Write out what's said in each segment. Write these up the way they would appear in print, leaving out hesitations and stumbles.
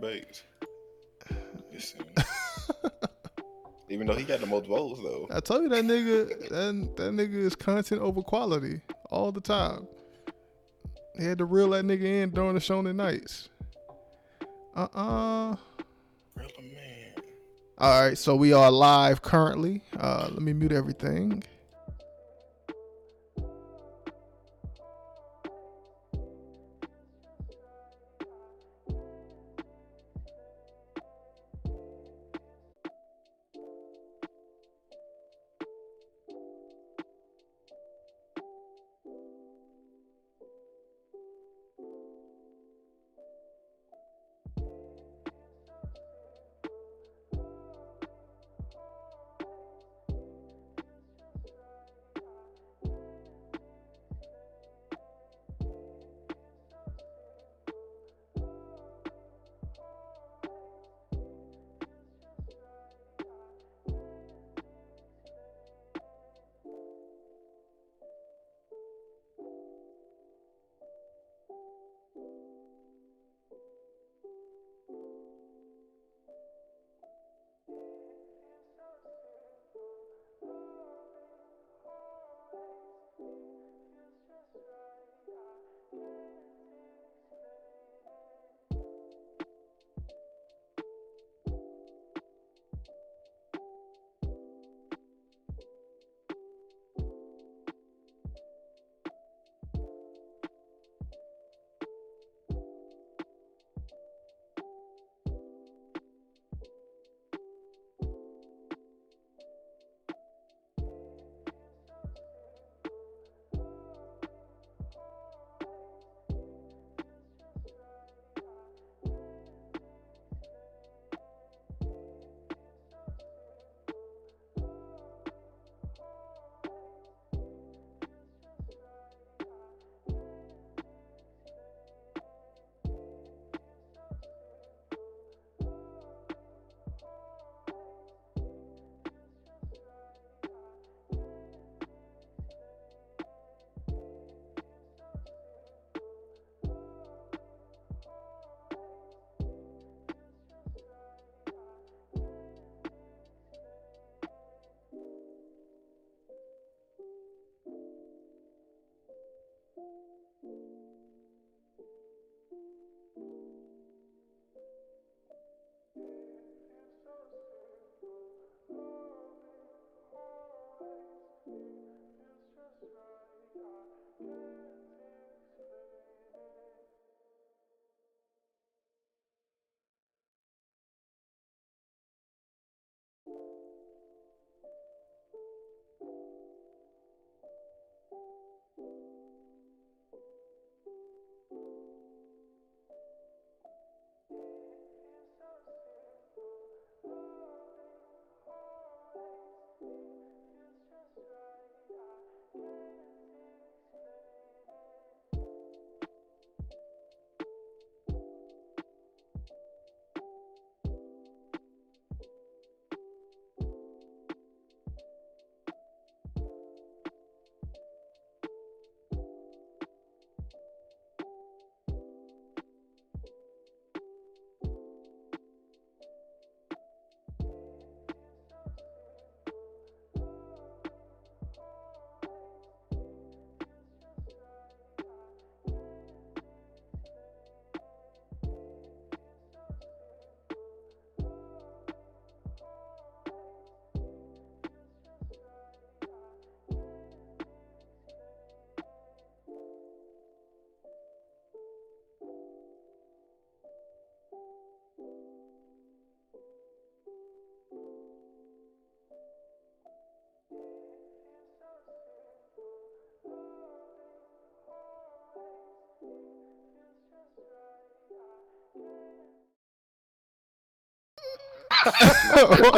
Bates. Even though he got the most votes, though. I told you that nigga is content over quality all the time. He had to reel that nigga in during the Shonen nights. Real man. All right, so we are live currently. Let me mute everything.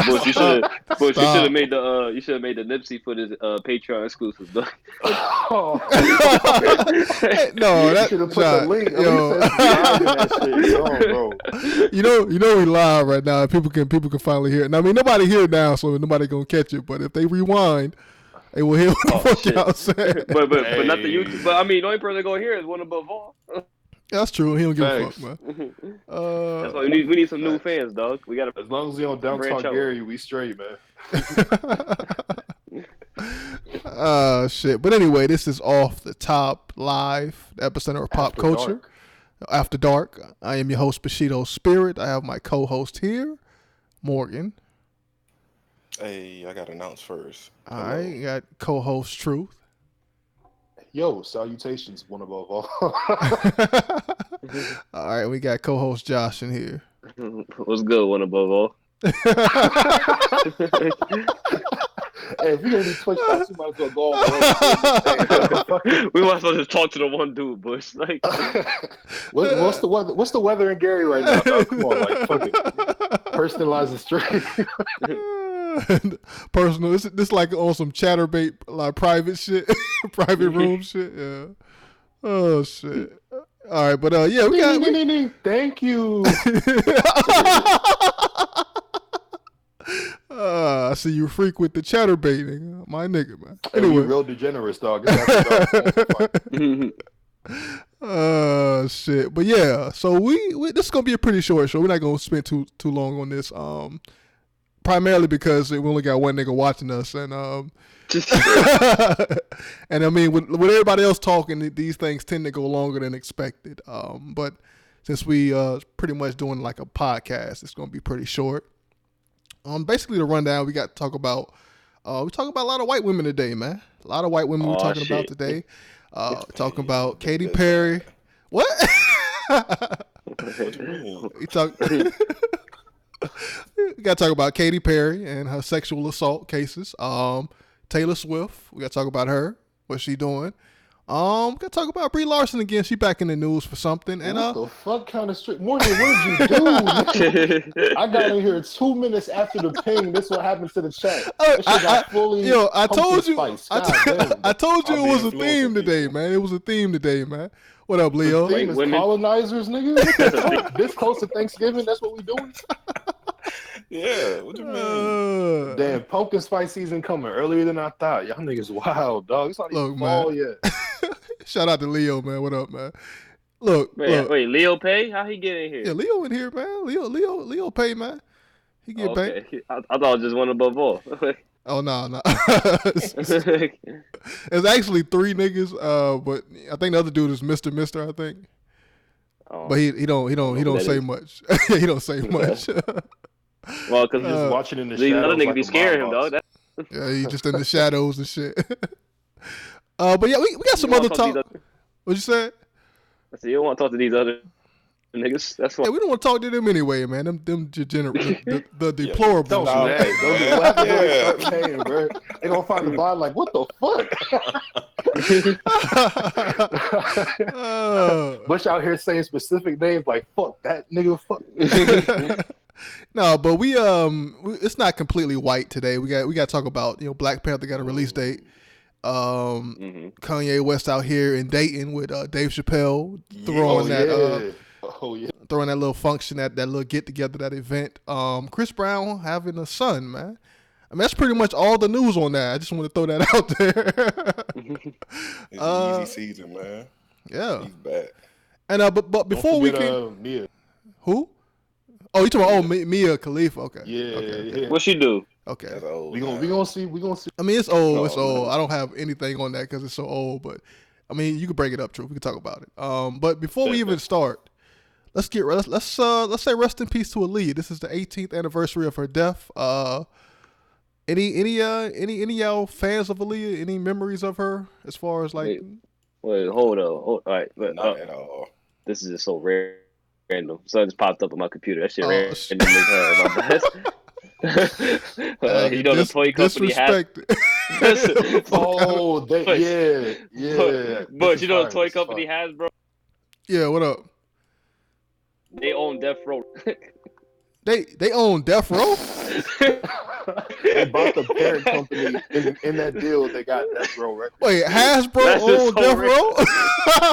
Bush, you should have Stop. made the Nipsey for this Patreon exclusive though. Oh, No, you that should have put the shot, link. At yo. least subscribe in that shit. Oh, bro. You know we live right now. People can finally hear it. Now, I mean, nobody here now, so nobody gonna catch it. But if they rewind, they will hear what the fuck Shit. y'all said. but not the YouTube. But I mean, the only person gonna hear is one above all. That's true. He don't give Thanks. a fuck, man. That's why we need some new fans, dog. We gotta As long as you don't down branch talk out. Gary, we straight, man. Shit. But anyway, this is Off the Top Live, the epicenter of pop After culture. dark. After Dark. I am your host, Bushido Spirit. I have my co-host here, Morgan. Hey, I got to announce first. I got co-host Truth. Yo, salutations, one above all. All right, we got co-host Josh in here. What's good, one above all? Hey, if we gonna be Twitch bots, we might as well go on. We might as well just talk to the one dude, Bush. Like, What's the weather? What's the weather in Gary right now? Dog? Come on, like fucking personalize it straight. Personal. This like on some chatterbait, like private shit, private room shit. Yeah. Oh shit. All right, but yeah, we got. Thank you. I see you freak with the chatterbaiting, my nigga, man. Hey, we Anyway, real degenerates, dog. shit. But yeah, so we this is gonna be a pretty short show. We're not gonna spend too long on this. Primarily because we only got one nigga watching us, and and I mean with everybody else talking, these things tend to go longer than expected. But since we pretty much doing like a podcast, it's gonna be pretty short. Basically the rundown we got to talk about. We talk about a lot of white women today, man. A lot of white women we're talking about today. Talking about Katy Perry. What? What you mean? We got to talk about Katy Perry and her sexual assault cases. Taylor Swift. We got to talk about her. What's she doing? We got to talk about Brie Larson again. She back in the news for something. And what the fuck kind of straight Morgan? What did you do? I got in here 2 minutes after the ping. This what happened to the chat. I told you. Spice. I told you I'll it be was a influencing theme today, people. man. It was a theme today, man. What up, Leo? The theme is women. colonizers, nigga. This close to Thanksgiving, that's what we doing. Yeah, what you mean? Damn, pumpkin spice season coming earlier than I thought. Y'all niggas wild, dog. It's not Look, even fall yet. Shout out to Leo, man. What up, man? Look, wait, Leo Pay? How he get in here? Yeah, Leo in here, man. Leo pay, man. He get paid. Okay, I thought it was just one above all. Oh no. It's actually 3 niggas. But I think the other dude is Mister. I think. But he don't say much. He don't say much. Well, because Just watching in the these shadows. other niggas like be a scaring mob him, boss. dog. Yeah, he just in the shadows and shit. But yeah, we got some other talk. What you said? I said, you don't want to talk to these other niggas. That's why. Yeah, we don't want to talk to them anyway, man. Them degenerate, the deplorable. Don't do Nah, that. Don't do that. What Yeah. they start paying, bro? They gonna find the bond like, what the fuck? Bush out here saying specific names like, fuck that nigga, fuck. No, but we it's not completely white today. We got to talk about Black Panther got a release date. Kanye West out here in Dayton with Dave Chappelle throwing throwing that little function, that little get together, that event. Chris Brown having a son, man. I mean, that's pretty much all the news on that. I just want to throw that out there. It's an easy season, man. Yeah. He's back. And but before we can, Mia. who? Oh, you talking about Mia Khalifa? Okay. Yeah, Okay. yeah. What she do? Okay. That's old. We gonna see. I mean, it's old. Oh, It's old. man. I don't have anything on that because it's so old. But I mean, you can break it up, Truth. We can talk about it. But before we even start, let's say rest in peace to Aaliyah. This is the 18th anniversary of her death. Any y'all fans of Aaliyah? Any memories of her as far as like? Wait, hold on. All right, but, Not at all. this is just so random. So it just popped up on my computer. That shit random shit. as hell. My bad. You know the toy company has. Oh, yeah. But you know the toy company has, bro. Yeah, what up? They own Death Row. They own Death Row. They bought the parent company in that deal. They got Death Row Records. Wait, Hasbro That's just owned so Death random. Row?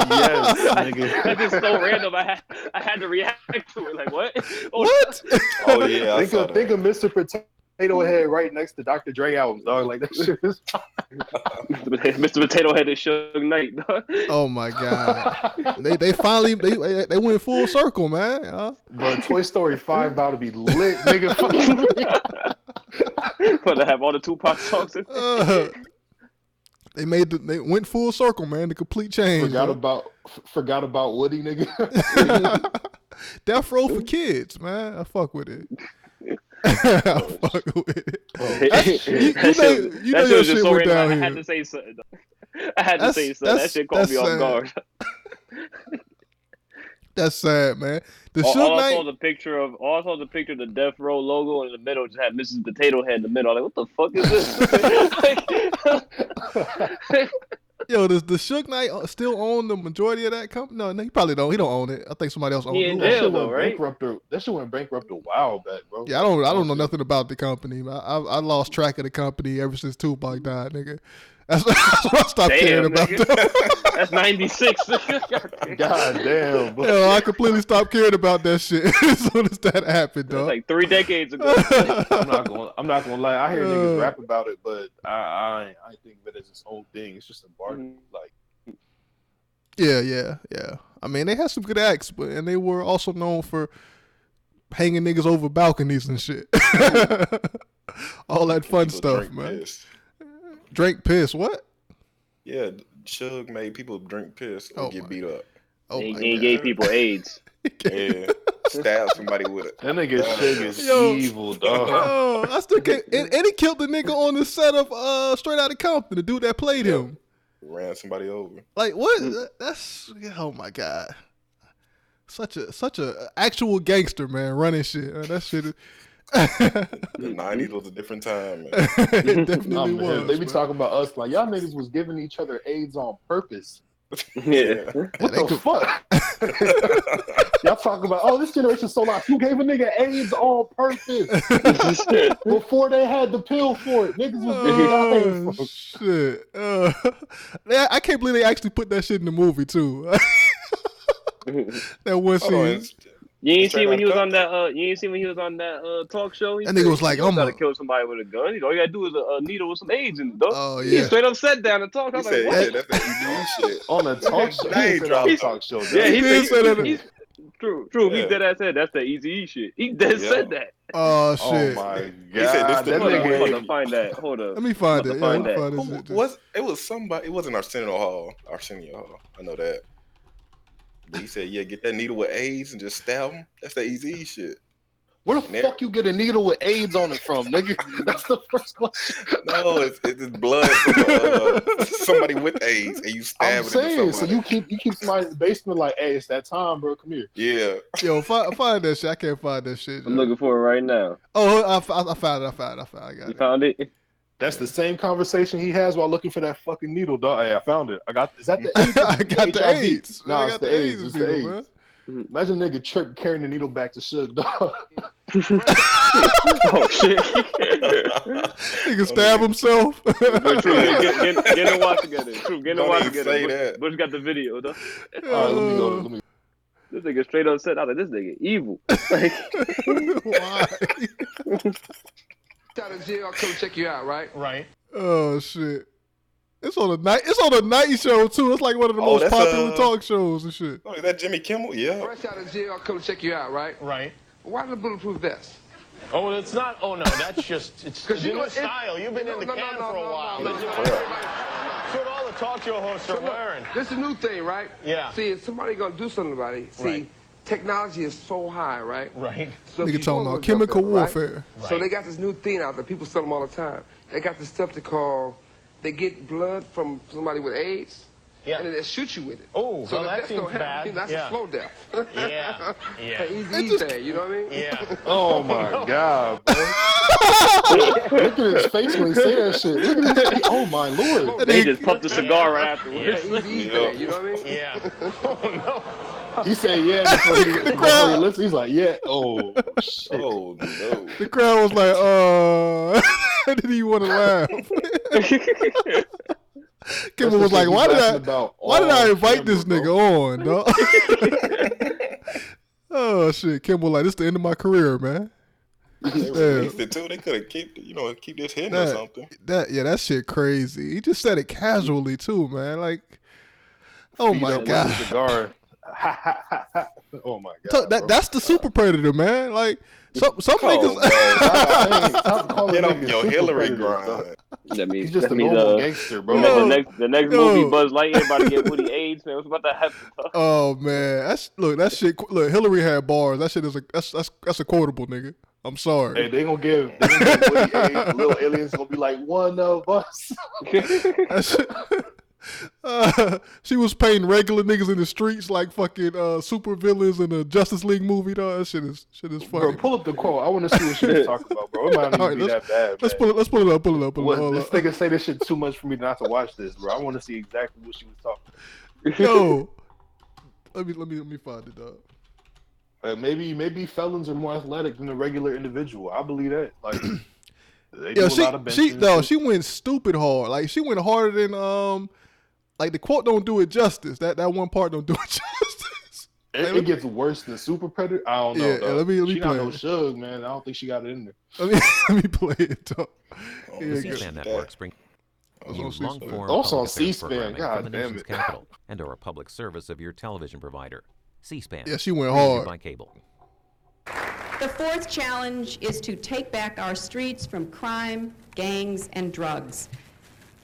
Yes, nigga. That's just so random. I had to react to it. Like what? What? Oh yeah, I saw Think of Mr. Potato Head right next to Dr. Dre albums, dog. Like that shit is. Mr. Potato Head and Suge Knight. Dog. Oh my god, they finally they went full circle, man. Bro, Toy Story 5 about to be lit, nigga. About to have all the Tupac songs in there. They went full circle, man. The complete change. Forgot about Woody, nigga. Death Row for kids, man. I fuck with it. I fuck with it. You know your shit went down here. I had to say something. That shit caught me off guard. That's sad, man. All I saw the picture of the Death Row logo in the middle just had Mrs. Potato Head in the middle. I'm like, what the fuck is this? Yo, does the Suge Knight still own the majority of that company? No, he probably don't. He don't own it. I think somebody else owns it. That shit went bankrupt a while back, bro. Yeah, I don't know nothing about the company. I lost track of the company ever since Tupac died, nigga. That's what I stopped caring about. That's 96. God damn. Bro. Yo, I completely stopped caring about that shit as soon as that happened, dog. That's like 3 decades ago. I'm not gonna lie. I hear niggas rap about it, but I think that it's its own thing. It's just a bar. Like, yeah. I mean, they had some good acts, and they were also known for hanging niggas over balconies and shit. All that fun stuff, man. Drink piss, what? Yeah, Suge made people drink piss or get beat up. He gave people AIDS. Yeah, stab somebody with it. That nigga Suge is evil, dog. Oh, I still can't. And he killed the nigga on the set of Straight Outta Compton, the dude that played him. Ran somebody over. Like what? That's oh my god. Such a actual gangster, man, running shit. That shit is. The 90s was a different time, man. It definitely was. They be talking about us like y'all niggas was giving each other AIDS on purpose. Yeah. What the fuck? Y'all talking about this generation so lost. Who gave a nigga AIDS on purpose? Before they had the pill for it. Niggas was shit. I can't believe they actually put that shit in the movie too. That one scene. You ain't see when he was on that. You ain't see when he was on that talk show. That nigga was like, "I'm gonna kill somebody with a gun. All you gotta do is a needle with some AIDS in it." Though. Oh yeah. He straight up sat down and talked. I was like, "What?" That's the easy shit. On a talk show. Talk show. Yeah, he did say that. True. Yeah. He dead ass said that's the easy shit. He dead said that. Oh shit. Oh my god. He said this That nigga. Hold up, find that. Hold up. Let me find it. Find that. It was somebody. It wasn't Arsenio Hall. I know that. But he said, "Yeah, get that needle with AIDS and just stab him." That's the easy shit. Where the fuck you get a needle with AIDS on it from, nigga? That's the first question. No, it's blood from somebody with AIDS, and you stab it into somebody. So you keep somebody in the basement like, "Hey, it's that time, bro. Come here." Yeah. Yo, find that shit. I can't find that shit. I'm looking for it right now. Oh, I found it. I got it. You found it? That's the same conversation he has while looking for that fucking needle, dog. Hey, I found it. Is that the AIDS? I got the AIDS. No, it's the AIDS. It's the AIDS. Man. Imagine a nigga Trick carrying the needle back to Suge, dog. Oh shit! He can stab himself. True, get in watch together. True, get in watch together. Bush got the video, though. All right, let me. This nigga straight up said, "I was like, this nigga evil." Like, why? Out of jail, I'll come check you out, right? Right. Oh shit! It's on the night show too. It's like one of the most popular talk shows and shit. Oh, is that Jimmy Kimmel? Yeah. Fresh out of jail, I'll come check you out, right? Right. Why the bulletproof vest? Oh, it's not. Oh no, that's just it's the new style. You've been in the can for a while. That's what all the talk show hosts are wearing. This is a new thing, right? Yeah. See, if somebody gonna do something about it, see, technology is so high, right? Right. So Nigga talking about chemical warfare. Right? So they got this new thing out there. People sell them all the time. They got this stuff they get blood from somebody with AIDS. Yeah. And then they shoot you with it. Oh, so well, that seems bad. That's a slow death. Yeah. An easy thing, you know what I mean? Yeah. Oh my god, bro. Look at his face when he say that shit. Look at his face. Oh my lord. they just pumped a cigar right afterwards. Easy thing, you know what I mean? Yeah. Oh no. He said yeah before he listens. He's like, yeah. Oh shit. Oh no. The crowd was like, did he want to laugh? Kimmel was like, why did I invite this nigga on, dog? Oh shit, Kimmel like, this is the end of my career, man. They released it too. They could have keep this hidden or something. That shit crazy. He just said it casually too, man. Like, oh my god. Cigar. Oh my god. That's the super predator, man. Like some niggas. Stop calling Get niggas up your super Hillary predators, grind. He's just a normal gangster, bro. The next movie, Buzz Lightyear about to get Woody AIDS, man. What's about to happen? Oh man, that shit. Look, Hillary had bars. That shit is that's a quotable, nigga. I'm sorry. Hey, they gonna give Woody AIDS. Little aliens gonna be like one of us. She was painting regular niggas in the streets like fucking super villains in a Justice League movie. Though that shit is funny. Bro, pull up the quote. I want to see what she was talking about, bro. It might not even be that bad. Let's pull it up. Pull it up. This nigga say this shit too much for me not to watch this, bro. I want to see exactly what she was talking. Yo, let me find it, dog. Maybe felons are more athletic than a regular individual. I believe that. Like, they do a lot of benching. She went stupid hard. Like she went harder than like the quote don't do it justice. That one part don't do it justice. It gets worse than Super Predator. I don't know. Yeah, let me she play not no it. Suge, man. I don't think she got it in there. Let me play it, dog. The C-SPAN network brings you long-form Also on public affairs C-SPAN. programming God from the damn nation's it. capital and are a public service of your television provider. C-SPAN. Yeah, she went brings you hard. by cable. The fourth challenge is to take back our streets from crime, gangs, and drugs.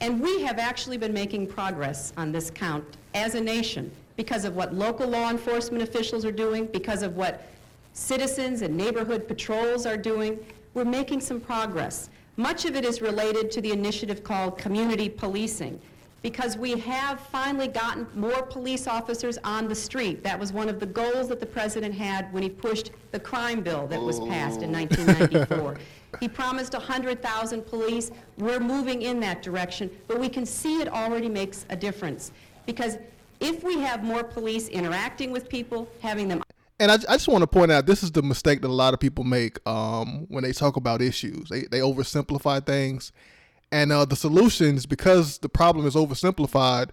And we have actually been making progress on this count as a nation because of what local law enforcement officials are doing, because of what citizens and neighborhood patrols are doing. We're making some progress. Much of it is related to the initiative called community policing, because we have finally gotten more police officers on the street. That was one of the goals that the president had when he pushed the crime bill that was passed in 1994. He promised 100,000 police. We're moving in that direction, but we can see it already makes a difference. Because if we have more police interacting with people, having them... And I just want to point out, this is the mistake that a lot of people make when they talk about issues. They oversimplify things. And the solutions, because the problem is oversimplified,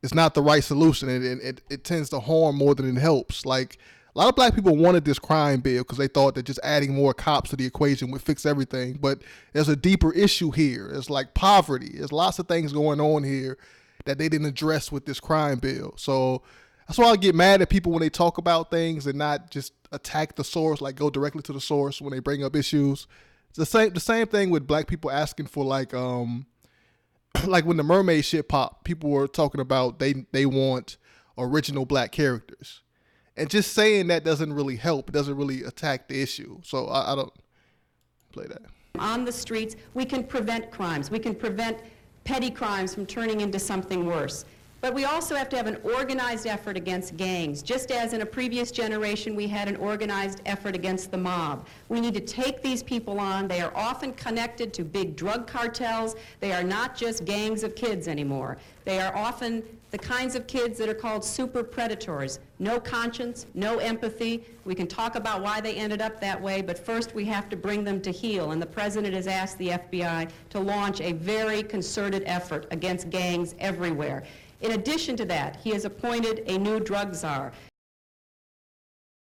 is not the right solution. And it tends to harm more than it helps. Like, a lot of black people wanted this crime bill because they thought that just adding more cops to the equation would fix everything. But there's a deeper issue here. It's like poverty. There's lots of things going on here that they didn't address with this crime bill. So that's why I get mad at people when they talk about things and not just attack the source, like go directly to the source when they bring up issues. It's the same thing with black people asking for like when the mermaid shit popped, people were talking about they want original black characters. And just saying that doesn't really help. It doesn't really attack the issue. So I don't play that. On the streets, we can prevent crimes. We can prevent petty crimes from turning into something worse. But we also have to have an organized effort against gangs. Just as in a previous generation we had an organized effort against the mob. We need to take these people on. They are often connected to big drug cartels. They are not just gangs of kids anymore. They are often the kinds of kids that are called super predators. No conscience, no empathy. We can talk about why they ended up that way, but first we have to bring them to heel. And the president has asked the FBI to launch a very concerted effort against gangs everywhere. In addition to that, he has appointed a new drug czar.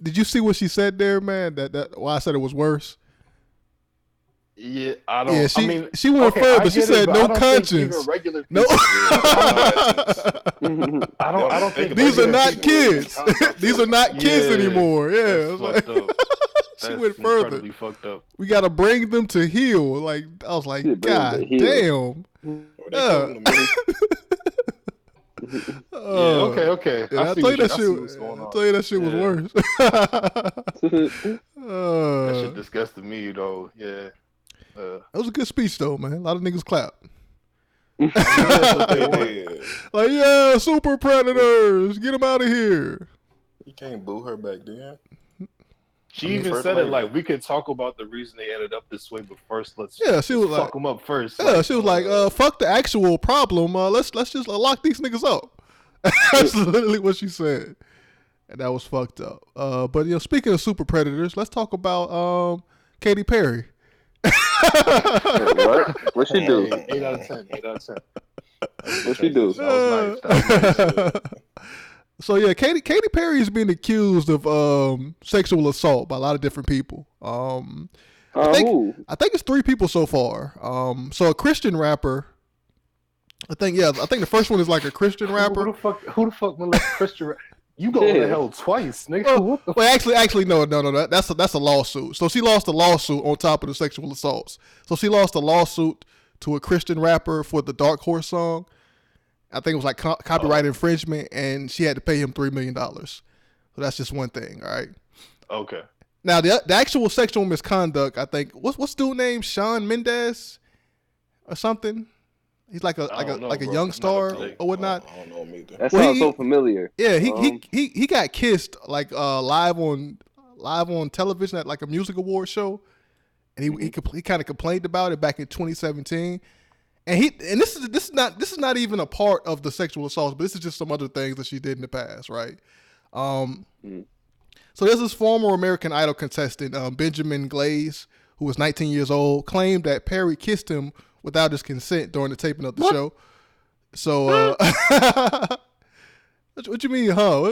Did you see what she said there, man? That why I said it was worse? Yeah, I don't. Yeah, she went further, but she said no conscience. No. I don't think these are not kids. These are not kids anymore. Yeah, that's she went further. Fucked up. We got to bring them to heel. Like I was like, God damn. Okay. Yeah, I tell you that shit was worse. That shit disgusted me though. Yeah. That was a good speech though, man. A lot of niggas clapped. Like, yeah, super predators, get them out of here. You can't boo her back then. She even said it like, we could talk about the reason they ended up this way, but first let's she was fuck them up first. Yeah, she was like, fuck the actual problem. Let's just lock these niggas up. That's literally what she said, and that was fucked up. But speaking of super predators, let's talk about Katy Perry. What? What she do? 8 out of 10. 8 out of 10. What she do? That was nice. So yeah, Katy Perry is being accused of sexual assault by a lot of different people. Who? I think it's 3 people so far. So a Christian rapper. I think the first one is like a Christian rapper. Who the fuck will let Christian? You going to hell twice, nigga. Actually, no. That's a lawsuit. So she lost a lawsuit on top of the sexual assaults. So she lost a lawsuit to a Christian rapper for the Dark Horse song. I think it was like copyright infringement, and she had to pay him $3 million. So that's just one thing. All right. Okay. Now the actual sexual misconduct, I think what's dude name? Shawn Mendes or something. He's like a young star or whatnot. I don't know him either. That sounds so familiar. Yeah, he got kissed like live on television at like a music award show, and he kind of complained about it back in 2017. And this is not even a part of the sexual assault, but this is just some other things that she did in the past, right? So there's this former American Idol contestant, Benjamin Glaze, who was 19 years old, claimed that Perry kissed him without his consent during the taping of the show. So, what you mean, huh?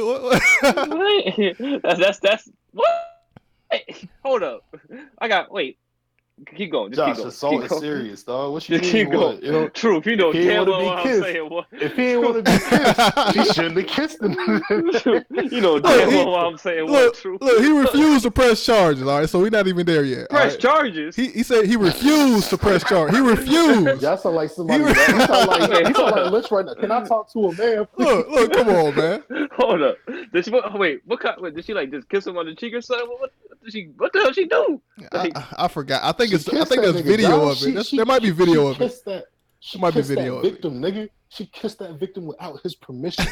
That's what? Hey, hold up. Wait. Keep going. Josh, assault is serious, dog. What you mean? Keep going. You know, Truth, you know damn well what I'm kissed. saying. What? If he ain't want to be kissed, he shouldn't have kissed him. You know damn well what I'm saying. What? Truth. Look, he refused to press charges. All right, so we're not even there yet. Press charges. He said he refused to press charges. He refused. That sound like somebody. He sound like Lynch right now. Can I talk to a man? Look, come on, man. Hold up. Did she? Wait, did she like just kiss him on the cheek or something? What the hell she do? Like, I forgot. I think there's video of it. There might be video of it. There might be video of it. Victim, nigga. She kissed that victim without his permission.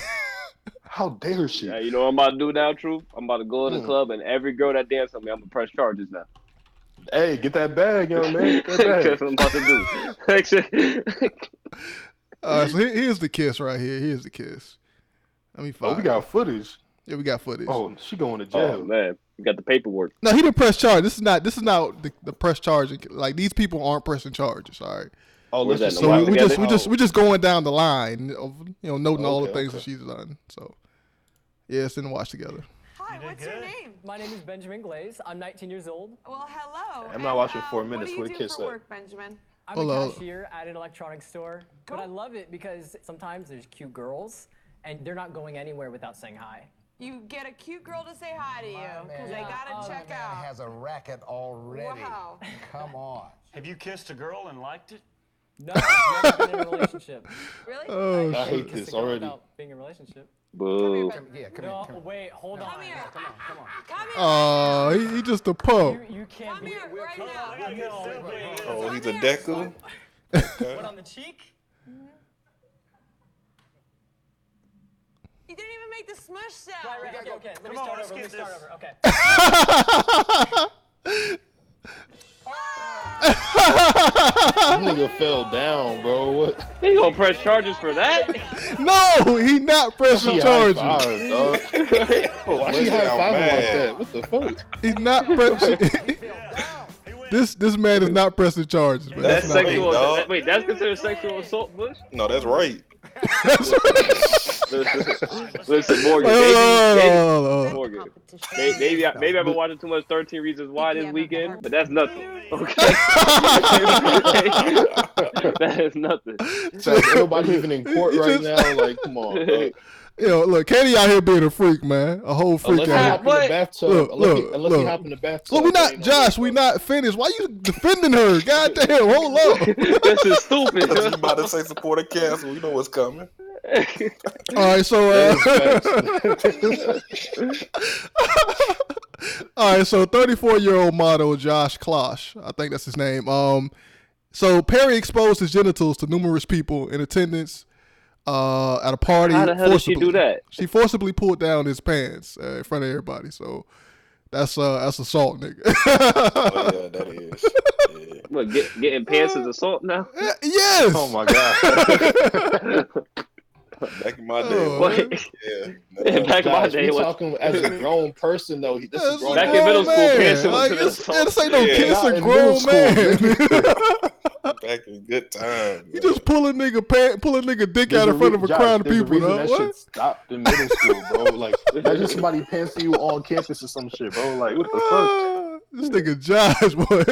How dare she? Yeah, you know what I'm about to do now, Truth? I'm about to go in the club, and every girl that dances on me, I'm gonna press charges now. Hey, get that bag, young man. Get that bag. That's what I'm about to do. So here's the kiss right here. Here's the kiss. Let me find. Oh, we got footage. Yeah, we got footage. Oh, she going to jail. Oh man, we got the paperwork. No, he didn't press charge. This is not the press charge. Like these people aren't pressing charges. All right. Oh, Where's that? So we're just going down the line of noting all the things that she's done. So yeah, it's in the watch together. Hi, what's your name? My name is Benjamin Glaze. I'm 19 years old. Well, hello. I'm not watching 4 minutes for with a kiss. What do you do for work, Benjamin? I'm a cashier at an electronics store. But I love it because sometimes there's cute girls, and they're not going anywhere without saying hi. You get a cute girl to say hi to you because they gotta check out. Has a racket already. Wow. Come on. Have you kissed a girl and liked it? No, I've never been in a relationship. Really? Oh, I hate this already. Without being in a relationship. Boo. Come here. Wait, hold on. Come here. Come on. Come here. Oh, he just a pup. You can't Come be. here right now. Oh, he's a Deku. What, on the cheek? You didn't even make the smush sound. Right. Okay. Let me start over. Okay. Nigga fell down, bro. What? He gonna press charges for that? No, he not pressing charges. Why she high fiving like that? What the fuck? He's not pressing. This man is not pressing charges. Man. That's not sexual. dog. Wait, that's considered sexual assault, Bush? No, that's right. Listen, Morgan. Morgan. Maybe I've been watching too much 13 Reasons Why this weekend, but that's nothing. Okay. That is nothing. So everybody even in court right now. Like, come on. Bro. Look, Katie out here being a freak, man. A whole freak out here. Unless he hop in the bathtub. Look, we not, Josh, we not finished. Why you defending her? Goddamn, hold up. This is stupid. You about to say support a cancel. You know what's coming. All right, so all right, so 34-year-old model Josh Klosh, I think that's his name. So Perry exposed his genitals to numerous people in attendance at a party. How the hell did she do that? She forcibly pulled down his pants in front of everybody. So that's assault, nigga. Oh, yeah, that is. Yeah. What, getting pants is assault now? Yes. Oh my god. Back in my day. Back in my day. He's talking as a grown person, though. This is grown. Back in middle school, pants was like, an assault. this ain't no kiss a grown man. Back in good times. You just pull a nigga dick out in front of a crowd of people. That shit stopped in middle school, bro. Like, imagine somebody pantsing you on campus or some shit, bro. Like, what the fuck? This nigga Josh, boy.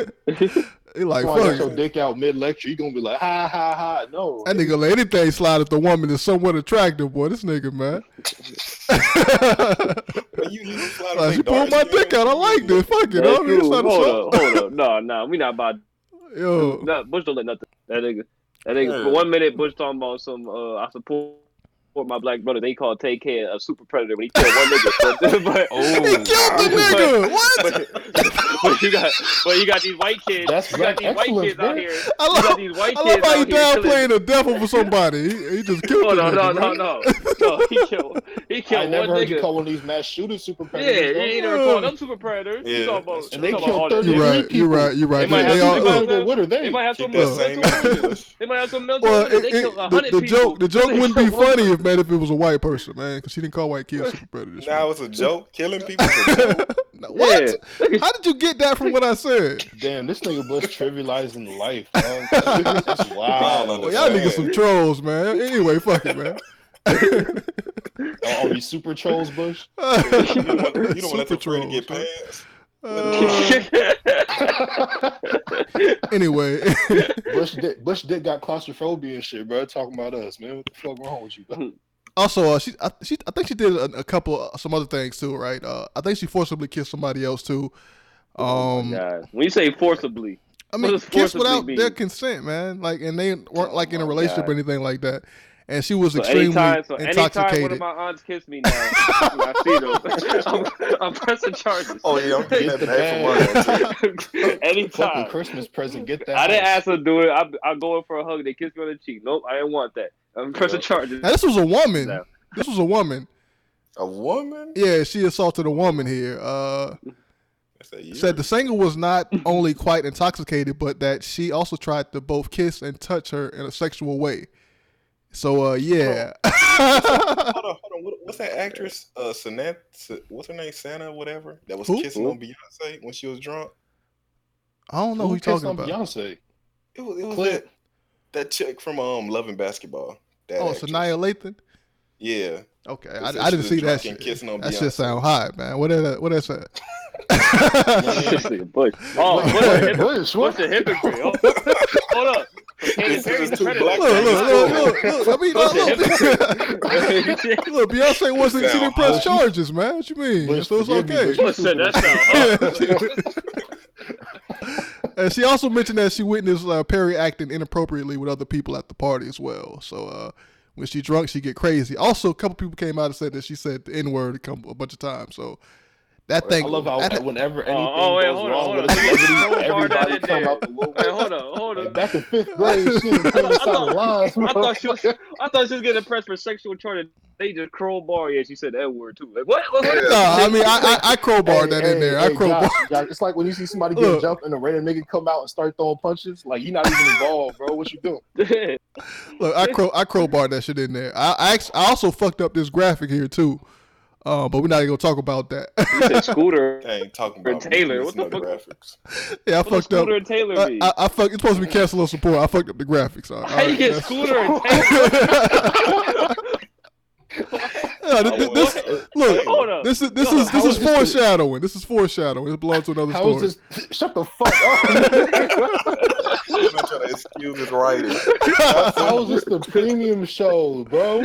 He like, Fuck fuck your it. dick out mid lecture. You gonna be like, ha ha ha. No. That nigga let anything slide if the woman is somewhat attractive, boy. This nigga, man. Like, she pulled my dick out. I like this. Fuck it. That's I mean, true. it's not a Hold song. up. No, we not about. Yo. No, Bush don't let nothing. That nigga. For 1 minute, Bush talking about some. I support my black brother. They call Take Care a super predator when he killed one nigga. But, he killed the nigga. What? But you got these white kids. That's you got these white excellence, kids out man. here. I You got love, these white I kids love how he out here downplaying the death of somebody. He just killed the nigga. No. He killed I one never heard you nigga. call one of these mass shooters super Yeah, predators. you ain't never called them super predators. Yeah, You talking about, and they talking killed about 33 people. You're right. They might have Keep some that same mental. English. They might have some mental. Well, They killed 100 people. the joke wouldn't be funny if it was a white person, man, because he didn't call white kids super predators. Now it's a joke. Killing people is a joke. What? How did you get that from what I said? Damn, this nigga Bush trivializing life, bro. That's wild. Well, y'all niggas some trolls, man. Anyway, fuck it, man. Are we super trolls, Bush? You don't want to let them free to get pants. Anyway, Bush Dick got claustrophobia and shit, bro. Talking about us, man. What the fuck wrong with you, bro? also, I think she did a couple some other things too, right? I think she forcibly kissed somebody else too. God. When you say forcibly, I mean, what does kiss forcibly without mean? their consent, man. Like, and they weren't like in a relationship or anything like that. And she was So extremely anytime intoxicated. one of my aunts kiss me now, I see them. I'm pressing charges. Oh yeah, I'm getting that bad for one. Anytime. Fucking Christmas present, get that. I didn't ask her to do it. I go in for a hug. They kiss me on the cheek. Nope, I didn't want that. I'm pressing charges. Now, this was a woman. No. This was a woman. A woman? Yeah, she assaulted a woman here. Said the singer was not only quite intoxicated, but that she also tried to both kiss and touch her in a sexual way. So, yeah. Hold on. What's that actress? What's her name? Santa, whatever. That was kissing on Beyonce when she was drunk. I don't know who you're talking about. Beyonce. It was that chick from Love and Basketball. Sanaya Lathan? Yeah. Okay, I didn't see that shit. That shit sound hot, man. What is that? Bush. What's the hypocrite? Hold up. Katy Perry's the predator. Look. I mean, look, Beyonce wasn't. She didn't press charges, man. What you mean? So it's okay. Listen, that sound And she also mentioned that she witnessed Perry acting inappropriately with other people at the party as well. So when she drunk, she get crazy. Also, a couple people came out and said that she said the N-word a bunch of times. So that thing. I love how whenever anything hold wrong on. with a celebrity, everybody come out the woodwork. Hold on. Like back in 5th grade, she didn't finish out the lines. I thought she was getting pressed for sexual charges. They just crowbar. Yeah, she said that word too. Like what? No, I mean I crowbarred that in there. I crowbarred. Josh, it's like when you see somebody get jumped and a random nigga come out and start throwing punches. Like you're not even involved, bro. What you doing? Look, I crowbarred that shit in there. I also fucked up this graphic here too. But we're not even gonna talk about that. You said Scooter ain't talking about Taylor. What the fuck? Graphics. Yeah, I what fucked up. Scooter and Taylor mean? I fucked. It's supposed to be cancel support. I fucked up the graphics. All How you right, get Scooter and Taylor? Look, this is foreshadowing. This is foreshadowing. It belongs to another story. How is this? Shut the fuck up. I'm not trying to excuse his writing. How is this the premium show, bro?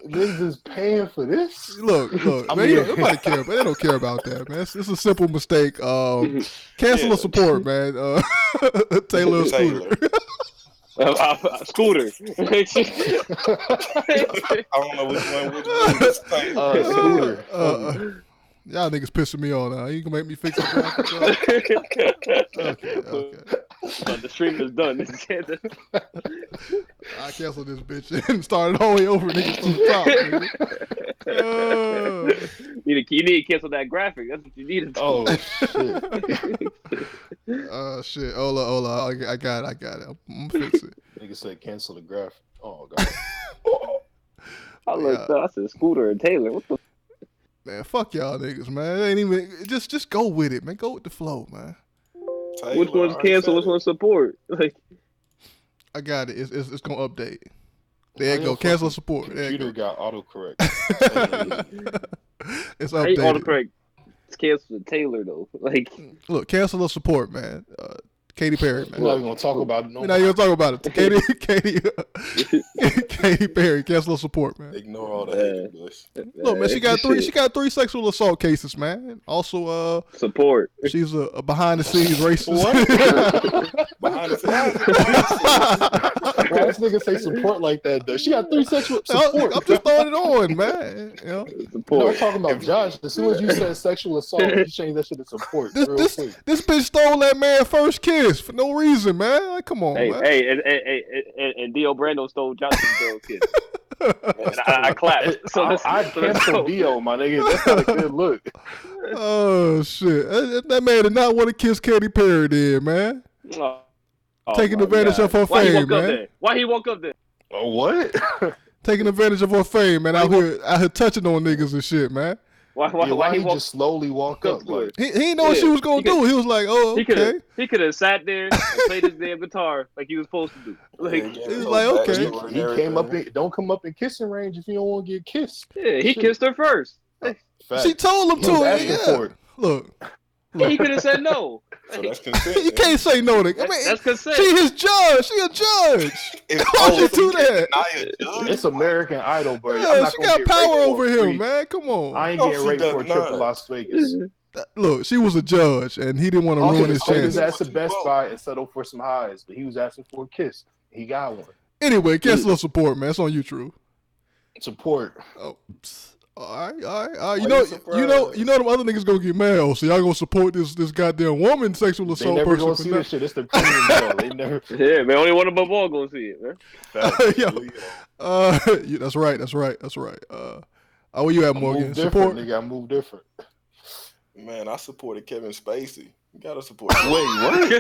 Niggas is paying for this. Look, man, nobody care, but they don't care about that, man. It's a simple mistake. Cancel the support, man. Taylor Scooter. Scooter. I don't know which one. Scooter. Y'all niggas pissing me off now. You can make me fix the graphics. Okay. The stream is done. I canceled this bitch and started all the way over niggas from the top. You need to cancel that graphic. That's what you need to do. Oh shit. Shit. Hola. I got it. I'm gonna fix it. Nigga said cancel the graphic. Oh god. I looked up. I said Scooter and Taylor. What the? Man, fuck y'all niggas, man. It ain't even just go with it, man. Go with the flow, man. Taylor, which one's cancel? Which one's support? Like, I got it. It's gonna update. There you go. Cancel support. There Computer got autocorrect. It's I hate updated. autocorrect. cancel Taylor though. Like, look, cancel the support, man. Katy Perry, man. We're not even gonna talk about it no We're more. not even gonna talk about it. Katy Perry, cancel the support, man. Ignore all the hate, Bush. Look, man, she got three sexual assault cases, man. Also, support. She's a behind the scenes racist. Behind the scenes. Why this nigga say support like that though? She got 3 sexual support. I'm just throwing it on, man. You know? Support. No, I'm talking about Josh. As soon as you said sexual assault, you changed that shit to support. This bitch stole that man first kiss for no reason, man. Like, come on, man. And Dio Brando stole Johnson's girl kiss. And I clapped. So I cancel Dio, my nigga. That's not a good look. Oh shit! That man did not want to kiss Katy Perry, then, man. Taking advantage of her fame, man. Why he woke up there? Oh, what? Taking advantage of her fame, man. Out here touching on niggas and shit, man. Why he just slowly walk up? Like he didn't know what she was gonna do. He was like, "Oh, okay." He could have sat there and played his damn guitar like he was supposed to do. Like, he was like, "Okay." He came up. Don't come up in kissing range if you don't want to get kissed. Yeah, he kissed her first. She told him to. Look. He could have said no. So that's consent. You can't say no to. I mean, that's consent. She his judge. She a judge. Why you do that? It's American Idol, bro. Yeah, she got power over him, man. Come on. I ain't getting raped for a trip to Las Vegas. Look, she was a judge, and he didn't want to ruin his chances. He was chances. at the Best Buy and settled for some highs, but he was asking for a kiss. He got one. Anyway, cancel the support, man. It's on you, True. Support. Oh, all right. You know, them other niggas gonna get mad. So y'all gonna support this goddamn woman sexual assault they never person? Gonna see this shit. It's the premium show. They never. Yeah, man. Only one of them all gonna see it, man. Yeah, that's right. Where you at, Morgan? Support. Nigga, I move different. Man, I supported Kevin Spacey. You gotta support. Wait, what?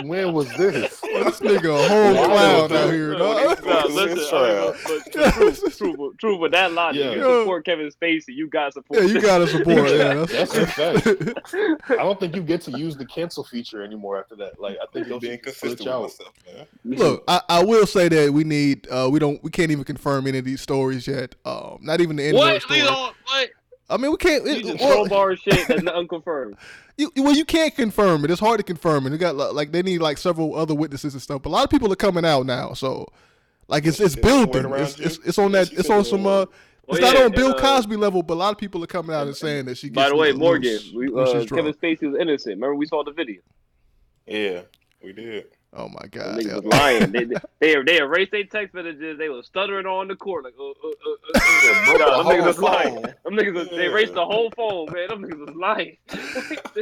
When was this? This nigga a whole clown out here, dog. True, but that logic, you support Kevin Spacey, you got support. Yeah, you gotta support. Yeah, that's a fact. I don't think you get to use the cancel feature anymore after that. Like, I think you're being consistent with myself, man. Look, I will say that we need we can't even confirm any of these stories yet. Not even the N-word story. What? I mean, we can't. You just crowbar shit that's unconfirmed. You can't confirm it. It's hard to confirm it. You got they need several other witnesses and stuff. But a lot of people are coming out now, so it's building. It's on that. It's on some. It's not on Bill Cosby level, but a lot of people are coming out and saying that she gets. By the way, Morgan, Kevin Spacey was innocent. Remember we saw the video. Yeah, we did. Oh my God! They was lying. They erased their text messages. They was stuttering on the court like. Them niggas was lying. Them niggas they erased the whole phone, man. Them niggas was lying.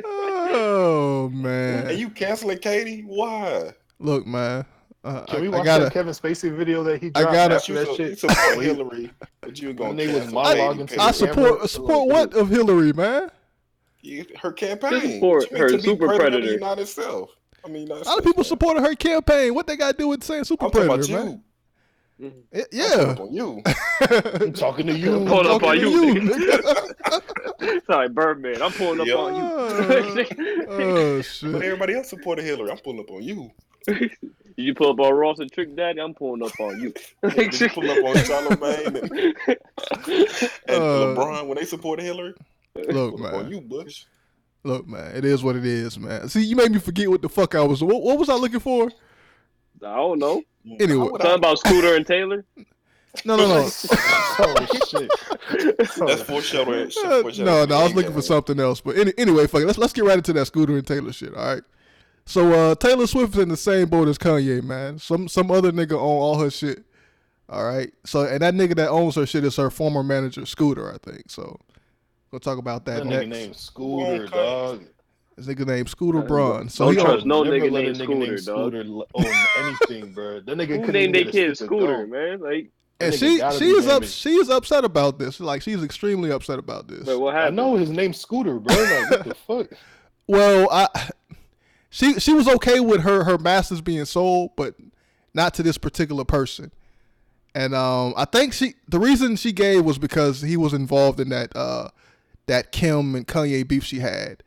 Oh man! And you canceling Katie? Why? Look, man. Can we watch that Kevin Spacey video that he dropped after that shit? Support Hillary, but you gonna I support what of Hillary, man? Her campaign. Support her super predator. The United Self. I mean, a lot of people supported her campaign. What they got to do with saying super predator, man? Yeah. I'm talking to you. I'm pulling up on you. Sorry, Birdman. I'm pulling up on you. Oh shit! But everybody else supported Hillary. I'm pulling up on you. You pull up on Ross and Trick Daddy, I'm pulling up on you. You pull up on Charlamagne and LeBron when they supported Hillary. Look, man. On you, Bush. Look, man. It is what it is, man. See, you made me forget what the fuck I was. What was I looking for? I don't know. Anyway, talking about Scooter and Taylor. No. Oh shit. That's foreshadowing. No. I was looking for something else. But anyway, fuck it. Let's get right into that Scooter and Taylor shit. All right. So Taylor Swift is in the same boat as Kanye, man. Some other nigga own all her shit. All right. So and that nigga that owns her shit is her former manager, Scooter, I think. So we'll talk about that next. Nigga named Scooter, dog. This nigga named Scooter Braun. So he trust no nigga named Scooter, dog. Own anything, bro. That nigga who named their kid Scooter, man? Like, and she is upset about this. Like, she's extremely upset about this. Wait, what happened? I know his name's Scooter, bro. Like, what the fuck? Well, she was okay with her masters being sold, but not to this particular person. And I think the reason she gave was because he was involved in that Kim and Kanye beef she had.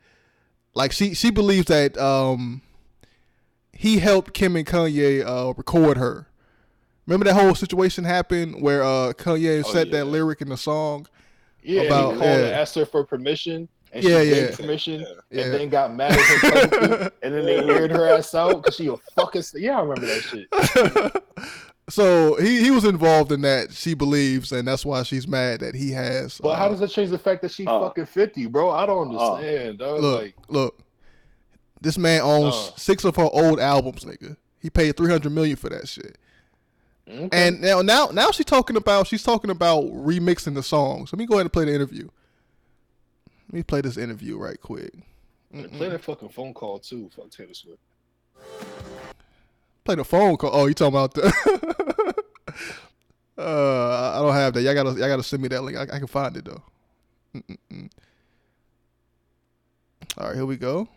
Like she believes that he helped Kim and Kanye record her. Remember that whole situation happened where Kanye said that lyric in the song? Yeah, about he called and asked her for permission, and she gave permission, and then got mad at him publicly, and then they aired her ass out because she a fucking. Yeah, I remember that shit. So he was involved in that, she believes, and that's why she's mad that he has. But how does that change the fact that she fucking 50, bro? I don't understand, dog. Look, this man owns 6 of her old albums, nigga. He paid $300 million for that shit. Okay. And now she's talking about remixing the songs. Let me go ahead and play the interview. Let me play this interview right quick. Play that fucking phone call too. Fuck Taylor Swift. Play the phone call. Oh, you talking about the? I don't have that. Y'all gotta send me that link. I can find it though. All right, here we go.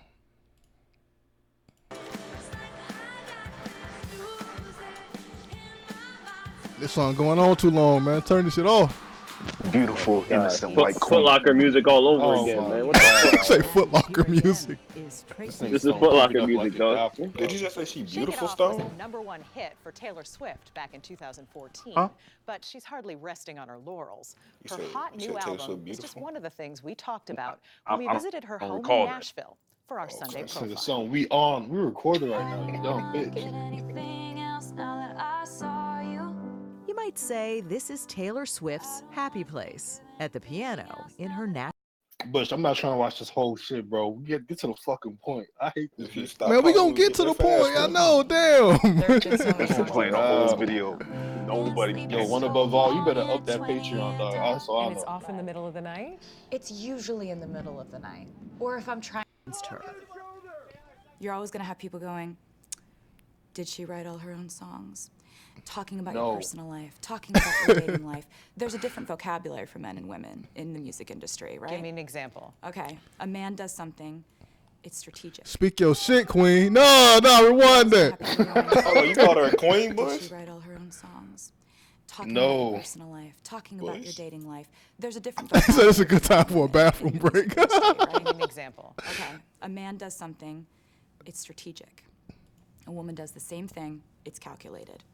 This song going on too long, man. Turn this shit off. Beautiful, innocent white queen. Foot Locker music all over again, man. What the fuck? Say Foot Locker music. This is Foot Locker music, dog. Did you just say she beautiful, Shake It Off was Stone? a #1 hit for Taylor Swift back in 2014, but she's hardly resting on her laurels. Her hot new album is just one of the things we talked about when we visited her home in Nashville for our Sunday profile. The song we recording right now, you dumb bitch. You might say this is Taylor Swift's happy place at the piano in her Bush, I'm not trying to watch this whole shit, bro. Get to the fucking point. I hate this shit. Man, we gonna get to the point. I know, damn. Playing the whole video. Nobody. Yo, one above all, you better up that Patreon, dog. And it's off in the middle of the night? It's usually in the middle of the night. Or if I'm trying to her. You're always gonna have people going, did she write all her own songs? Talking about your personal life, talking about your dating life. There's a different vocabulary for men and women in the music industry, right? Give me an example. Okay, a man does something, it's strategic. Speak your shit, queen. No, rewind that. Oh, you called her a queen, Bush? Did she write all her own songs? Talking about your personal life, talking about your dating life. There's a different vocabulary. So it's a good time for a bathroom break. Give me an example. Okay, a man does something, it's strategic. A woman does the same thing, it's calculated.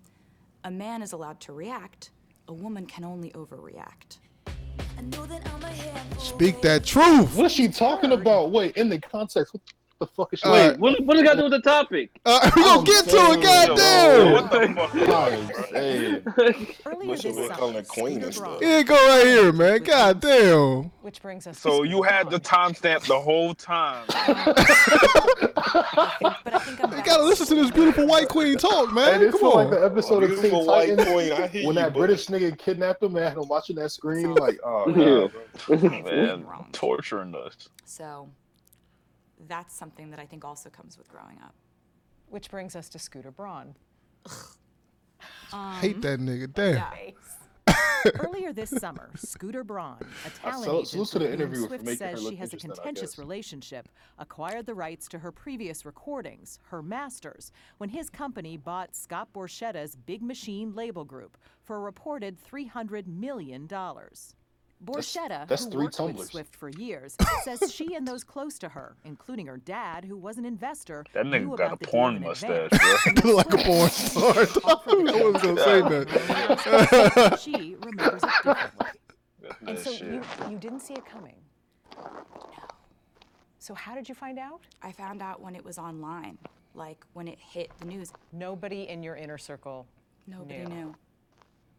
A man is allowed to react, a woman can only overreact. Speak that truth. What is she talking about? Wait, in the context, what the fuck is she Wait, what does it got to do with the topic? We gonna get to it, goddamn. What the fuck? Earlier this calling her queen and stuff. Here it go right here, man. Goddamn. Which brings us So you had the timestamp the whole time. You gotta listen to this beautiful white queen talk, man. Hey, this Come is on. like the episode of Beautiful Teen white Titans queen, I hear when you, that but- British nigga kidnapped him and had him watching that screen like, oh god, bro. Man, torturing us. So that's something that I think also comes with growing up. Which brings us to Scooter Braun. Hate that nigga. Damn. Earlier this summer, Scooter Braun, a talent agent salute to the with whom interviewer for Swift making her says look she has a interesting, I contentious guess. relationship, acquired the rights to her previous recordings, her masters, when his company bought Scott Borchetta's Big Machine label group for a reported $300 million. Borchetta, that's who 3 worked with tumblers. Swift for years, says she and those close to her, including her dad, who was an investor, That knew nigga got a about the deal porn in mustache, advance. bro. Like a porn star. I wasn't gonna say that. She remembers it differently. And so shit. you didn't see it coming? No. So how did you find out? I found out when it was online, like when it hit the news. Nobody in your inner circle Nobody knew.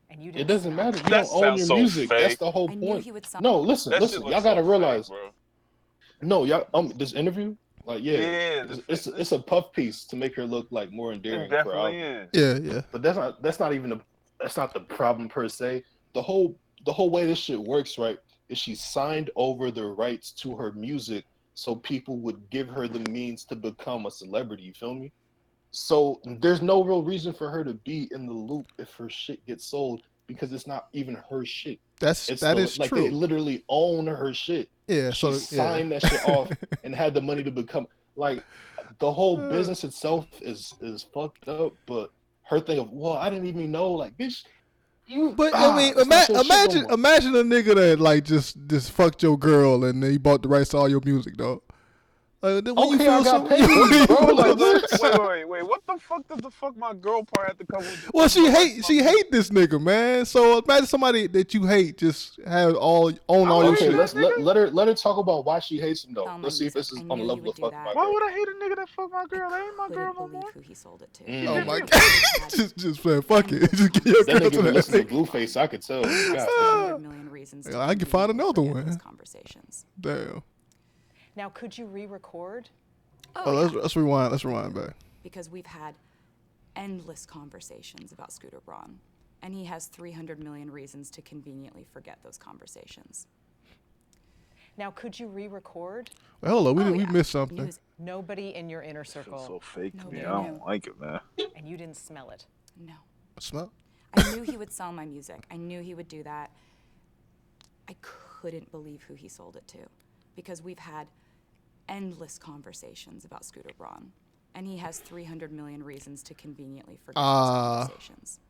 And you didn't It doesn't matter. You That don't own sounds your so music. That's fake. the whole I knew point. he would No, listen, That shit listen. looks Y'all gotta so realize. fake, bro. No, y'all. This interview, like, Yeah, it's a puff piece to make her look like more endearing. It definitely for is. Yeah. But that's not even that's not the problem per se. The whole way this shit works, right, is she signed over the rights to her music so people would give her the means to become a celebrity. You feel me? So there's no real reason for her to be in the loop if her shit gets sold because it's not even her shit. That is like true. they literally own her shit. Yeah, She so signed that shit off and had the money to become like the whole business itself is fucked up. But her thing of I didn't even know, like, bitch. But I mean, imagine a nigga that like just fucked your girl and then he bought the rights to all your music, dog. When you Okay, feel I got something, paid, bro. Like, Wait. What the fuck does the fuck my girl part have to come with? Well, she hate this nigga, man. So imagine somebody that you hate just have all your okay, shit. let her talk about why she hates him though. Let's see if this is on the level of fucking my Why girl. would I hate a nigga that fuck my girl? That ain't my girl no more. Who he sold it to. Oh my god! just man, fuck it. Just get your That girl nigga to be that listening to nigga. Blueface. I could tell. I can find another one. Damn. Now, could you re-record? Let's rewind. Let's rewind back. Because we've had endless conversations about Scooter Braun, and he has 300 million reasons to conveniently forget those conversations. Now, could you re-record? Well, hello, we missed something. Nobody in your inner circle. So fake to me. I don't like it, man. And you didn't smell it. No. Smell? I knew he would sell my music. I knew he would do that. I couldn't believe who he sold it to, because we've had endless conversations about Scooter Braun, and he has 300 million reasons to conveniently forget those conversations.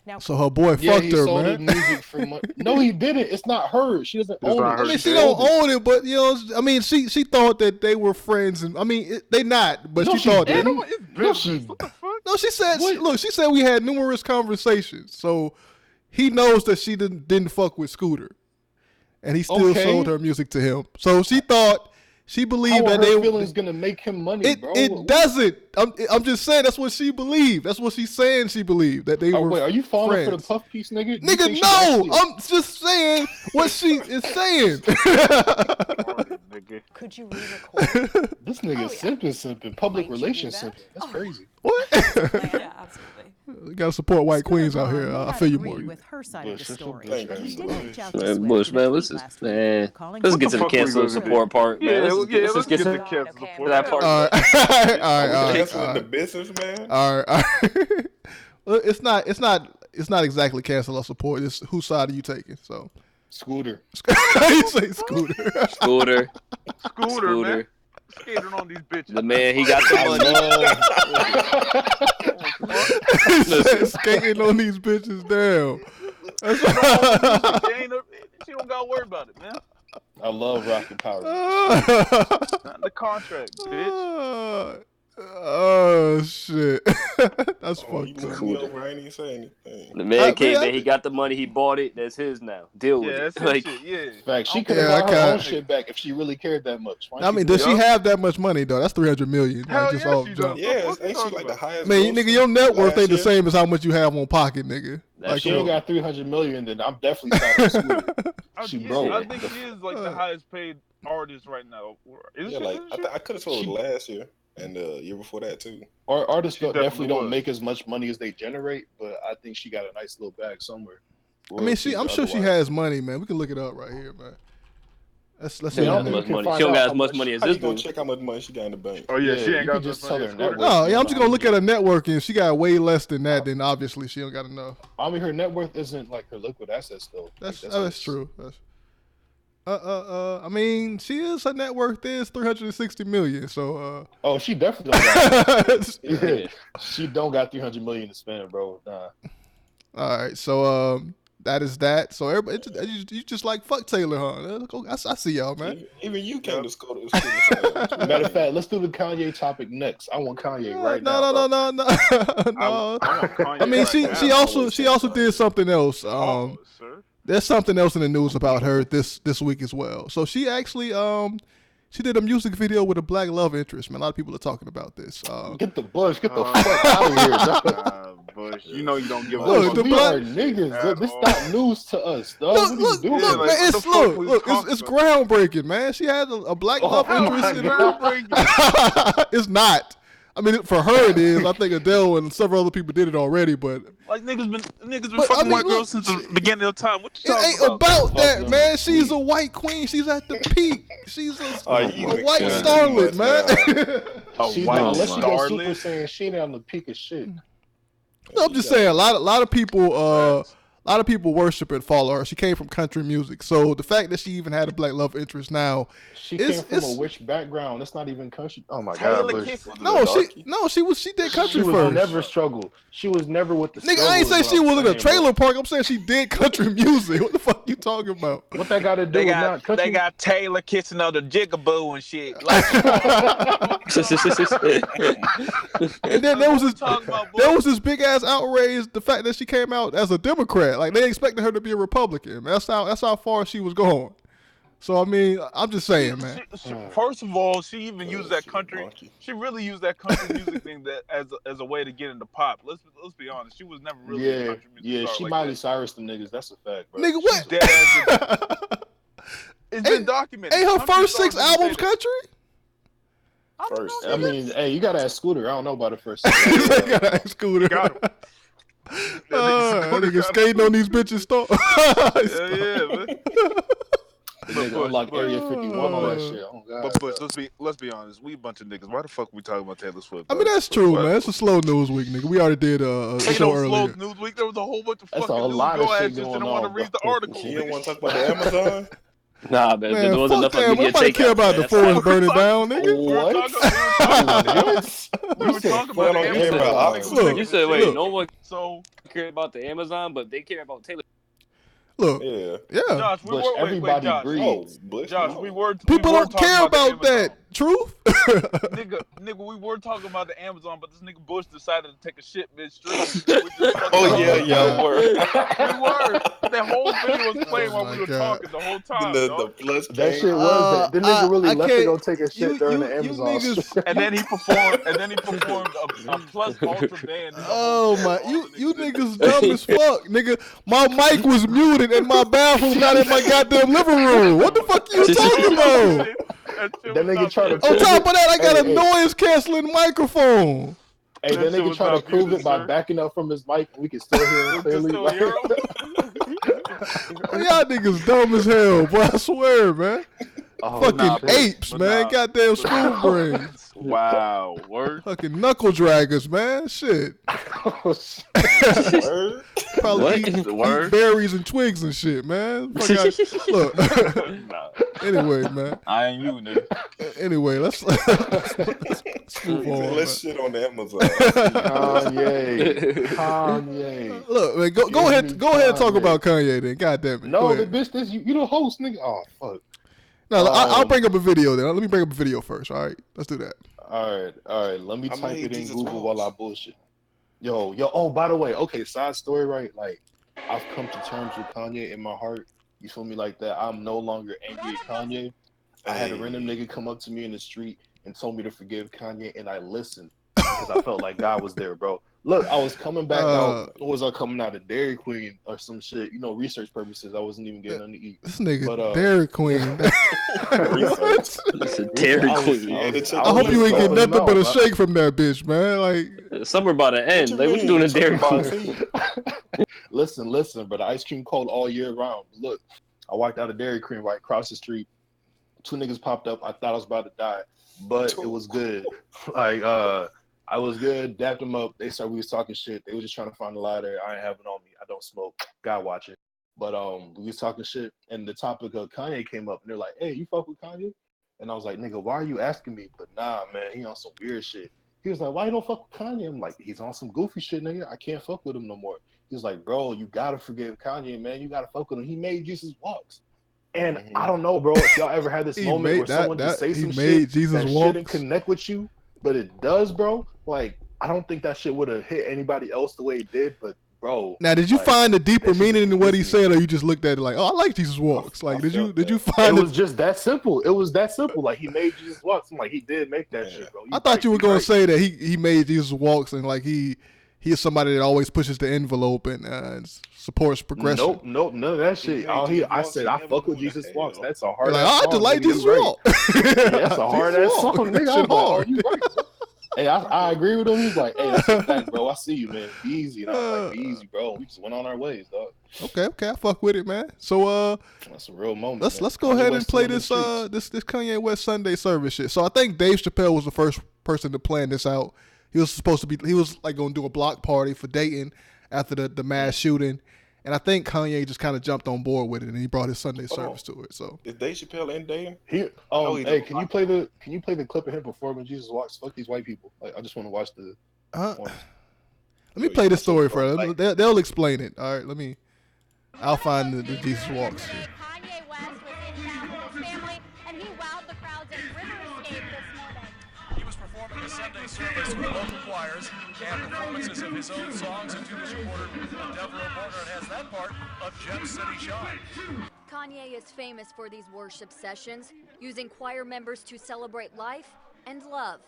Now, so her boy fucked her, sold man. Music for money. No, he didn't. It's not her. She doesn't own it. I mean, she don't own it, but you know, I mean, she thought that they were friends, and I mean, they not, but she thought that. No, she. No, she said. Look, she said we had numerous conversations, so he knows that she didn't fuck with Scooter, and he still sold her music to him. So she thought. She believed that her feelings gonna make him money, bro. It doesn't. I'm just saying that's what she believed. That's what she's saying. She believed that they were. Wait, are you falling friends. for the puff piece, nigga? Nigga, no. I'm just saying what she is saying. Could you re-record? This nigga simping, public relations simping. That's crazy. What? Yeah, absolutely. We gotta support white queens out here. I feel you more. With her side of the story. Man, Bush, man, let's get to the cancel support part, man. Let's get to the cancel support. That part. All right. Canceling the business, man. All right. Well, it's not exactly cancel or support. It's whose side are you taking? So. Scooter. You say Scooter. Scooter, man. Skating on these bitches. The man, he got the money. Skating on these bitches, damn. She don't gotta worry about it, man. I love Rocket Power. Not in the contract, bitch. Oh shit, that's fucked up. I ain't even say anything. The man came in, he got the money, he bought it. That's his now. Deal with it. Like, shit, fact, she could have bought her own shit back if she really cared that much. I mean, does she have that much money though? That's 300 million. Hell just yeah, off she jump. does. Yeah, ain't she like the highest? Man, nigga, your net worth ain't the same as how much you have on pocket, nigga. If she ain't got 300 million, then I'm definitely signing Scooter. She broke. I think she is like the highest paid artist right now. I could have told her last year. And the year before that too. Artists definitely don't make as much money as they generate, but I think she got a nice little bag somewhere. I mean, I'm sure she has money, man. We can look it up right here, man. Let's see. She don't got as much money as this dude. Check how much money she got in the bank. Oh yeah, she ain't got just money. No, yeah, I'm just gonna look at her net worth, and she got way less than that. Then obviously she don't got enough. I mean, her net worth isn't like her liquid assets though. That's true. I mean, her net worth is 360 million. So. Oh, she definitely don't got. She don't got 300 million to spend, bro. Nah. All right, so that is that. So everybody, you just like fuck Taylor, huh? I see y'all, man. Even you came to school. Matter of fact, let's do the Kanye topic next. I want Kanye right now. No. I mean, she also did something else. There's something else in the news about her this week as well. So she actually she did a music video with a black love interest. Man, a lot of people are talking about this. Get the fuck out of here, Bush. You know you don't give up. We are niggas. This not news to us, dog. Look, man, it's groundbreaking, man. She had a black love interest in her. It's not. I mean, for her it is. I think Adele and several other people did it already, but like niggas been fucking white girls since the beginning of time. What you talking about? It ain't about that, man. She's a white queen. She's at the peak. She's a white starlet, man. Unless she goes Super Saiyan, she ain't on the peak of shit. I'm just saying, a lot of people a lot of people worship and follow her. She came from country music, so the fact that she even had a black love interest now, she came from a witch background. That's not even country. Oh my God, Bush. She did country she was first. Never struggled. She was never with the. Nigga, I ain't say she was in a trailer park. I'm saying she did country music. What the fuck you talking about? What that got to do with not country? They got Taylor kissing on the jigaboo and shit. Like, and then there was this big ass outrage the fact that she came out as a Democrat. Like they expected her to be a Republican. That's how far she was going. So I mean, I'm just saying, man. First of all, she even used that country. She really used that country music thing that as a way to get into pop. Let's be honest. She was never really a country music star she like Miley that. Cyrus them niggas. That's a fact, bro. Nigga, what? It's been documented. Ain't her first 6 albums country? First, I mean, hey, you gotta ask Scooter. I don't know about the first. You gotta ask Scooter. Got him. That nigga skating on these bitches' store. Yeah, man. The nigga unlocked Area 51 on that shit. Oh God. But let's be honest. We a bunch of niggas. Why the fuck we talking about Taylor Swift? I mean, that's true, man. It's a slow news week, nigga. We already did a show earlier. Slow news week. There was a whole bunch of That's fucking a news. lot of Your shit ass just going didn't want to on, read the bro. article. You don't want to talk about the Amazon? Nah, man. There wasn't enough Fuck of that. media Nobody care takeout. about the forest burning down, nigga. What? We were talking about the Amazon. You said, wait, no one So cared about the Amazon, but they care about Taylor. Look, Yeah. Josh, we Bush, were everybody Josh. breathes. Josh, we were. People we were don't care talking about the Amazon. that. Truth? Nigga, we were talking about the Amazon, but this nigga Bush decided to take a shit midstream. Oh yeah, we were. We were. That whole video was playing while we were God. talking the whole time. The dog. plus That shit was the nigga really left to go take a shit during the Amazon. niggas, And then he performed. A plus ultra band. oh my, you niggas dumb as fuck, nigga. My mic was muted and my bathroom not in my goddamn living room. What the fuck you talking about? That nigga tried to. On top of that, I got a Hey. noise canceling microphone. Hey, that That shit nigga was tried to not prove muted, it by sir. backing up from his mic, and we can still hear him clearly. Still hear him? Y'all niggas dumb as hell, bro. I swear, man. Fucking apes, man. Goddamn school brains. Wow. Word. Fucking knuckle draggers, man. Shit. Word. Probably What? eat Word. berries and twigs and shit, man. Look. Anyway, man. I ain't you, nigga. Anyway, let's move on. Let's shit on the Amazon. Kanye. Look, man, go ahead and talk about Kanye then. God damn it. Go No, ahead. the bitch, this you the host, nigga. Oh fuck. No, I'll bring up a video then. Let me bring up a video first. All right, let's do that. All right. Let me I type made it in Jesus Google walks. while I bullshit. Yo. Oh, by the way, okay. Side story, right? Like, I've come to terms with Kanye in my heart. You feel me? Like that. I'm no longer angry at Kanye. I had a random nigga come up to me in the street and told me to forgive Kanye, and I listened because I felt like God was there, bro. Look, I was coming back out. Was I coming out of Dairy Queen or some shit? You know, research purposes. I wasn't even getting nothing to eat. This nigga, But, Dairy Queen. Research. It's a Dairy Queen. I hope you ain't get nothing but a shake from that bitch, man. Like, Summer about to end. Like, what you doing in Dairy Queen? Listen, but the ice cream cold all year round. Look, I walked out of Dairy Queen right across the street. 2 niggas popped up. I thought I was about to die, but it was good. Like, I was good. Dapped them up. We was talking shit. They were just trying to find a lighter. I ain't have it on me. I don't smoke. God watch it. But we was talking shit, and the topic of Kanye came up, and they're like, "Hey, you fuck with Kanye?" And I was like, "Nigga, why are you asking me?" But nah, man, he on some weird shit. He was like, "Why you don't fuck with Kanye?" I'm like, "He's on some goofy shit, nigga. I can't fuck with him no more." He was like, "Bro, you gotta forgive Kanye, man. You gotta fuck with him. He made Jesus walks." And I don't know, bro, if y'all ever had this moment where someone just say some shit that shouldn't connect with you, but it does, bro. Like, I don't think that shit would have hit anybody else the way it did, but bro. Now, did you find the deeper meaning in what he said, or you just looked at it like, "Oh, I like Jesus walks"? Like, did you find it? Was just that simple. It was that simple. Like, he made Jesus walks. I'm like, he did make that shit, bro. I thought you were gonna say that he made Jesus walks and like he is somebody that always pushes the envelope and supports progression. Nope, none of that shit. I said I fuck with Jesus walks. That's a hard. Like, I just like Jesus walk. That's a hard ass song, nigga. I'm like, oh, you right. Hey, I agree with him. He's like, "Hey, that's a fact, bro. I see you, man. Be easy." And I was like, "Be easy, bro." We just went on our ways, dog. Okay, I fuck with it, man. So that's a real moment. Let's go ahead and play this this Kanye West Sunday service shit. So I think Dave Chappelle was the first person to plan this out. He was like gonna do a block party for Dayton after the mass shooting, And I think Kanye just kind of jumped on board with it, and he brought his Sunday service to it. So is Dave Chappelle in there? Hey, can you play the clip of him performing Jesus Walks? Fuck these white people. Like, I just want to watch the. let me play this story for them. They'll explain it. All right, I'll find the Jesus Walks. Kanye West was in town with his family, and he wowed the crowds at River Escape this morning. He was performing a Sunday service with local choirs and performances of his own songs. And to-news reporter Deborah Bogart has that part of Gem City Shine. Kanye is famous for these worship sessions, using choir members to celebrate life and love.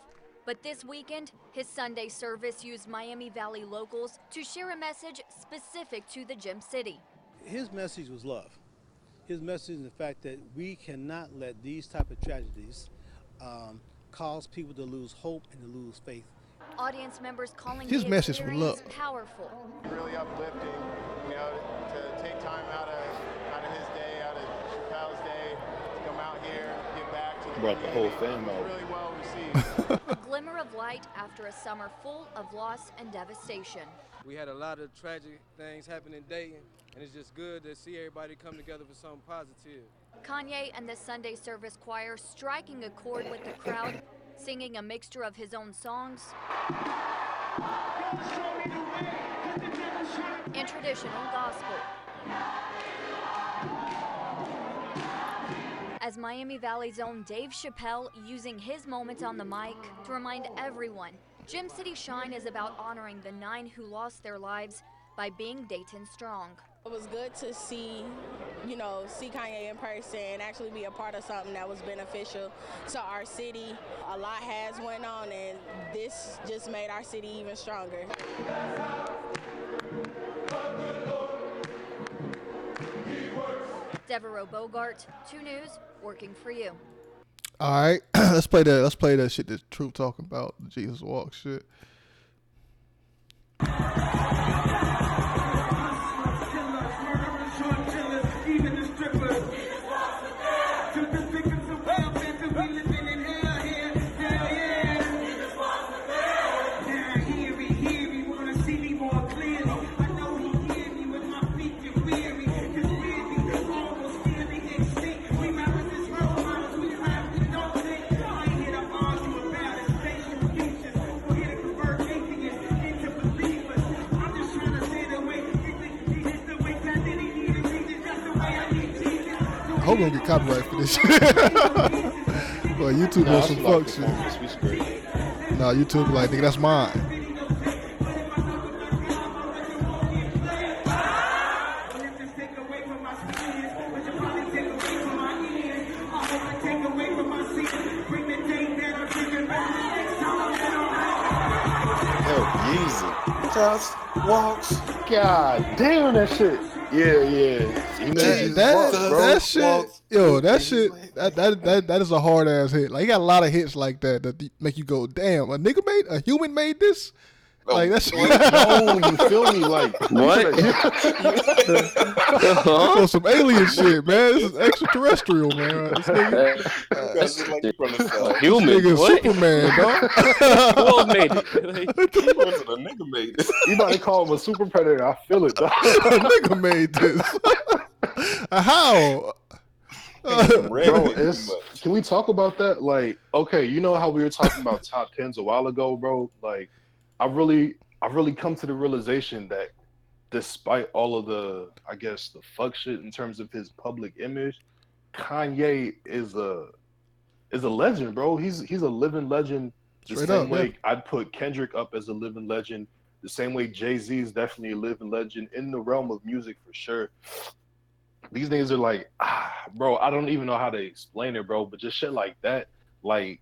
But this weekend, his Sunday service used Miami Valley locals to share a message specific to the Gem City. His message was love. His message is the fact that we cannot let these type of tragedies cause people to lose hope and to lose faith. Audience members calling his the message was experience love. Powerful. Really uplifting, to take time out of his day, out of Chappelle's day, to come out here, give back to the Brought the whole fam out. Really well received. A glimmer of light after a summer full of loss and devastation. We had a lot of tragic things happen in Dayton, and it's just good to see everybody come together for something positive. Kanye and the Sunday service choir striking a chord with the crowd, singing a mixture of his own songs and traditional gospel. As Miami Valley's own Dave Chappelle using his moments on the mic to remind everyone, Gem City Shine is about honoring the 9 who lost their lives by being Dayton strong. It was good to see Kanye in person and actually be a part of something that was beneficial to our city. A lot has went on, and this just made our city even stronger. Deborah Bogart, 2 News, working for you. All right, let's play that shit that Truth talking about, the Jesus Walk shit. I hope we don't get copyright for this shit. Boy, YouTube on some fuck shit. Nah, YouTube like, nigga, that's mine. Yeezy. Just walks. God damn that shit. Yeah. That shit, yo, that is a hard ass hit. Like, he got a lot of hits like that make you go, damn, a human made this? Like, that's no, you feel me? Like, what? On some alien shit, man. This is extraterrestrial, man. This nigga, human, this nigga what? Superman, dog. Who made it? A nigga made this. You about to call him a super predator? I feel it, dog. A nigga made this. How? Bro, can we talk about that? Like, okay, you know how we were talking about top 10s a while ago, bro? Like, I really come to the realization that despite all of the, I guess, the fuck shit in terms of his public image, Kanye is a legend, bro. He's a living legend. The same way I'd put Kendrick up as a living legend. The same way Jay-Z is definitely a living legend in the realm of music for sure. These niggas are like, bro, I don't even know how to explain it, bro. But just shit like that, like,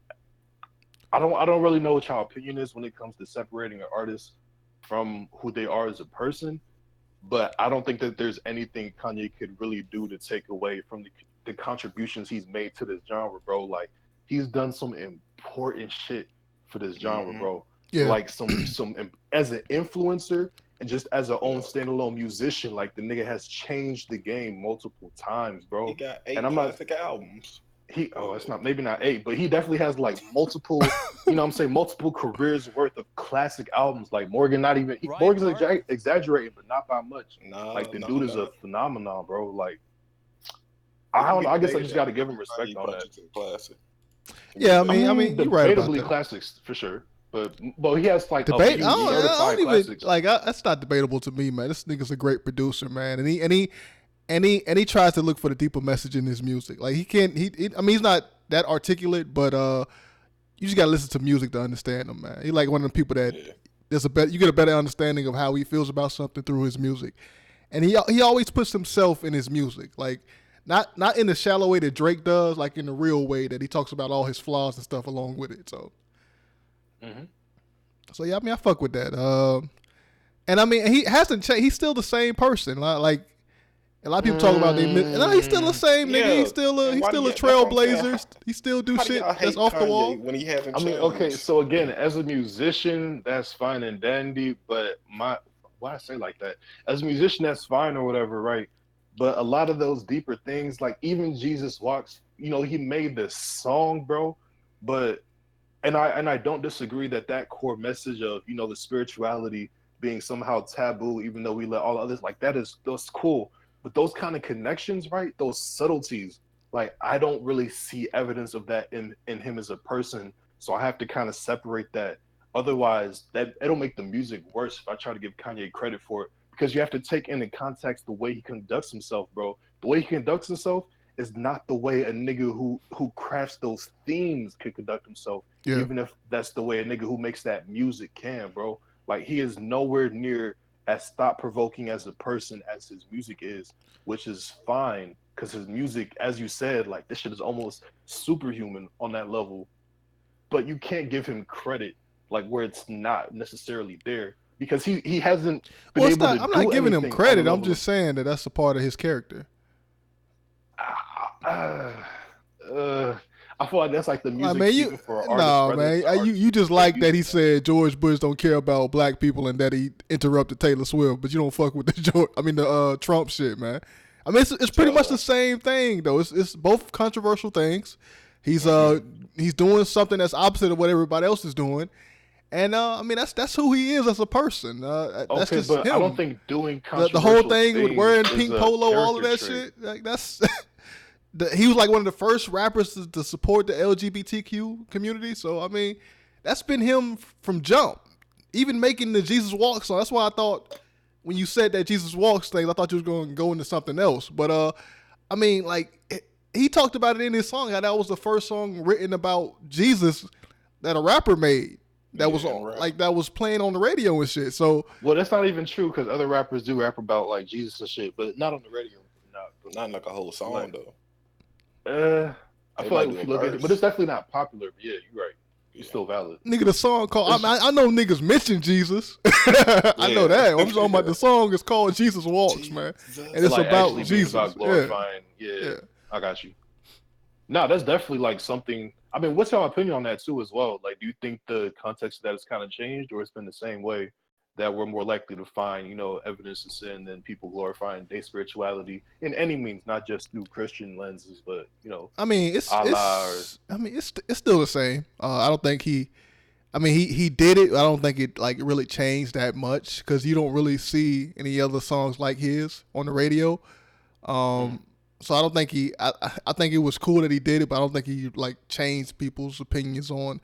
I don't really know what y'all opinion is when it comes to separating an artist from who they are as a person. But I don't think that there's anything Kanye could really do to take away from the contributions he's made to this genre, bro. Like, he's done some important shit for this genre, bro. Yeah. Like some as an influencer and just as an own standalone musician, like the nigga has changed the game multiple times, bro. He got 8 and I'm classic albums. it's not maybe not 8, but he definitely has like multiple, you know what I'm saying, multiple careers worth of classic albums. Like Morgan, Morgan's exaggerating, but not by much. Like the dude is a phenomenon, bro. Like I don't know. I guess I just got to give him respect on that. Classic. Yeah, I mean, you're right about debatably that. classics for sure. But he has like debate. a few I don't even classics. like. That's not debatable to me, man. This nigga's a great producer, man, and he tries to look for the deeper message in his music. Like he can't. I mean, he's not that articulate, but you just gotta listen to music to understand him, man. He like one of the people that you get a better understanding of how he feels about something through his music, and he always puts himself in his music, like. Not in the shallow way that Drake does, like in the real way that he talks about all his flaws and stuff along with it. So, so yeah, I mean, I fuck with that. And I mean, he hasn't changed. He's still the same person. Like a lot of people talk about he's still the same nigga. He's still a trailblazer. He still do shit that's off the wall. When he hasn't changed. Okay, so again, as a musician, that's fine and dandy. But why I say like that? As a musician, that's fine or whatever, right? But a lot of those deeper things, like even Jesus Walks, you know, he made this song, bro. But and I don't disagree that core message of, you know, the spirituality being somehow taboo, even though we let all others, like that's cool. But those kind of connections, right? Those subtleties, like I don't really see evidence of that in him as a person. So I have to kind of separate that. Otherwise, it'll make the music worse if I try to give Kanye credit for it. Because you have to take into context the way he conducts himself, bro. The way he conducts himself is not the way a nigga who crafts those themes could conduct himself. Yeah. Even if that's the way a nigga who makes that music can, bro. Like he is nowhere near as thought-provoking as a person as his music is, which is fine. Because his music, as you said, like this shit is almost superhuman on that level. But you can't give him credit like where it's not necessarily there. Because he hasn't been able to I'm not giving him credit. I'm just saying that that's a part of his character. I feel like that's like the music for artists. No, man. You just like that he said George Bush don't care about black people and that he interrupted Taylor Swift, but you don't fuck with the Trump shit, man. I mean, it's pretty much the same thing though. It's both controversial things. He's doing something that's opposite of what everybody else is doing. And I mean that's who he is as a person. That's just but him. I don't think doing controversial the whole thing with wearing pink polo, all of that trait. shit. Like that's he was like one of the first rappers to support the LGBTQ community. So I mean, that's been him from jump. Even making the Jesus Walks song. That's why I thought when you said that Jesus Walks thing, I thought you was going to go into something else. But I mean, like he talked about it in his song how that was the first song written about Jesus that a rapper made. That was that was playing on the radio and shit. So that's not even true because other rappers do rap about like Jesus and shit, but not on the radio. Not like a whole song though. I feel like if you look at it, but it's definitely not popular. But yeah, you're right. It's still valid. Nigga, the song called. I know niggas mention Jesus. I know that. I'm talking about the song is called Jesus Walks, man, and it's about Jesus. About glorifying. Yeah, I got you. No, that's definitely like something. I mean, what's your opinion on that too, as well? Like, do you think the context of that has kind of changed, or it's been the same way that we're more likely to find, you know, evidence of sin than people glorifying their spirituality in any means, not just through Christian lenses, but you know, I mean, it's still the same. I don't think he did it. I don't think it like really changed that much because you don't really see any other songs like his on the radio. So I don't think I think it was cool that he did it, but I don't think he like changed people's opinions on.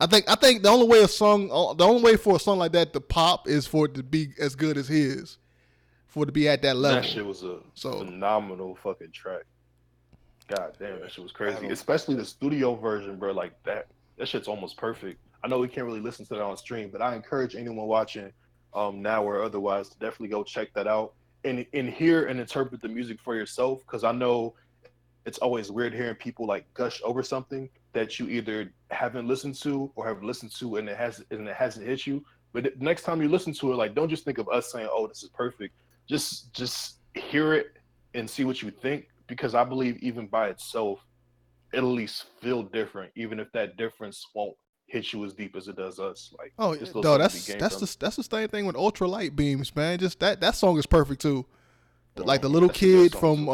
I think the only way for a song like that to pop is for it to be as good as his, for it to be at that level. That shit was a phenomenal fucking track. God damn, that shit was crazy. Especially the studio version, bro. Like that shit's almost perfect. I know we can't really listen to that on stream, but I encourage anyone watching now or otherwise to definitely go check that out. And hear and interpret the music for yourself, because I know it's always weird hearing people like gush over something that you either haven't listened to or have listened to and it hasn't hit you. But the next time you listen to it, like don't just think of us saying, "Oh, this is perfect." Just hear it and see what you think, because I believe even by itself, it'll at least feel different, even if that difference won't hit you as deep as it does us. Like, that's the same thing with ultralight beams, man. Just that song is perfect too. Like the little kid from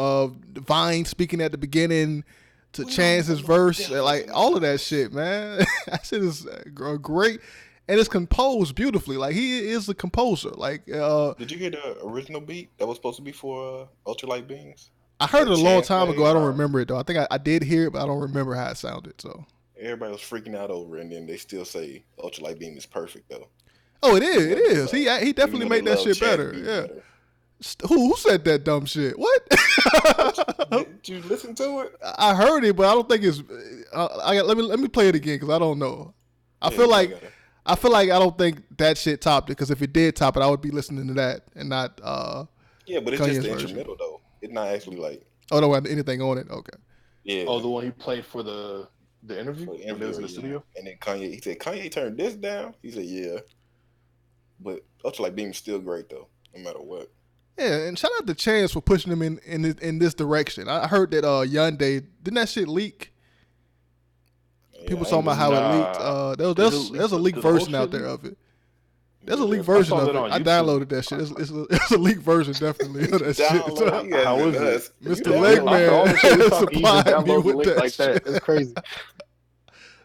Vine speaking at the beginning, to Chance's verse, like all of that shit, man. That shit is great, and it's composed beautifully. Like he is a composer. Like, did you hear the original beat that was supposed to be for Ultralight Beams? I heard it a long time ago. I don't remember it though. I think I did hear it, but I don't remember how it sounded. So everybody was freaking out over it, and then they still say Ultralight Beam is perfect though. Oh, it is. It is. He definitely made that shit better. Yeah. Better. Who said that dumb shit? What? Did you listen to it? I heard it, but I don't think it's. Let me play it again because I don't know. I feel like I don't think that shit topped it, because if it did top it, I would be listening to that and not. Yeah, but it's Kanye's just the instrumental though. It's not actually like. Oh, no, anything on it? Okay. Yeah. Oh, the one he played for the interview when he was in the studio. And then he said Kanye turned this down. He said yeah, but Ultralight Beam is still great though, no matter what. Yeah, and shout out to Chance for pushing him in this direction. I heard that Yonde, didn't that shit leak? Yeah, people talking about how it leaked. There's a leaked version out there of it. There's a leaked version of it. I downloaded that shit. It's a leaked version, definitely, of that shit. How is it? Mr. Legman supplied me with that like shit. It's crazy.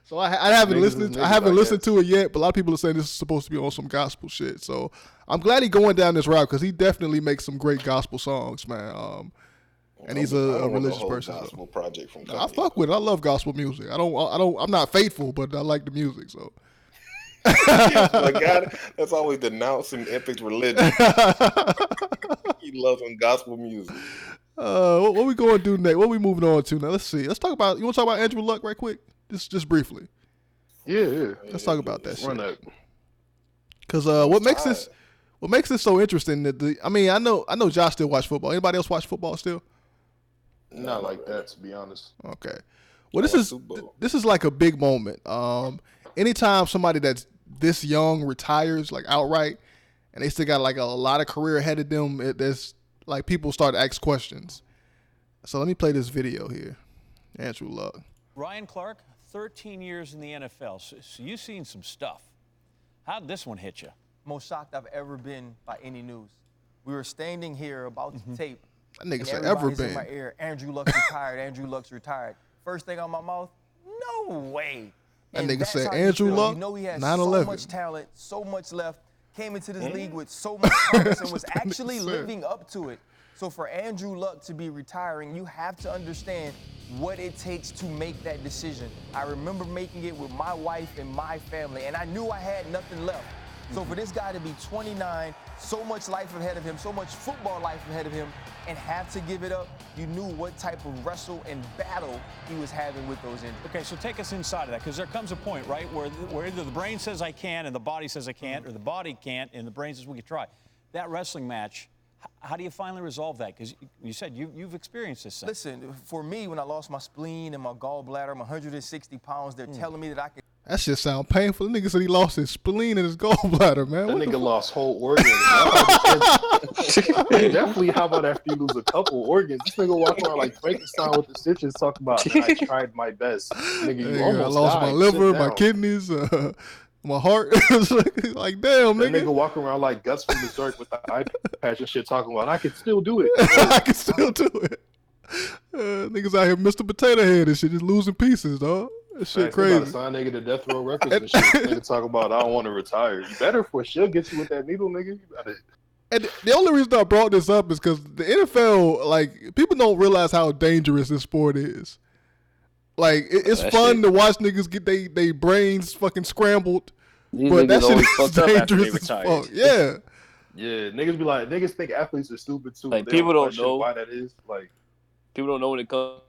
So I haven't listened to it yet, but a lot of people are saying this is supposed to be on some gospel shit. So I'm glad he's going down this route, because he definitely makes some great gospel songs, man. And he's a religious person. Gospel project from I fuck with it. I love gospel music. I'm not faithful, but I like the music. So. My God, that's always denouncing Epic's religion. He loves some gospel music. What we going to do next? What we moving on to now? Let's see. Let's talk about. You want to talk about Andrew Luck right quick? Just briefly. Yeah. Let's talk about that shit. Because what makes this so interesting? I know Josh still watch football. Anybody else watch football still? Not like that, to be honest. Okay. Well, this is like a big moment. Anytime somebody that's this young retires like outright, and they still got like a lot of career ahead of them, there's like people start to ask questions. So let me play this video here. Andrew Luck. Ryan Clark, 13 years in the NFL, so you've seen some stuff. How'd this one hit you? Most shocked I've ever been by any news. We were standing here about to tape. That nigga said ever been. In my ear, Andrew Luck's retired, Andrew Luck's retired. First thing on my mouth, no way. That nigga said Andrew Luck, 9/11. You know he has so much talent, so much left, came into this league with so much promise and was actually living up to it. So for Andrew Luck to be retiring, you have to understand what it takes to make that decision. I remember making it with my wife and my family, and I knew I had nothing left. So for this guy to be 29, so much life ahead of him, so much football life ahead of him, and have to give it up, you knew what type of wrestle and battle he was having with those injuries. Okay, so take us inside of that, because there comes a point, right, where either the brain says I can and the body says I can't, or the body can't and the brain says we can try. That wrestling match, how do you finally resolve that? Because you said you've experienced this. Listen, for me, when I lost my spleen and my gallbladder, I'm 160 pounds, they're telling me that I can. That shit sound painful. The nigga said he lost his spleen and his gallbladder, man. That nigga lost whole organs. Definitely, how about after you lose a couple organs? This nigga walking around like Frankenstein with the stitches talking about, I tried my best. Nigga, you almost I lost died. my liver, my kidneys, my heart. Like, damn, that nigga. Nigga walking around like Gus from Berserk with the eye patch and shit talking about, I can still do it. I can still do it. Niggas out here Mr. Potato Head and shit, just losing pieces, dog. That shit crazy. About to sign nigga to Death Row Records and shit. Nigga talk about, I don't want to retire. You better, for she'll get you with that needle, nigga. You better. And the only reason I brought this up is because the NFL, like, people don't realize how dangerous this sport is. Like, it's fun to watch niggas get they brains fucking scrambled, but that shit is dangerous as fuck. Yeah. Yeah, niggas think athletes are stupid too. Like, people don't know why that is. Like, people don't know when it comes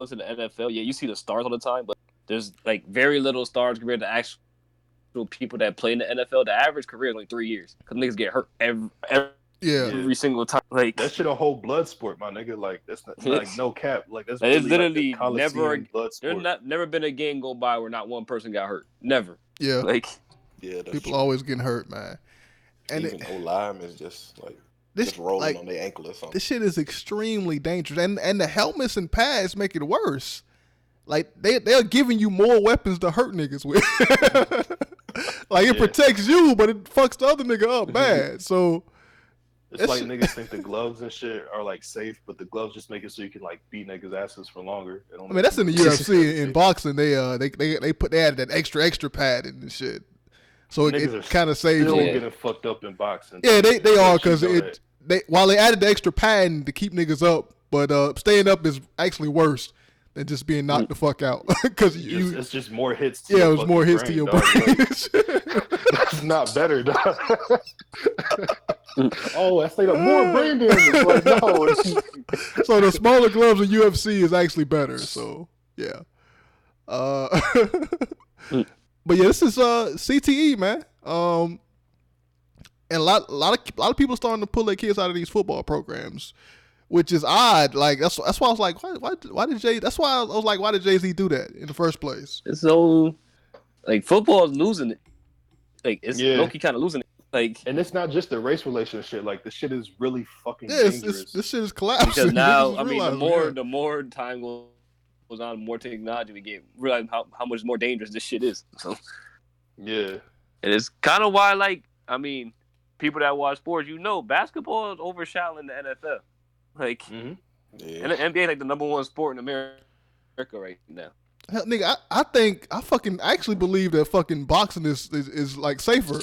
to the NFL. Yeah, you see the stars all the time, but there's like very little stars compared to actual people that play in the NFL. The average career is like 3 years because niggas get hurt every single time. Like, that shit a whole blood sport, my nigga. Like, that's not, like no cap. Like, that's it's really literally like never. Blood sport. There's never been a game go by where not one person got hurt. Never. Yeah. Like, yeah, people always getting hurt, man. And even O-line is just like just rolling on their ankle or something. This shit is extremely dangerous, and the helmets and pads make it worse. Like, they're giving you more weapons to hurt niggas with. Like, it protects you, but it fucks the other nigga up bad. So It's like niggas think the gloves and shit are like safe, but the gloves just make it so you can like beat niggas' asses for longer. I mean, that's in the UFC. In boxing, they added that extra pad and shit, so it kind of saves still you. Getting fucked up in boxing. Yeah, they are because while they added the extra pad to keep niggas up, but staying up is actually worse than just being knocked the fuck out because it's just more hits. To it was more hits to your brain. That's not better, dog. Oh, I stayed up more brain damage. Like, no. So the smaller gloves in UFC is actually better. So yeah. But yeah, this is CTE, man. And a lot of people starting to pull their kids out of these football programs, which is odd. Like that's why I was like, why did Jay? That's why I was like, why did Jay-Z do that in the first place? It's so like football is losing it. Like it's low-key kind of losing it. Like, and it's not just the race relationship. Like the shit is really fucking dangerous. This shit is collapsing. Because now, I mean, the more time goes on, the more technology we get, realize how much more dangerous this shit is. So yeah, and it's kind of why, like, I mean, people that watch sports, basketball is overshadowing the NFL. Like, and the NBA is like the number one sport in America right now. Hell, nigga, I think I fucking actually believe that fucking boxing is like safer.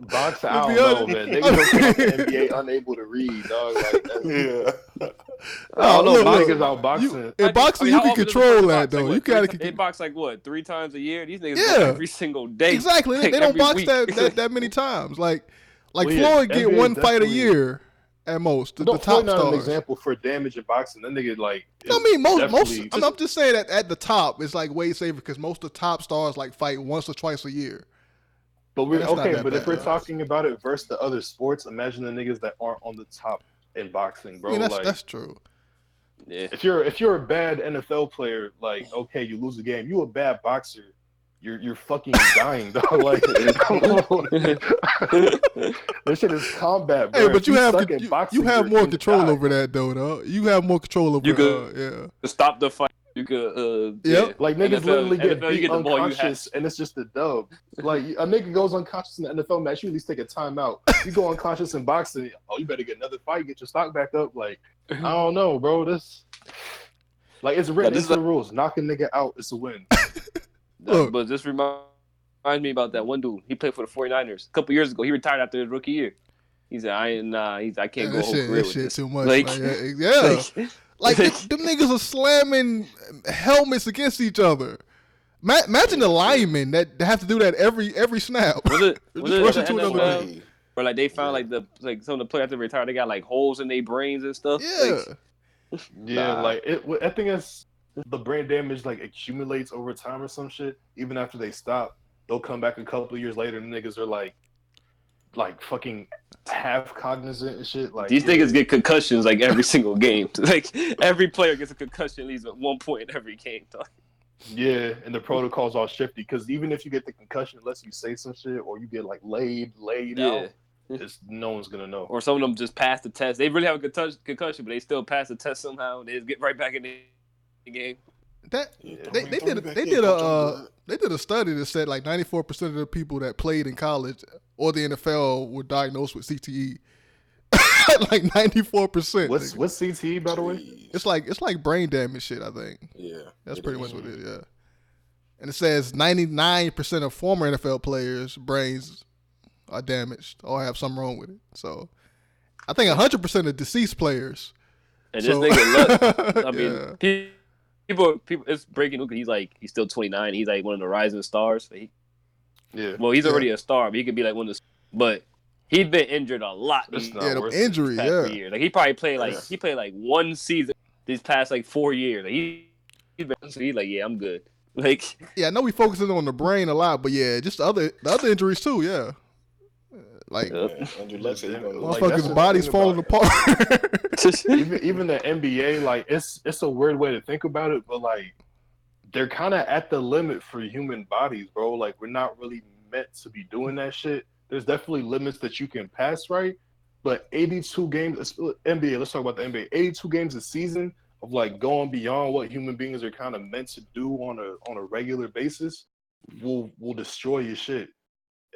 Boxing, I don't know, man. Niggas don't come out the NBA unable to read, dog. Like, I don't know. Niggas out boxing. In boxing, you can control that though. You gotta. They box like what 3 times a year. These niggas box every single day. Exactly. Like, they don't box that many times. Like Floyd get NBA one fight a year. At most, the top Floyd not stars. an example for damage in boxing. That nigga like. I mean, I'm just saying that at the top it's like way safer because most of the top stars like fight once or twice a year. But if we're talking about it versus the other sports, imagine the niggas that aren't on the top in boxing, bro. I mean, that's true. Yeah. If you're a bad NFL player, like okay, you lose a game. You a bad boxer. You're fucking dying, dog. Like this shit is combat, bro. Hey, but you have more control over that though. You have more control over. You could to stop the fight. You could like niggas NFL, literally get NFL, beat get unconscious, and it's just a dub. Like a nigga goes unconscious in the NFL match, you at least take a timeout. You go unconscious in boxing, you better get another fight, get your stock back up. Like I don't know, bro. This like it's written into the rules. Knock a nigga out, it's a win. But this reminds me about that one dude. He played for the 49ers a couple years ago. He retired after his rookie year. He said, I can't go whole career with this. Too much. Like them niggas are slamming helmets against each other. Imagine the linemen that have to do that every snap. Was it NFL, or like they found like some of the players after they retired, they got like holes in their brains and stuff. Yeah. I think it's the brain damage like accumulates over time or some shit. Even after they stop, they'll come back a couple of years later and niggas are like fucking half cognizant and shit. Like these niggas get concussions like every single game. Like every player gets a concussion at least at one point in every game. Yeah, and the protocol's all shifty because even if you get the concussion, unless you say some shit or you get like laid out, no one's gonna know. Or some of them just pass the test. They really have a concussion, but they still pass the test somehow. And they just get right back in the game. They did a study that said like 94% of the people that played in college or the NFL were diagnosed with CTE. Like 94%. What's CTE, by the way? It's like brain damage shit, I think. Yeah. That's pretty much what it is, yeah. And it says 99% of former NFL players' brains are damaged or have something wrong with it. So I think 100% of deceased players. And this nigga Luck, I mean, people, it's breaking news because he's still 29. He's like one of the rising stars. He's already a star, but he could be like one of the. But he's been injured a lot. Injury. Years. Like he probably played like one season these past like 4 years. Like he's like, yeah, I'm good. Like I know we focusing on the brain a lot, but just the other injuries too. Yeah. Like motherfuckers' bodies falling apart. even the NBA, like it's a weird way to think about it, but like they're kind of at the limit for human bodies, bro. Like we're not really meant to be doing that shit. There's definitely limits that you can pass, right? But 82 games, NBA. Let's talk about the NBA. 82 games a season of like going beyond what human beings are kind of meant to do on a regular basis will destroy your shit.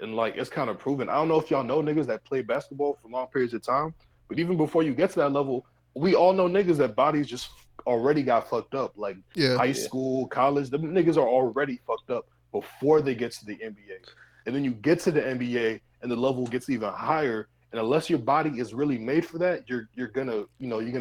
and like it's kind of proven. I don't know if y'all know niggas that play basketball for long periods of time, but even before you get to that level, we all know niggas that bodies just already got fucked up. Like high school, college, the niggas are already fucked up before they get to the NBA. And then you get to the NBA and the level gets even higher. And unless your body is really made for that, you're gonna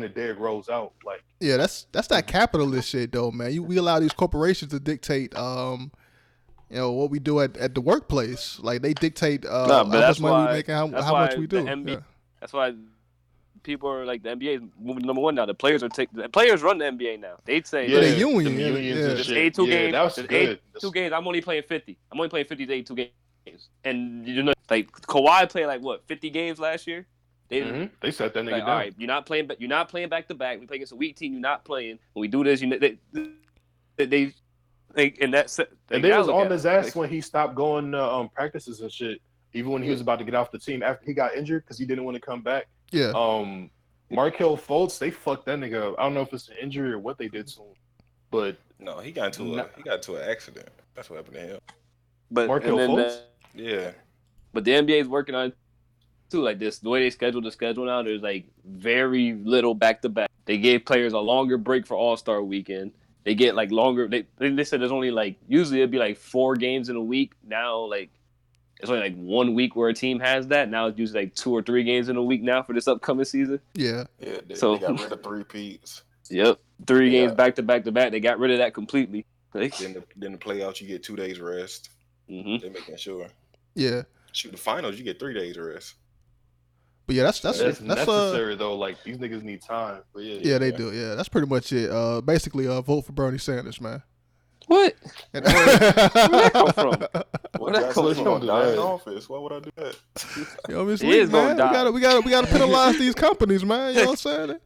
dead grows out. Like that's that capitalist shit though, man. We allow these corporations to dictate what we do at the workplace. Like they dictate how much money we make and how much we do. That's why people are like the NBA is moving number one now. The players run the NBA now. They'd say the union. There's 82 games. That's good. 82 games. I'm only playing 50. I'm only playing 50 to 82 games. And like Kawhi played like what 50 games last year. They set that nigga down. All right, you're not playing back to back. We play against a weak team. You're not playing. When we do this, they was on his ass when he stopped going to practices and shit. Even when he was about to get off the team after he got injured because he didn't want to come back. Yeah. Markelle Fultz, they fucked that nigga up. I don't know if it's an injury or what they did to him, but no, he got into an accident. That's what happened to him. But Markelle Fultz, But the NBA is working on it too. Like this, the way they schedule the schedule now, there's like very little back to back. They gave players a longer break for All-Star weekend. They get like longer. They said there's only like usually it'd be like 4 games in a week. Now like it's only like 1 week where a team has that. Now it's usually like 2 or 3 games in a week now for this upcoming season. Yeah. Yeah. They got rid of 3-peats. Yep. 3 games back to back to back. They got rid of that completely. Like, then the playoffs you get 2 days rest. Mm-hmm. They're making sure. Yeah. Shoot, the finals you get 3 days rest. But yeah, that's necessary though. Like these niggas need time. But yeah, they do. Yeah, that's pretty much it. Basically, vote for Bernie Sanders, man. What? Where'd that come from? Where'd that come from? Die in office. Why would I do that? Yo, Miss Lee, man, we gotta penalize these companies, man. You know what I'm saying?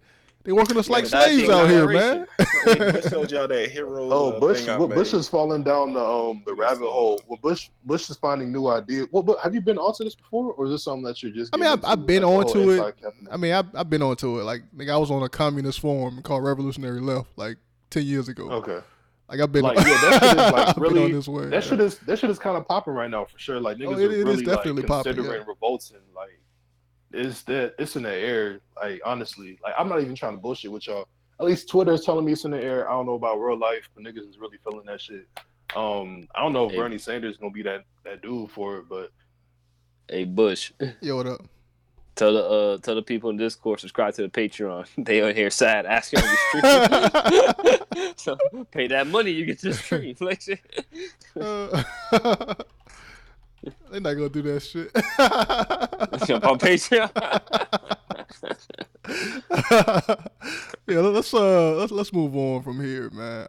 They working us like slaves out here, man. I showed y'all that hero. Bush is falling down the rabbit hole. Well, Bush is finding new ideas. Well, but have you been onto this before, or is this something that you're just? I mean, I've been onto it. I mean, I've been onto it. Like, nigga, I was on a communist forum called Revolutionary Left like 10 years ago. Okay. Like I've been, like that shit is like really. On this way, that shit is kind of popping right now for sure. Like niggas it are really is definitely like popping, considering revolting. Like it's in the air. Like honestly, like I'm not even trying to bullshit with y'all. At least Twitter is telling me it's in the air. I don't know about real life, but niggas is really feeling that shit. I don't know if Bernie Sanders is gonna be that dude for it, but hey Bush, yo, what up? Tell the people in Discord subscribe to the Patreon. They on here sad asking on the stream. So pay that money, you get to stream. Like they're not gonna do that shit. Jump on Patreon. Yeah, let's move on from here, man.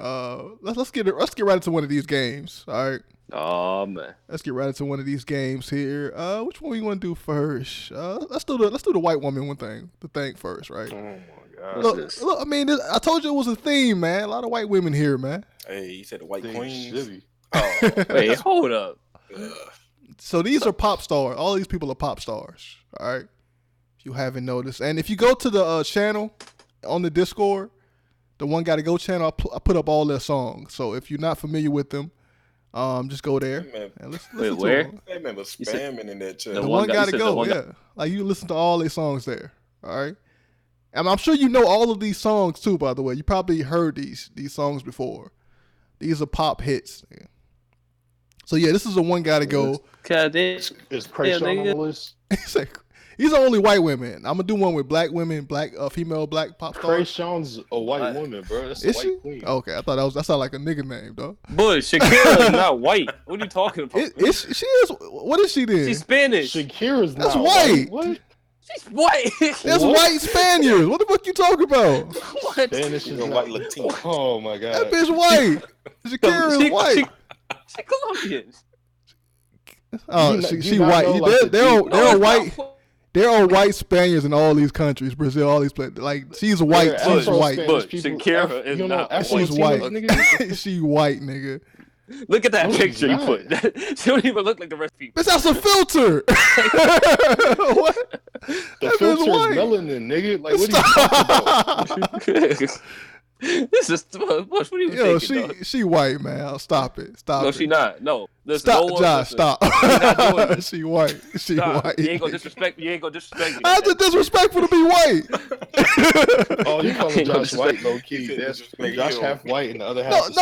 Let's get right into one of these games. All right. Oh man. Let's get right into one of these games here. Which one we want to do first? Let's do the white woman thing first, right? Oh my god. Look, I mean, I told you it was a theme, man. A lot of white women here, man. Hey, you said the white queens. Shivy. Oh, wait, hold up. So these are pop stars. All these people are pop stars. All right. If you haven't noticed, and if you go to the channel on the Discord, the One Gotta Go channel, I put up all their songs. So if you're not familiar with them, just go there and listen wait, to where? them. I remember spamming in that channel. The One Gotta Go, yeah. Like you listen to all their songs there. All right. And I'm sure you know all of these songs too. By the way, you probably heard these songs before. These are pop hits. So yeah, this is a One Gotta Go. Is Krayshawn on the list? These are only white women. I'm gonna do one with black women, female black pop stars. Krayshawn's a white woman, bro. That's a white queen. Okay, I thought that sounded like a nigga name, though. Bush, Shakira is not white. What are you talking about? She is. What is she then? She's Spanish. Shakira's That's not white. What? She's white. That's white Spaniards. What the fuck you talking about? What? Spanish is a white Latino. Oh my god. That bitch white. Shakira is white. She's Colombian. Oh, she white. They're white. There are white Spaniards in all these countries, Brazil, all these places. Like she's white. She's white. But Shakira is not. She's white. She white, nigga. Look at that picture you put. She don't even look like the rest of people. Bitch, that's a filter. What? The filter is melanin, nigga. Like what are you talking about? This is Bush. What are you Yo, thinking? she white, man. Stop it. Stop No, it. she not. No. Listen, Stop, no one, Josh. listen. Stop. She not doing this. She white. She Stop. white. You ain't gonna disrespect me. How's it disrespectful to be white? Oh, you calling Josh white, low key? Josh half white and the other half.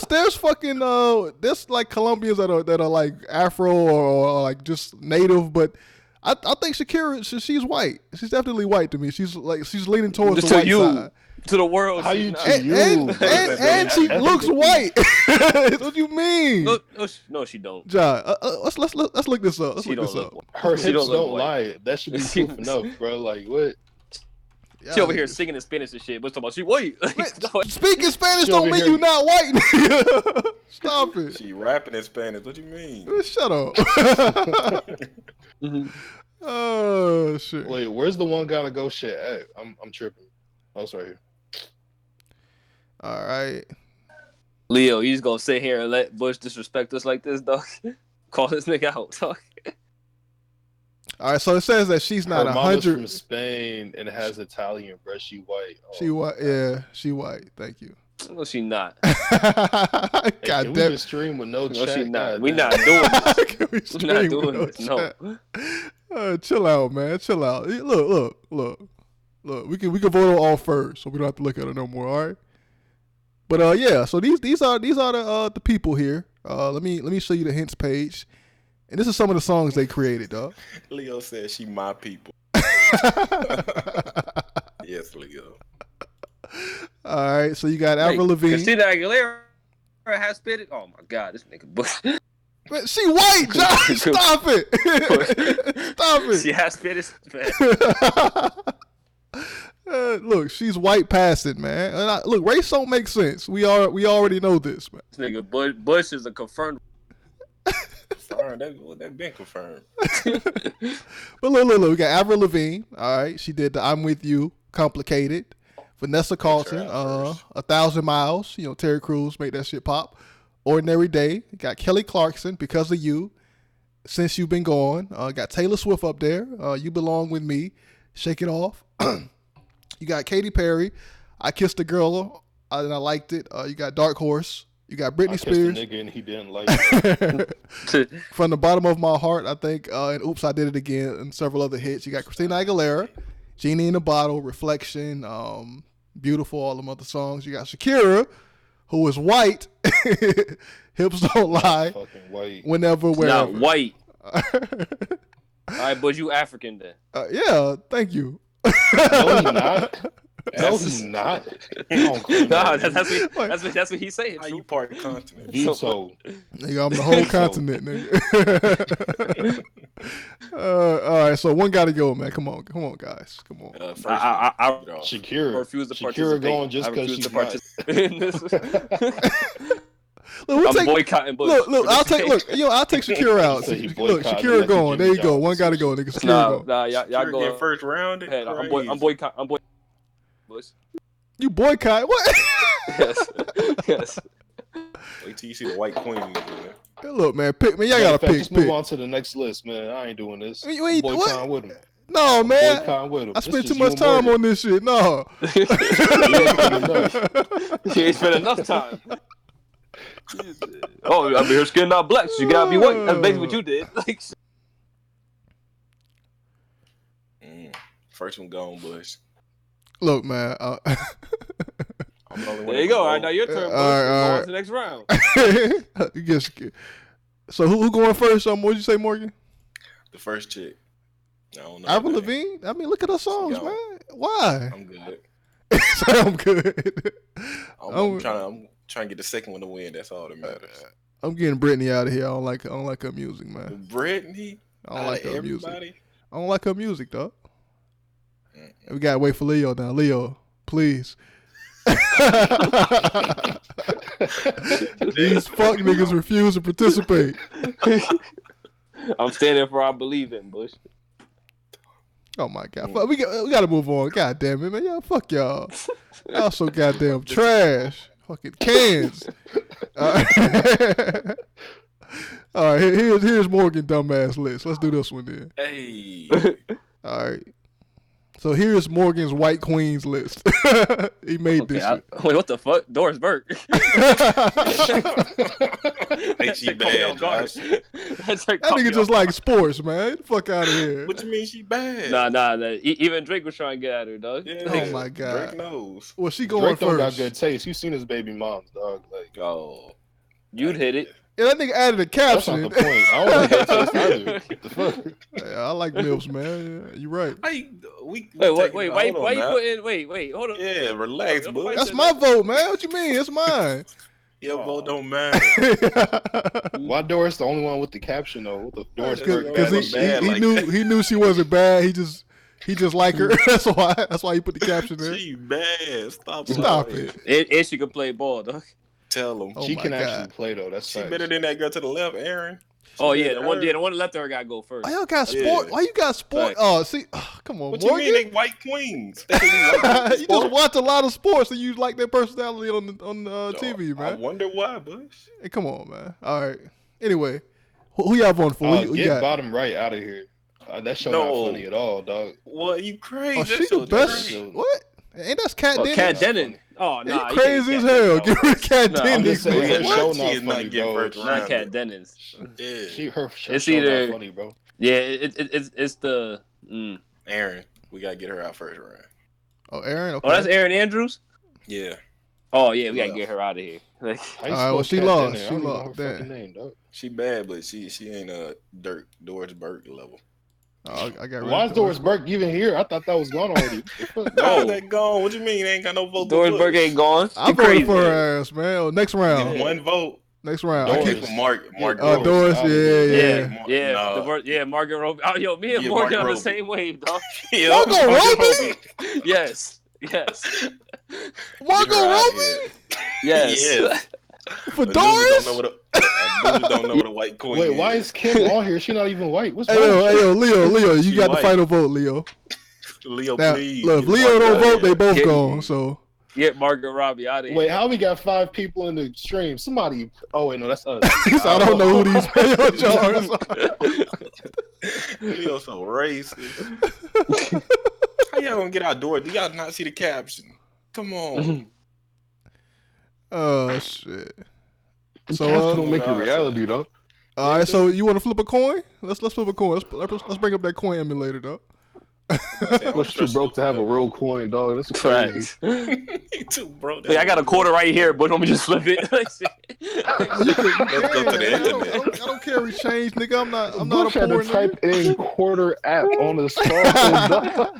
There's fucking there's like Colombians that are like Afro or like just native, but I think Shakira she's white. She's definitely white to me. She's leaning towards the white side. To the world, how you and she looks white. What do you mean? No, she don't. John, let's look this up. She don't look. Her hips don't lie. That should be proof enough, bro. Like what? She over here singing in Spanish and shit. What's talking about? She white. Speaking Spanish don't mean you not white. Nigga. Stop it. She rapping in Spanish. What do you mean? Shut up. Oh shit. Wait, where's the one gotta go shit at? I'm tripping. Oh, it's right here. All right. Leo, you just gonna sit here and let Bush disrespect us like this, dog? Call this nigga out, dog. All right, so it says that she's not Her mama's 100 from Spain and has Italian breast. She white. Oh, she white. Yeah, she white. Thank you. No, she not. God can damn. we just stream with no No, chat? she not. God We damn. not doing this. Can we We stream not with doing no this. No. chat? Chill out, man. Chill out. Look. We can vote on all first, so we don't have to look at it no more. All right. But yeah. So these are the people here. Let me show you the hints page, and this is some of the songs they created, dog. Leo said she my people. Yes, Leo. All right. So you got Avril Lavigne. Christina Aguilera has spit it. Oh my God, this nigga Bush. Man, she white, Josh. Stop it. Stop it. She has spit it. Look, she's white passing, man. And look, race don't make sense. We already know this, man. This nigga Bush is a confirmed. Confirmed. That been confirmed. But look, we got Avril Lavigne. All right, she did the "I'm With You," "Complicated." Vanessa Carlton, 1,000 Miles. You know, Terry Crews made that shit pop. "Ordinary Day." Got Kelly Clarkson, "Because of You." "Since You've Been Gone." Got Taylor Swift up there. "You Belong With Me." "Shake It Off." You got Katy Perry, "I Kissed a Girl," and I liked it. You got Dark Horse. You got Britney Spears. Kissed a nigga and he didn't like it. "From the Bottom of My Heart," I think, and "Oops, I Did It Again," and several other hits. You got Christina Aguilera, "Genie in a Bottle," "Reflection," "Beautiful," all them other songs. You got Shakira, who is white. "Hips Don't Lie." Fucking white. "Whenever, Wherever." Not white. All right, but you African then. Yeah, thank you. No, he's not. No, he's not. Nah, that's what he's saying. How you part of the continent? Veto. Nigga, I'm the whole continent, nigga. All right, so one gotta go, man. Come on, guys. Come on. I Shakira. refuse to Shakira participate. going just I because refuse she's to not. participate in this. Look, I'm boycotting Bush. Look, I'll take Shakira out. So he look, boycotted Shakira like going. Jimmy There you go. Johnson. One gotta go, nigga. Shakira go. Y'all Shakira go get first round. ahead. I'm Crazy. boycotting Bush. You boycott what? Yes. Wait till you see the white queen. Hey, look, man, pick, man. Y'all gotta pick. Just move on to the next list, man. I ain't doing this. You ain't boycotting with him. No, man. Boycotting with him. I spent too much time on this shit. No. She ain't spent enough time. Oh, I mean, her skin not black, so you gotta be white. That's basically what you did. Like, first one gone, Bush. Look, man. there you go. All right, now your turn. Bush. All right. On to the next round. You get so who going first? What'd you say, Morgan? The first chick. I don't know. Avril Lavigne. I mean, look at her songs, man. Why? I'm good. I'm good. I'm trying to get the second one to win. That's all that matters. I'm getting Britney out of here. I don't like her music, man. Britney? I don't like her music. Everybody? I don't like her music, though. We gotta wait for Leo now. Leo, please. These fuck niggas refuse to participate. I'm standing for I believe in, Bush. Oh my God, we gotta move on. God damn it, man. Y'all, fuck y'all. Y'all so goddamn trash. Fucking cans. All right, here's Morgan dumbass list. Let's do this one then. Hey. All right. So here's Morgan's White Queens list. He made this shit. Wait, what the fuck? Doris Burke. Ain't she bad, Josh? That nigga just like sports, man. Fuck out of here. What you mean she bad? Nah. Even Drake was trying to get at her, dog. Yeah, Oh my god. Drake knows. Well, she going Drake don't got first. good taste. You seen his baby moms, dog. Like, oh, you'd hit it. Yeah, that nigga added a caption. That's not the point. I don't like that taste either. The fuck? Yeah, I like MILFs, man. Yeah, you right. Wait, why you putting? Wait, hold on. Yeah, relax, bud. That's my vote, man. What you mean? It's mine. Your vote don't matter. Why Doris the only one with the caption though? What the Doris Burke? Because he knew she wasn't bad. He just like her. That's why he put the caption there. She bad. Stop it. And she can play ball, dog. Tell him. She can actually play though. That's she better than that girl to the left, Aaron. Oh yeah, the one left her got to go first. Why y'all got sport? Yeah. Why you got sport? Oh, see, come on, What Morgan. you mean they white queens? You just watch a lot of sports and you like their personality on TV, man. I wonder why, Bush. Hey, come on, man. All right. Anyway, who y'all voting for? Who you Get got? bottom right out of here. That show not funny at all, dog. What, you crazy? Oh, she the best. What? Ain't that Kat Dennings? Kat Dennings. Oh, nah. You crazy as hell. Get rid of Kat Dennings. That show She is not not funny, getting bro. first round. Not Kat Dennings. Yeah. Her It's show either not funny, bro. Yeah, it's the. Aaron, we gotta get her out first round. Oh, Aaron. Okay. Oh, that's Erin Andrews. Yeah. Oh yeah, we gotta get her out of here. Like, all right. Well, she lost. She lost. Name, dog. She bad, but she ain't a Doris Burke level. Oh, I got. Why is Doris Burke even here? I thought that was gone already. No, that gone. What you mean? Ain't got no vote. Doris Burke ain't gone. I'm voting for her ass, man. Oh, next round. Get one vote. Next round. I keep Mark. Doris. Yeah. Margot Robbie. Oh, yo, me and Yeah, Morgan on Margot the same wave, dog. Margot Robbie? Yes. Margot Robbie? Yes. For Doris? Don't know what a white queen is. Wait, why is Kim on here? She not even white. What's Hey, wrong? Leo, you got the white. final vote, Leo. Leo, Now, please. look, if Get Leo Margot don't out vote, of they here. both gone. So Get Margot Robbie out of here. Wait, how we got 5 people in the stream? Somebody. Oh wait, no, that's us. I don't know who these players are. Leo's so racist. How y'all gonna get outdoors? Do y'all not see the caption? Come on. Oh shit. So don't make it reality though. All right, so you want to flip a coin? Let's flip a coin. Let's bring up that coin emulator, though. What's too broke to have a real coin, dog? That's crazy. Too broke. Wait, I got a quarter right here, but let me just flip it. Let's go to the internet. I don't carry change, nigga. I'm not Bush a had poor to nigga. type in quarter app on the smartphone.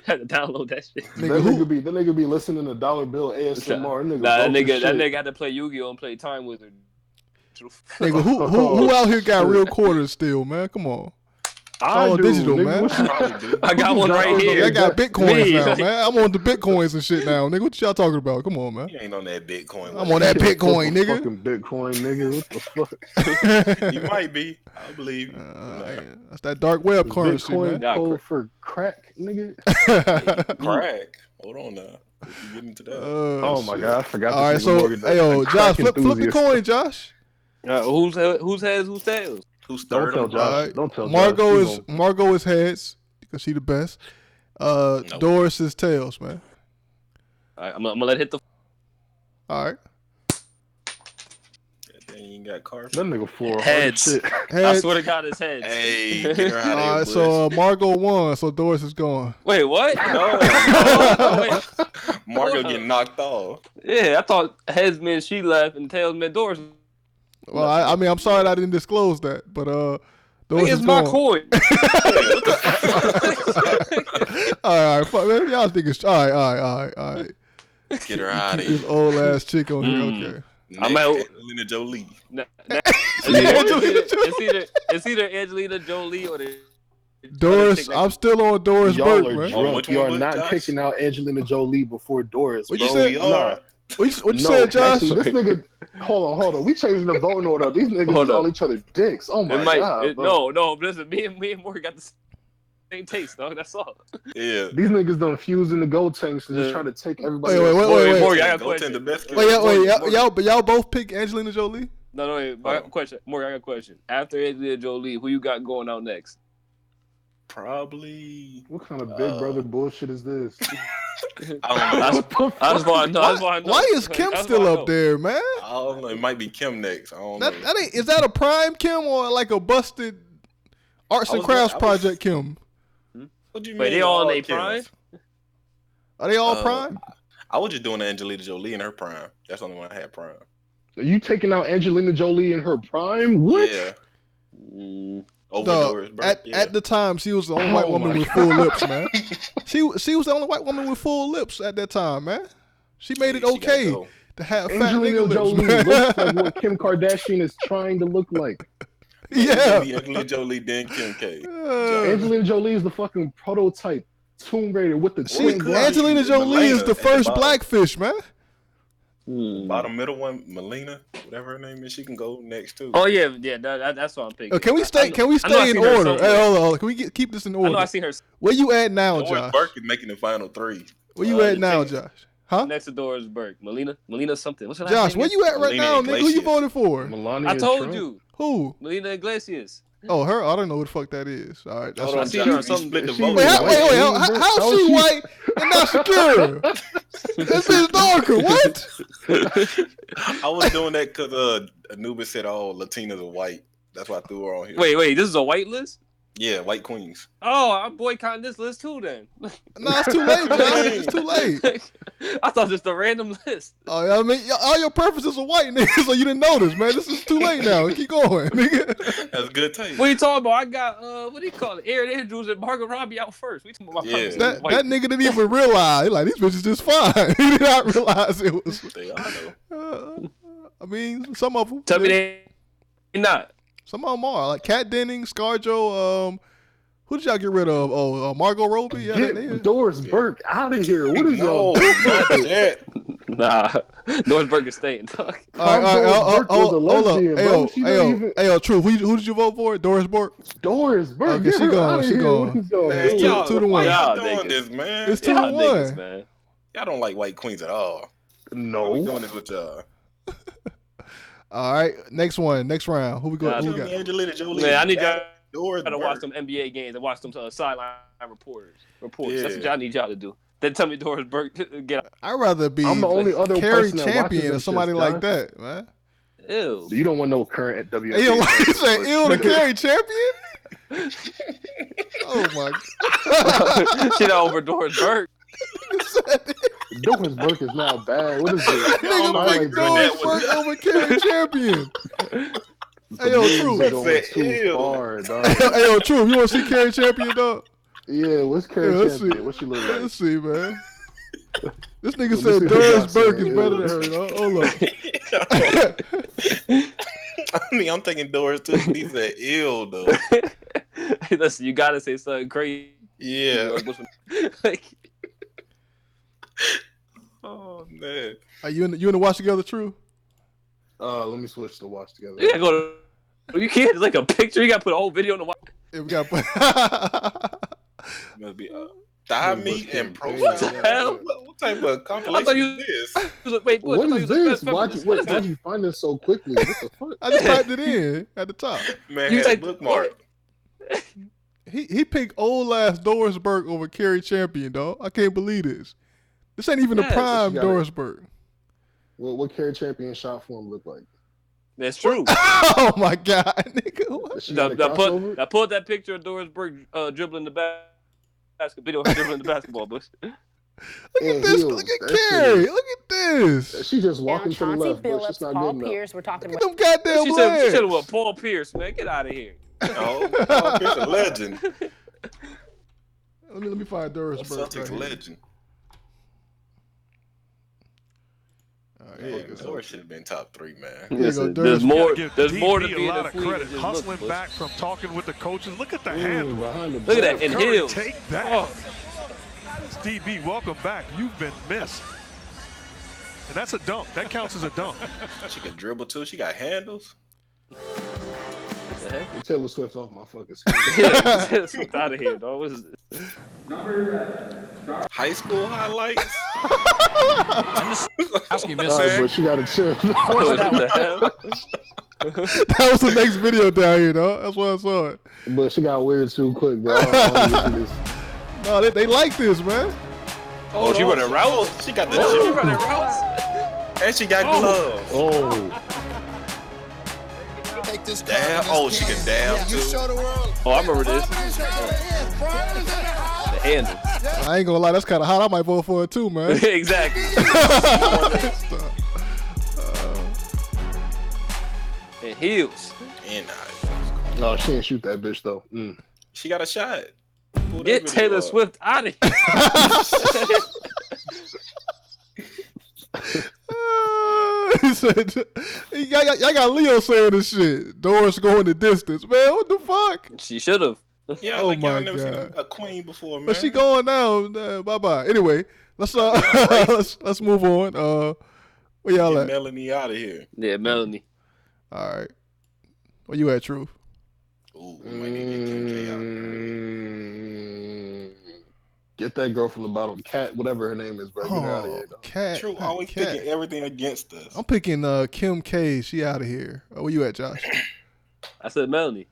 Had to download that shit. That nigga be listening to Dollar Bill ASMR. That nigga had to play Yu-Gi-Oh and play Time Wizard. Nigga, who out here got real quarters still, man? Come on. I do, digital, nigga. man. I got one right here. I got Bitcoins now, man. I'm on the Bitcoins and shit now, nigga. What y'all talking about? Come on, man. You ain't on that Bitcoin. I'm on that Bitcoin, nigga. Fucking Bitcoin, nigga. What the fuck? You might be. I believe you. That's that dark web currency, Bitcoin man. code for crack, nigga. Crack. Hold on now. You get into that. Oh my god, I forgot. All right, so hey, yo, Josh, flip the coin, Josh. Who's heads? Who's tails? Who's Don't third? tell Josh. Don't tell Margot Josh. Margot is heads because she the best. Doris is tails, man. All right, I'm gonna let it hit the. All right. Then you ain't got carpet. That nigga full of Heads. shit. I swear to God, it's heads. Hey, get her out All right, of here, so Margot won, so Doris is gone. Wait, what? No. Wait. Margot getting knocked off. Yeah, I thought heads meant she left and tails meant Doris. Well, I mean, I'm sorry I didn't disclose that, but Doris It's is my gone. coin. All right, fuck, man, y'all think it's all right. Get her out of This here. old ass chick on here. Okay. I'm out. Angelina Jolie. It's either Angelina Jolie or the Doris, I'm still on Doris Y'all Burke, are man. Oh, drunk. which You one are was not Josh? picking out Angelina Jolie before Doris. What you bro. said? Nah. What you said, Josh? Actually, this nigga. Hold on. We changing the voting order. These niggas Hold call up. each other dicks. Oh my It might. god. bro. No. Listen, me and Morgan got the same taste, dog. That's all. Yeah. These niggas done fuse in the gold tanks and just try to take everybody. Wait. Morgan, I got a Go question. to the best. Y'all both pick Angelina Jolie? No, wait. I got a question. Morgan, I got a question. After Angelina Jolie, who you got going out next? Probably. What kind of Big Brother bullshit is this? I don't know. That's why I know. Why is Kim still up there, man? I don't know. It might be Kim next. I don't know. Is that a prime Kim or like a busted arts and crafts project Kim? What do you Wait, mean? they all in their Kims? prime? Are they all prime? I was just doing Angelina Jolie in her prime. That's the only one I had prime. Are you taking out Angelina Jolie in her prime? What? Yeah. At the time, she was the only white woman with full lips, man. She was the only white woman with full lips at that time, man. She made it okay to have fat Angelina nigga Jolie lips, looks like what Kim Kardashian is trying to look like. Yeah. Angelina Jolie, then Kim K. Angelina Jolie is the fucking prototype Tomb Raider with the twin glasses. Angelina Jolie is the first blackfish, man. Bottom middle one, Melina, whatever her name is, she can go next too. Oh yeah. That's what I'm thinking. Can we stay? Can we stay in order? Hey, hold on. Can we keep this in order? I know I see her. Where you at now, Doris Josh? Burke is making the final 3. Where you at now, Josh? Huh? Next to Doris Burke, Melina something. What's her Josh, name where again? you at right now, nigga? Who you voting for? I told you. Who? Melina Iglesias. Oh, her. I don't know what the fuck that is. All right, that's I seen her on something. Wait, how's she white and not secure? This is darker. What? I was doing that because Anubis said all Latinas are white. That's why I threw her on here. Wait, this is a white list? Yeah, white queens. Oh, I'm boycotting this list too then. No, it's too late, Josh. It's too late. I thought just a random list. Oh, I mean, all your preferences are white, nigga, so you didn't notice, man. This is too late now. Keep going, nigga. That's good taste. What are you talking about? I got, what do you call it? Aaron Andrews and Margot Robbie out first. We talking about that nigga didn't even realize. Like, these bitches just fine. He did not realize it was. They all know. I mean, some of them. Tell me they not. Some of them are. Like Kat Denning, ScarJo, who did y'all get rid of? Oh, Margot Robbie? Yeah, Get Doris Burke out of here. What is y'all doing? Nah, Doris Burke is staying. All right, hold up. Hey, True. Who did you vote for? Doris Burke? Doris Burke. Okay, she gone. Man, y'all 2-1. Y'all doing this, man. It's 2-1. Man. Y'all don't like white queens at all. No. We doing this with y'all. All right, next round. Who we got? Angelina Jolie. Man, I need y'all to watch some NBA games and watch some sideline reports. Yeah. That's what y'all need y'all to do. Then tell me Doris Burke get out. I'd rather be I'm the only other Carrie person that Champion watches or somebody them like shits, that, man. Ew. You don't want no current WNBA. Ew, like you said, ew, the Carrie Champion? Oh my God. Shit over Doris Burke. Doris Burke is not bad. What is this? Nigga pick Doris Burke over Carrie Champion. Hey, yo, True. Hey, yo, True. You want to see Carrie Champion, dog? Yeah, what's Carrie Champion? What she look like? Let's see, man. This nigga said Doris Burke is better than her. Hold up. I mean, I'm thinking Doris too. He said ill though. Listen, you gotta say something crazy. Yeah. Oh man. Are you in the watch together, True? Let me switch to watch together. You gotta go to. You can't. It's like a picture. You gotta put a whole video in the watch. Yeah, we gotta put. Must be thigh meat and protein. What the hell? What type of compilation is this? Wait, what is this? Why'd you find this so quickly? What the fuck? I just typed it in at the top. Man, you had bookmark. He picked old ass Doris Burke over Carrie Champion, dog. I can't believe this. This ain't even the prime Doris Burke. What Carrie Champion shot form look like? That's true. Oh my God, nigga! Now pull that picture of Doris Burke dribbling the basketball. Video of her dribbling the basketball, Bush. Look at this! Look at Carrie! Look at this! She just walking to the left. Phillips, Paul Pierce. We're talking about them goddamn legs. She said, "What? Paul Pierce, man, get out of here." Oh, Paul Pierce, a legend. Let me find Doris Burke. Celtics legend. Doris should have been top 3, man. Listen, there's more to be a lot of credit. Hustling look, back from talking with the coaches. Look at the handle. Look at that in heels. Take that. Steve B, welcome back. You've been missed. And that's a dunk. That counts as a dunk. She can dribble too. She got handles. Taylor Swift off my fucking screen. Yeah, Taylor Swift out of here, dog. What is this? High school highlights. Asking All right, but she got to chill. What the hell? That was the next video down here, though. That's why I saw it. But she got weird too quick, bro. I don't even see this. No, they like this, man. Oh, she running routes. She got the she running routes. And she got gloves. Oh. Damn. Oh, she can dab too. Oh, I remember this. The handle. I ain't gonna lie, that's kind of hot. I might vote for it too, man. Exactly. And heels. And no, she didn't shoot that bitch though. She got a shot. Get Taylor Swift out of here. He said, y'all got Leo saying this shit. Doors going the distance, man. What the fuck? She should have. Yeah, oh like my y'all never God. seen a queen before, man. But she going now. Bye bye. Anyway, let's let's move on. Where y'all Get at? Melanie out of here. Yeah, Melanie. All right. Where you at, Truth? Ooh, we might need to get Kim K out. Get that girl from the bottom, Cat, whatever her name is, bro. Get her out of here, though. Cat. True, always picking everything against us. I'm picking Kim K. She out of here. Where you at, Josh? I said Melanie.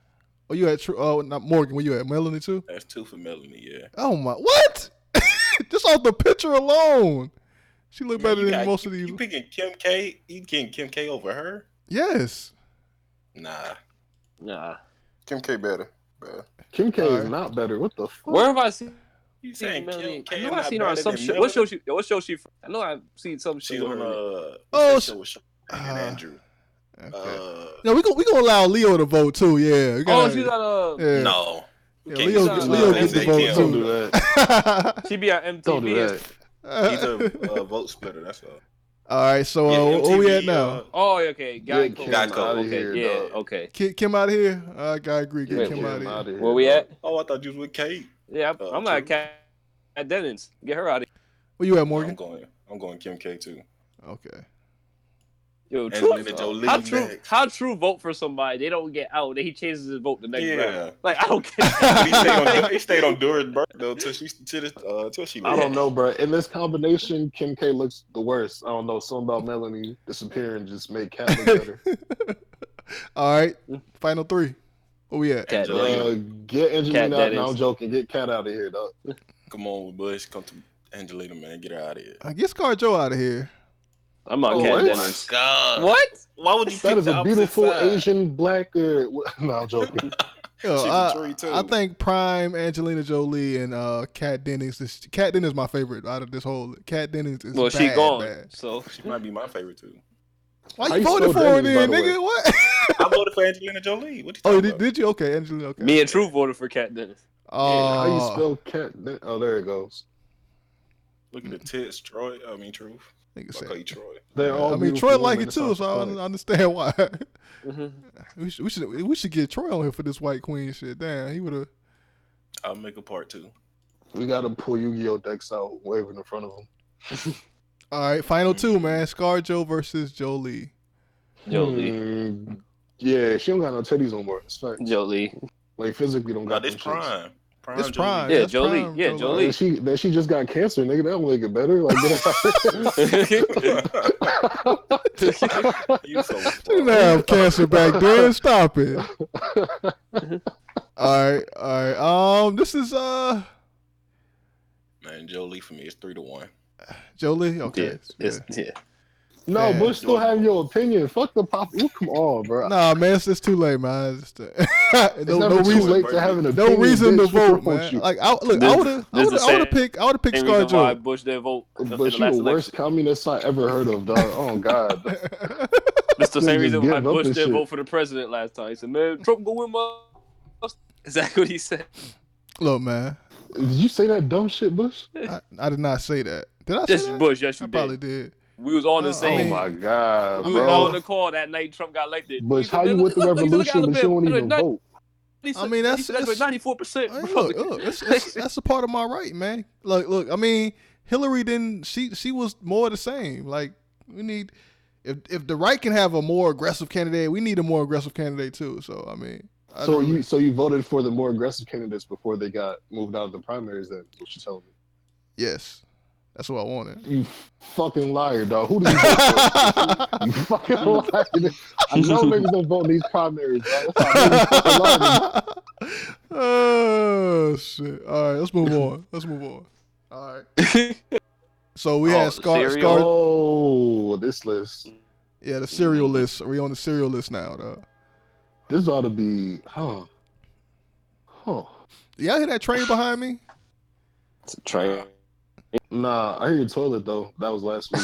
Where you at? Oh, not Morgan. Where you at? Melanie too? That's 2 for Melanie, yeah. Oh my! What? Just off the picture alone, she look better than most of these. You picking Kim K? You getting Kim K over her? Yes. Nah. Nah. Kim K better, bro. Kim K is not better. What the fuck? Where have I seen? You saying Melanie? Kim K? I know I seen her on some shit. What show she? What show she? From? I know I've seen some shit. She's on Andrew. Okay. No, we gonna allow Leo to vote too. Yeah. She's on yeah. No. Yeah, Leo gets the vote too. Don't do that. She be on MTV. Don't do that. He's a vote splitter. That's all. All right. So where we at now? Okay. Got okay. Yeah. Okay. Kim out of here. I agree. Get Kim out of here. Where we at? Oh, I thought you was with Kate. Yeah, I'm at Cat Dennings. Get her out of here. Where you at, Morgan? I'm going Kim K too. Okay. Yo, how True vote for somebody, they don't get out, then he changes his vote the next round. Like, I don't get he stayed on Dora's birthday though till she left. I don't know, bro. In this combination, Kim K looks the worst. I don't know. Something about Melanie disappearing just made Cat look better. All right. Final 3. Where we at? Get Angelina out. No, I'm joking. Get Cat out of here, dog. Come on, Bush. Come to Angelina, man. Get her out of here. Get ScarJo out of here. I'm on Cat Dennings. God. What? Why would you That pick is the a beautiful opposite side? Asian black. No, I'm joking. I think Prime, Angelina Jolie, and Kat Dennings. Kat Dennings is my favorite out of this whole. Kat Dennings is she gone, bad. so she might be my favorite too. Why you voted for her then, nigga? What? I voted for Angelina Jolie. What you talking about? Did you? Okay, Angelina. Okay. Me and True voted for Kat Dennings. How you spell Cat? Oh, there it goes. Look at the tits, Troy. I mean, Truth. I call you Troy. They're all Troy like it too, so I don't understand why. We should get Troy on here for this White Queen shit. Damn, he would have. I'll make a part 2. We gotta pull Yu-Gi-Oh decks out, waving in front of him. All right, final 2, man. ScarJo versus Jolie. Yeah, she don't got no titties no more. It's fact. Jolie. Like physically don't got this Prime. It's Prime. Yeah, That's Jolie. Prime, Yeah, Jolie. Then she just got cancer, nigga. That don't make it better. Like, You so She didn't have cancer back then. Stop it. All right. This is man, Jolie for me is 3-1. Jolie. Okay. Yeah. No, Man, Bush still have your opinion. Fuck the pop. Ooh, come on, bro. Nah, man, it's too late, man. It's never too late to have an opinion. No reason to bitch. vote, What's wrong man. with you? Like, I would have picked ScarJo. Bush didn't vote. But you the worst communist I ever heard of, dog. Oh God. That's the same reason why give up Bush and didn't shit. vote for the president last time. He said, "Man, Trump go win my." Is that what he said? Look, man. Did you say that dumb shit, Bush? I did not say that. Did I say Yes, that? Bush. Yes, you I did. probably did. We was on the same. Oh my God, We was bro. all on the call that night Trump got elected. Bush, how you with the revolution, but you don't even vote? I mean, that's 94%. Look, that's a part of my right, man. Look. I mean, Hillary didn't. She was more the same. Like, we need. If the right can have a more aggressive candidate, we need a more aggressive candidate too. So I mean. So you voted for the more aggressive candidates before they got moved out of the primaries. Then what you telling me? Yes. That's what I wanted. You fucking liar, dog. Who do you vote for? You fucking liar. I know niggas don't vote in these primaries, dog. That's how niggas fucking liar. Oh shit! All right, let's move on. All right. So we had Scar. Oh, this list. Yeah, the cereal list. Are we on the cereal list now, dog? This ought to be. Huh. Y'all hear that train behind me? It's a train. Nah, I hear your toilet though. That was last week.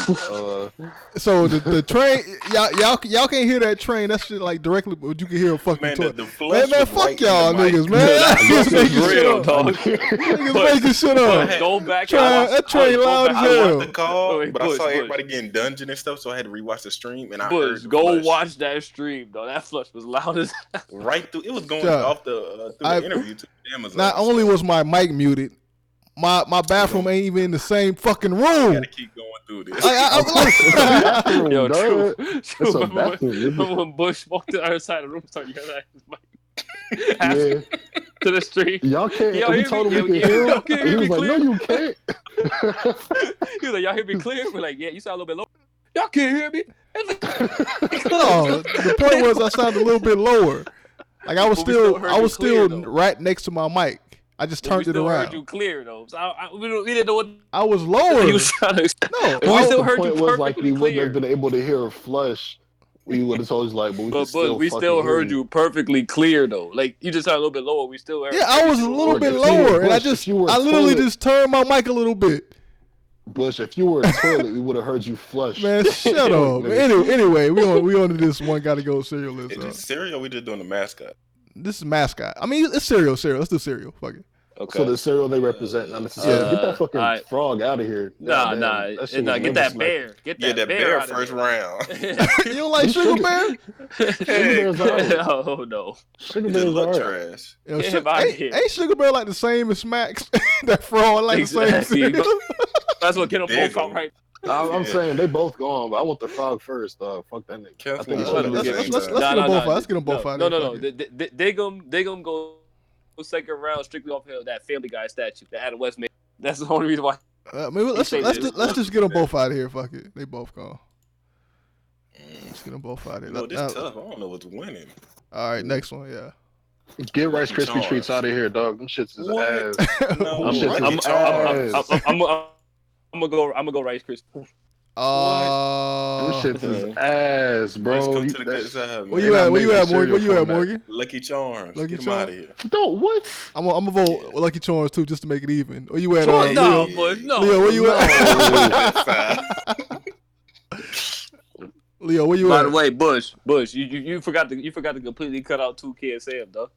So the train, y'all can't hear that train. That shit like directly, but you can hear a fucking toilet. Man, fuck y'all niggas, man. Niggas making shit up. Niggas making shit up. Go back. That train loud as I hell. watched the call, but I saw everybody getting dungeon and stuff, so I had to rewatch the stream. And I Bush, heard go watch that stream, though. That flush was loud as hell. right through. It was going off the through the interview to Amazon. Not only was my mic muted, my bathroom ain't even in the same fucking room. I gotta keep going through this. Yo, true. That's a bathroom. Remember when Bush walked to the other side of the room, started yelling at his mic? To the street. Y'all can't. We told him we can hear him. He was like, "No, you can't." He was like, "Y'all hear me clear?" We're like, "Yeah, you sound a little bit low." Y'all can't hear me. No, the point was I sounded a little bit lower. Like I was still right next to my mic. I just turned it around. Heard you clear though. So we didn't know what I was lower. He was trying to. No, we still heard point you was like perfectly we wouldn't clear. have been able to hear a flush. We would have told you like, but we still heard you perfectly clear though. Like you just sound a little bit lower. We still heard. Yeah, I was a little bit lower, and I literally just turned my mic a little bit. Bush, if you were a toilet, we would have heard you flush. Man, shut up. Anyway, we on to this one gotta go cereal list. Is this cereal? We just doing the mascot. This is mascot. I mean, it's cereal. Let's do cereal. Fuck it. Okay. So the cereal they represent, not necessarily. Get that fucking frog out of here. Nah. Get that bear. Get that bear first round. You don't like Sugar Bear? Oh no. Sugar Bear's all trash. Ain't Sugar Bear like the same as Smacks? That frog like the same cereal? That's what get them both out right. I'm saying they both gone, but I want the frog first. Fuck that nigga. Let's get them both out. No. They gonna go second round strictly off of that Family Guy statue that Adam West made. That's the only reason why. Let's just get them both out of here. Fuck it, they both gone. Let's get them both out of here. No, this tough. I don't know what's winning. All right, next one. Yeah. Get Rice Krispie treats out of here, dog. Them shits is ass. I'm gonna go Rice Krispies. Them shits is ass, bro. Where you at, Morgan? Lucky Charms. Lucky Get him out of here. No, what? I'm gonna vote Lucky Charms too, just to make it even. Where you at? No, Leo, where you at? Leo, where you By at? the way, Bush, you forgot to completely cut out 2K and Sam, though.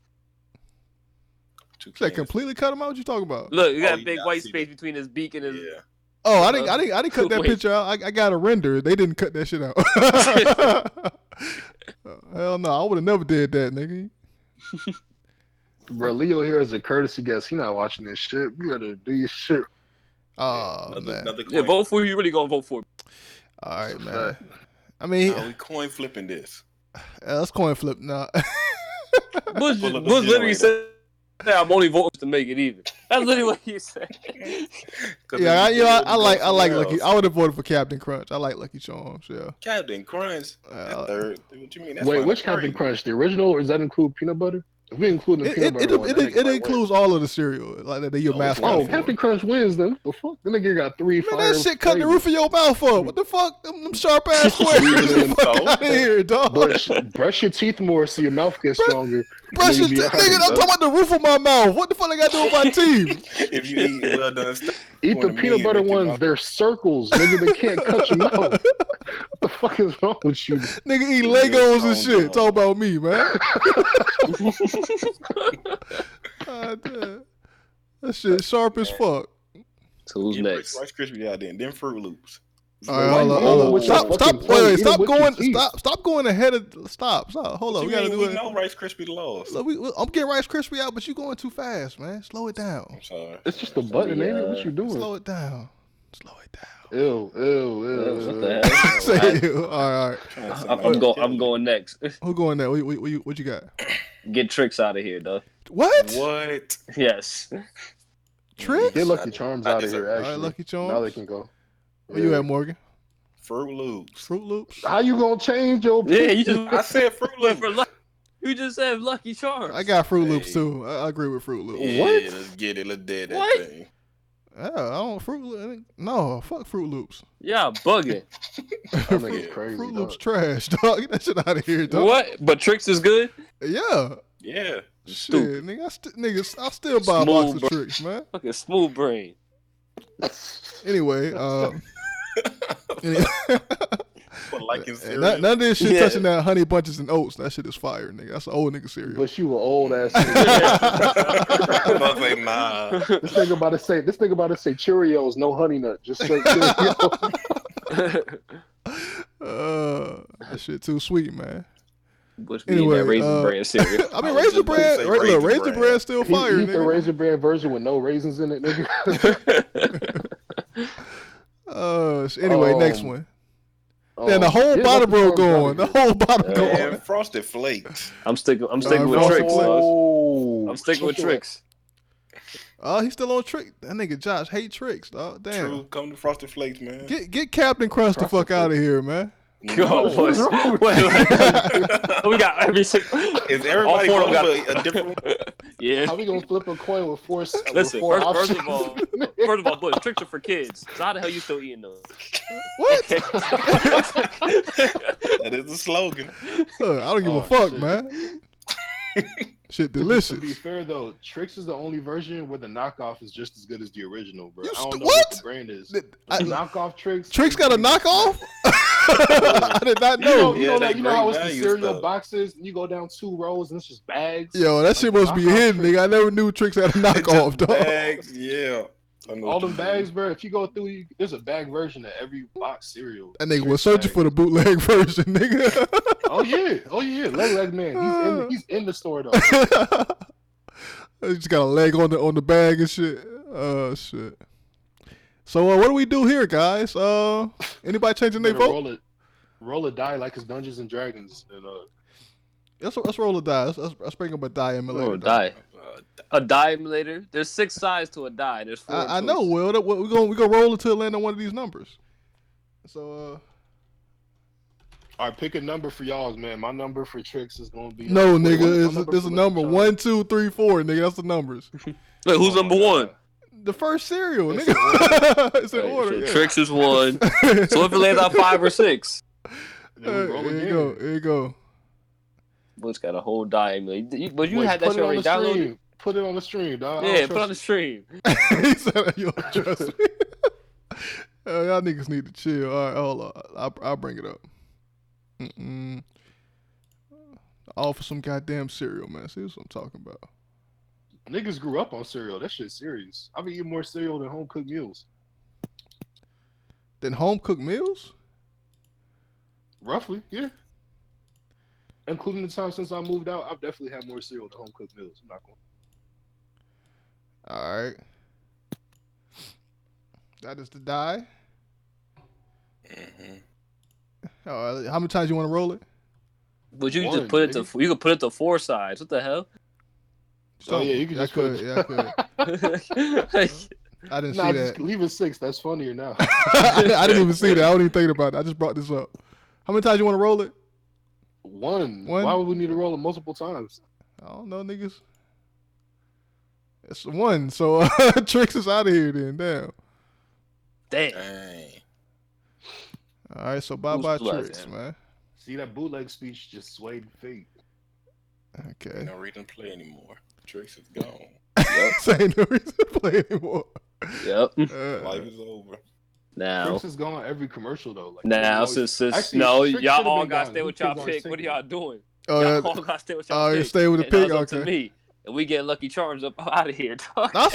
That completely cut him out? What you talking about? Look, you got a big white space between his beak and his. Yeah. Oh, I didn't cut that picture out. I got a render. They didn't cut that shit out. Hell no, I would have never did that, nigga. Bro, Leo here is a courtesy guest. He not watching this shit. You gotta do your shit. Oh man. Yeah, vote for you really gonna vote for. All right, man. I mean, we coin flipping this. Let's coin flip now. Bush literally said, "I'm only voting to make it even." That's literally what he said. Yeah, I like Lucky. I would have voted for Captain Crunch. I like Lucky Charms. Yeah. Captain Crunch. Third. What you mean? That's wait, which Captain Crunch? The original, or does that include peanut butter? If we include the peanut butter, it includes all of the cereal. Like that, your mascot. Oh, Captain Crunch wins then. The fuck? The nigga got 3 fire. Man, that shit cut the roof of your mouth up. What the fuck? Them sharp ass squares. Fuck out of here, dog. Brush your teeth more so your mouth gets stronger. Brush your teeth, nigga. I'm talking about the roof of my mouth. What the fuck I got to do with my teeth? If you eat well done stuff. Eat the peanut butter ones. They're circles, nigga. They can't cut your mouth. What the fuck is wrong with you? Nigga eat Legos and shit. Talk about me, man. That shit sharp as fuck. So who's next? Rice Krispies out there, and then Fruit Loops. All right, stop going ahead of stop. Hold on, we gotta do it. No Rice Krispie lost. I'm getting Rice Krispie out, but you going too fast, man. Slow it down. I'm sorry. It's just a button, ain't it? What you doing? Slow it down. Ew. What the hell? Say ew. All right. I'm going next. Who going next? What you got? Get Tricks out of here, though. What? What? Yes. Tricks? Get Lucky Charms out of here, All actually. right, Lucky Charms. Now they can go. Where you at, Morgan? Fruit Loops. Fruit Loops. How you gonna change your Yeah, pick? you just I said Fruit Loops. You just said Lucky Charms. I got Fruit Loops too. I agree with Fruit Loops. Yeah, What? let's get it. Let's dead that What? thing. Yeah, I don't Fruit Loops. No, fuck Fruit Loops. Yeah, bugging. That nigga crazy. Fruit dog. Loops trash, dog. Get that shit out of here, dog. What? But Tricks is good? Yeah. Yeah. Shit, nigga, I still buy a box of Smooth Tricks, man. Fucking smooth brain. Anyway, cereal. none of this shit touching that Honey Bunches and Oats. That shit is fire, nigga. That's an old nigga cereal. But you an old ass. I'm about to say, nah. This nigga about to say Cheerios, no honey nut, just straight Cheerios. That shit too sweet, man. What's Anyway, that Raisin Bran cereal? I mean, Raisin Bran, Raisin Bran still fire, Eat the nigga. Raisin Bran version with no raisins in it, nigga. Anyway, next one. Then the whole bottom row going. The whole bottom going. And Frosted Flakes. I'm sticking with Tricks. I'm sticking with Tricks. Oh, he's still on Trick. That nigga Josh hate Tricks, dog. Damn. True, come to Frosted Flakes, man. Get Captain Crunch the fuck out of here, man. No. Wait. We got every single. Is everybody going to a different? Yeah. How we gonna flip a coin with four? Listen, with four first of options? all, boys, Tricks are for kids. So how the hell you still eating those? What? That is the slogan. I don't give a fuck, man. Shit delicious. To be fair though, Trix is the only version where the knockoff is just as good as the original, bro. I don't know what? what the brand is. Knockoff Trix. Trix got a knockoff? I did not know. You know how it's the cereal boxes, and you go down 2 rows and it's just bags. Yo, that shit must be hidden, nigga. I never knew Trix had a knockoff, dog. Bags, yeah. All them bags, bro. If you go through, there's a bag version of every box cereal. That nigga was searching for the bootleg version, nigga. Oh yeah, leg man. He's in the store though. He just got a leg on the bag and shit. Oh shit. So what do we do here, guys? Anybody changing their vote? Roll a die like it's Dungeons and Dragons. And, let's roll a die. Let's bring up a die emulator. Roll a die. A die emulator. There's 6 sides to a die. There's 4. I know, Will. We gonna roll until land on one of these numbers. So all right, pick a number for y'all's, man. My number for Tricks is gonna be no, nigga. There's a number 1, 2, 3, 4, nigga. That's the numbers. Wait, who's number 1? The first cereal, nigga. It's in order. So Tricks is 1. So if it lands on 5 or 6, Here you go. Butch got a whole die emulator. But you had that shit already downloaded. Put it on the stream, dog. Yeah, put it on the stream. He said, "You don't trust me." Y'all niggas need to chill. All right, hold on. I'll bring it up. All for some goddamn cereal, man. See what I'm talking about. Niggas grew up on cereal. That shit's serious. I've been eating more cereal than home cooked meals. Than home cooked meals? Roughly, yeah. Including the time since I moved out, I've definitely had more cereal than home cooked meals. I'm not going. All right. That is the die. All right. How many times you want to roll it? But you just put it to you could put it to 4 sides. What the hell? Oh yeah, you can just put it. Yeah, I could. I didn't see that. Just leave it 6. That's funnier now. I didn't even see that. I wasn't even thinking about it. I just brought this up. How many times you want to roll it? 1. Why would we need to roll it multiple times? I don't know, niggas. It's 1. So Tricks is out of here then. Damn. All right, so bye Tricks, man. See, that bootleg speech just swayed fate. Okay. No reason to play anymore. Tricks is gone. Yep. Ain't no reason to play anymore. Yep. Life is over. Now Tricks is gone every commercial though. Like, now since y'all all gotta stay with y'all pick. What are y'all doing? Y'all all gotta stay with y'all pick. Stay with the pick. Okay. To me. And we get Lucky Charms up out of here, dog. No,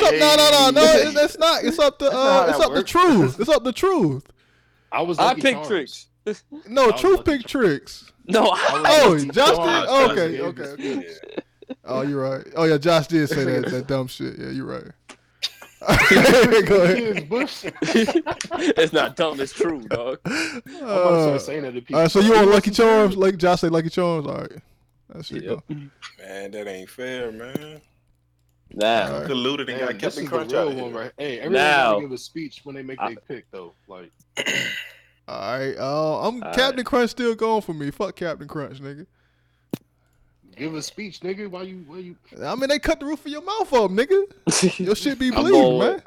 that's not. It's up to the truth. It's up to truth. I picked Tricks. No, Truth picked Tricks. No, Josh did. Okay. Oh, you're right. Oh yeah, Josh did say that dumb shit. Yeah, you're right. Go ahead. It's not dumb. It's true, dog. I'm about to start saying that to people. All right, so you want Lucky Charms? Like Josh said, Lucky Charms. All right, that's it. Man, that ain't fair, man. Now, colluded and got This Captain is Crunch the out real of one, here. right? Hey, everyone gotta give a speech when they make their pick, though. Like, all right, Captain Crunch still going for me. Fuck Captain Crunch, nigga. give a speech, nigga. Why you? I mean, they cut the roof of your mouth up, nigga. Your shit be bleeding, man.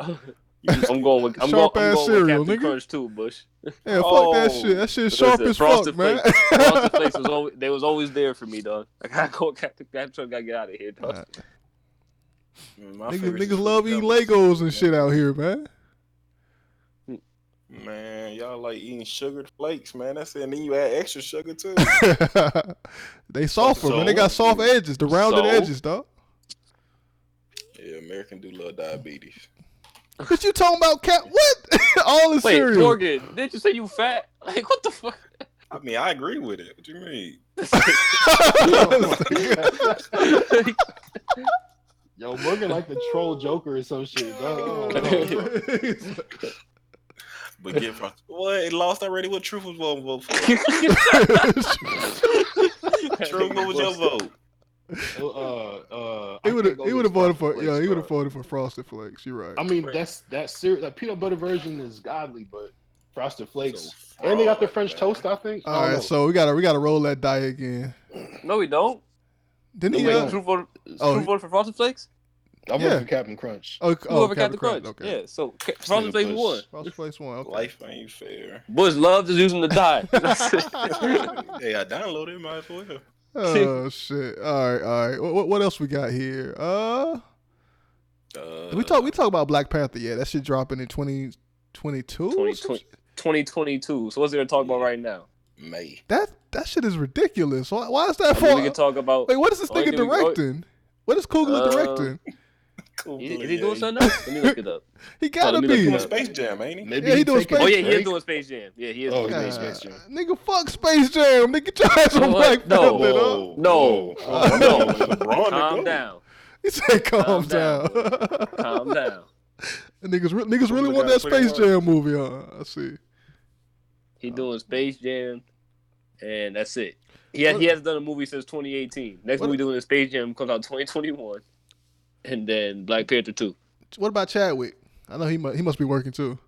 I'm going with Captain Crunch too, Bush. Yeah, fuck that shit. That shit sharp as fuck, man. Frosted Flakes was always there for me, dog. I gotta go Captain Crunch. Gotta get out of here, dog. Niggas love eating Legos and shit out here, man. Man, y'all like eating sugared flakes, man. That's it. And then you add extra sugar too. They softer, man. They got soft edges, the rounded edges, dog. Yeah, American do love diabetes. What you talking about, Cap? What? All the cereal. Wait, Morgan, didn't you say you fat? Like, what the fuck? I mean, I agree with it. What you mean? Yo, Morgan like the troll Joker or some shit, dog. But get from what? It lost already. What Truth was vote for? Truth, what was your vote? He would have voted for he would have voted for Frosted Flakes. You're right. I mean, that cereal, that peanut butter version is godly, but Frosted Flakes, and they got the French toast. I think. All right, so we gotta roll that die again. No, we don't. Didn't he? Truth voted for Frosted Flakes. I'm voting for Captain Crunch. Captain Crunch. Okay. Yeah, so Frosted Flakes won. Frosted Flakes won. Okay. Life ain't fair. Bush loves to use them to die. Hey, I downloaded it. Might as well. Oh shit! All right. What else we got here? We talk about Black Panther. Yeah, that shit dropping in 2022. 2022. So what's there to talk about right now? May. That shit is ridiculous. Why is that I mean, we can talk about. Wait, what is this nigga directing? What is Coogler directing? Is he doing something else? Let me look it up. He gotta be doing Space Jam, ain't he? Maybe he doing Space Jam. Oh yeah, he is doing Space Jam. Yeah, he is doing Space Jam. Nigga, fuck Space Jam. Nigga, try some Black Panther. No. Calm down. He said, "Calm down." Calm down. Niggas really want that Space Jam movie, huh? I see. He doing Space Jam, and that's it. He hasn't done a movie since 2018. Next movie doing is Space Jam comes out 2021, and then Black Panther 2. What about Chadwick? I know he must be working too.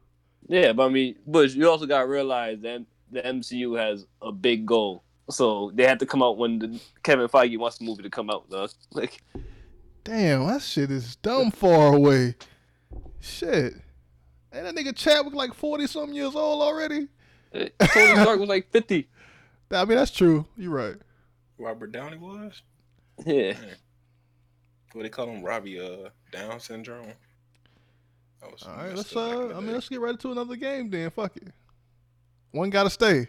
Yeah, but I mean, but you also got to realize that the MCU has a big goal, so they have to come out when Kevin Feige wants the movie to come out. Though, like, damn, that shit is dumb far away. Shit, ain't that nigga Chadwick like 40-something years old already? Tony Stark was like 50. I mean, that's true. You're right. Robert Downey was? Yeah. What they call him? Robbie Down syndrome. All right, let's get right into another game then. Fuck it. One gotta stay.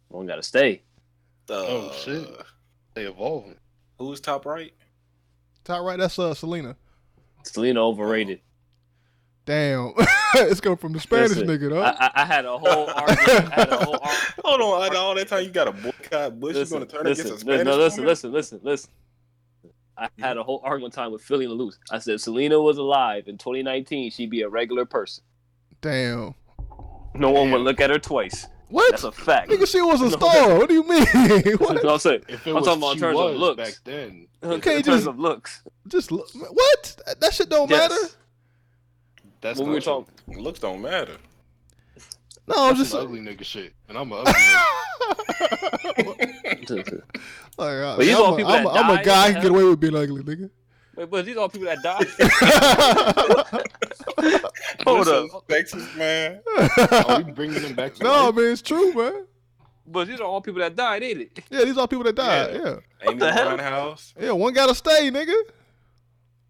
One gotta stay. Oh shit. They evolving. Who's top right? Top right, that's Selena. Selena overrated. Damn. It's coming from the Spanish nigga, though. I had a whole argument. Hold on, all that time you got a boycott Bush. You're gonna turn against a Spanish listen. I had a whole argument time with Philly and Luce. I said Selena was alive in 2019, she'd be a regular person. Damn. No one would look at her twice. What? That's a fact. Nigga, she was a star. What do you mean? What? I'm saying. I'm talking about in terms of looks. Back then. Okay, in terms of looks. Just look. What? That shit don't matter. That's what we were talking. Looks don't matter. No, I'm just ugly nigga shit, and I'm an ugly nigga. I'm a guy. I can get away with being ugly, nigga. Wait, but these are all people that died. Hold up, Texas man. Are we bringing them back? No, man, it's true, man. But these are all people that died, ain't it? Yeah, these are people that died. Yeah. Amy Winehouse. Yeah, one gotta stay, nigga.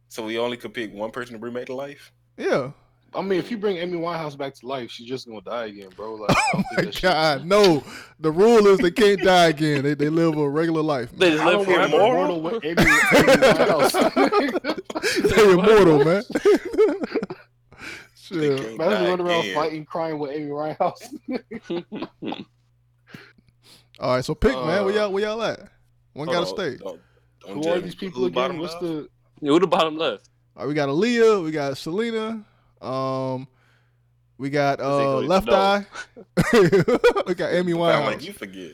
So we only could pick one person to bring back to life. Yeah. I mean, if you bring Amy Winehouse back to life, she's just gonna die again, bro. Like, oh my God, no! The rule is they can't die again. They live a regular life. Man. They just live forever. Immortal with Amy Winehouse. They're immortal, man. Shit. Imagine running around fighting, crying with Amy Winehouse. All right, so pick, man. Where y'all at? One gotta stay. Who are these people again? What's the? Who the bottom left? All right, we got Aaliyah, we got Selena, we got Left Eye, we got Amy Winehouse. Like you forget.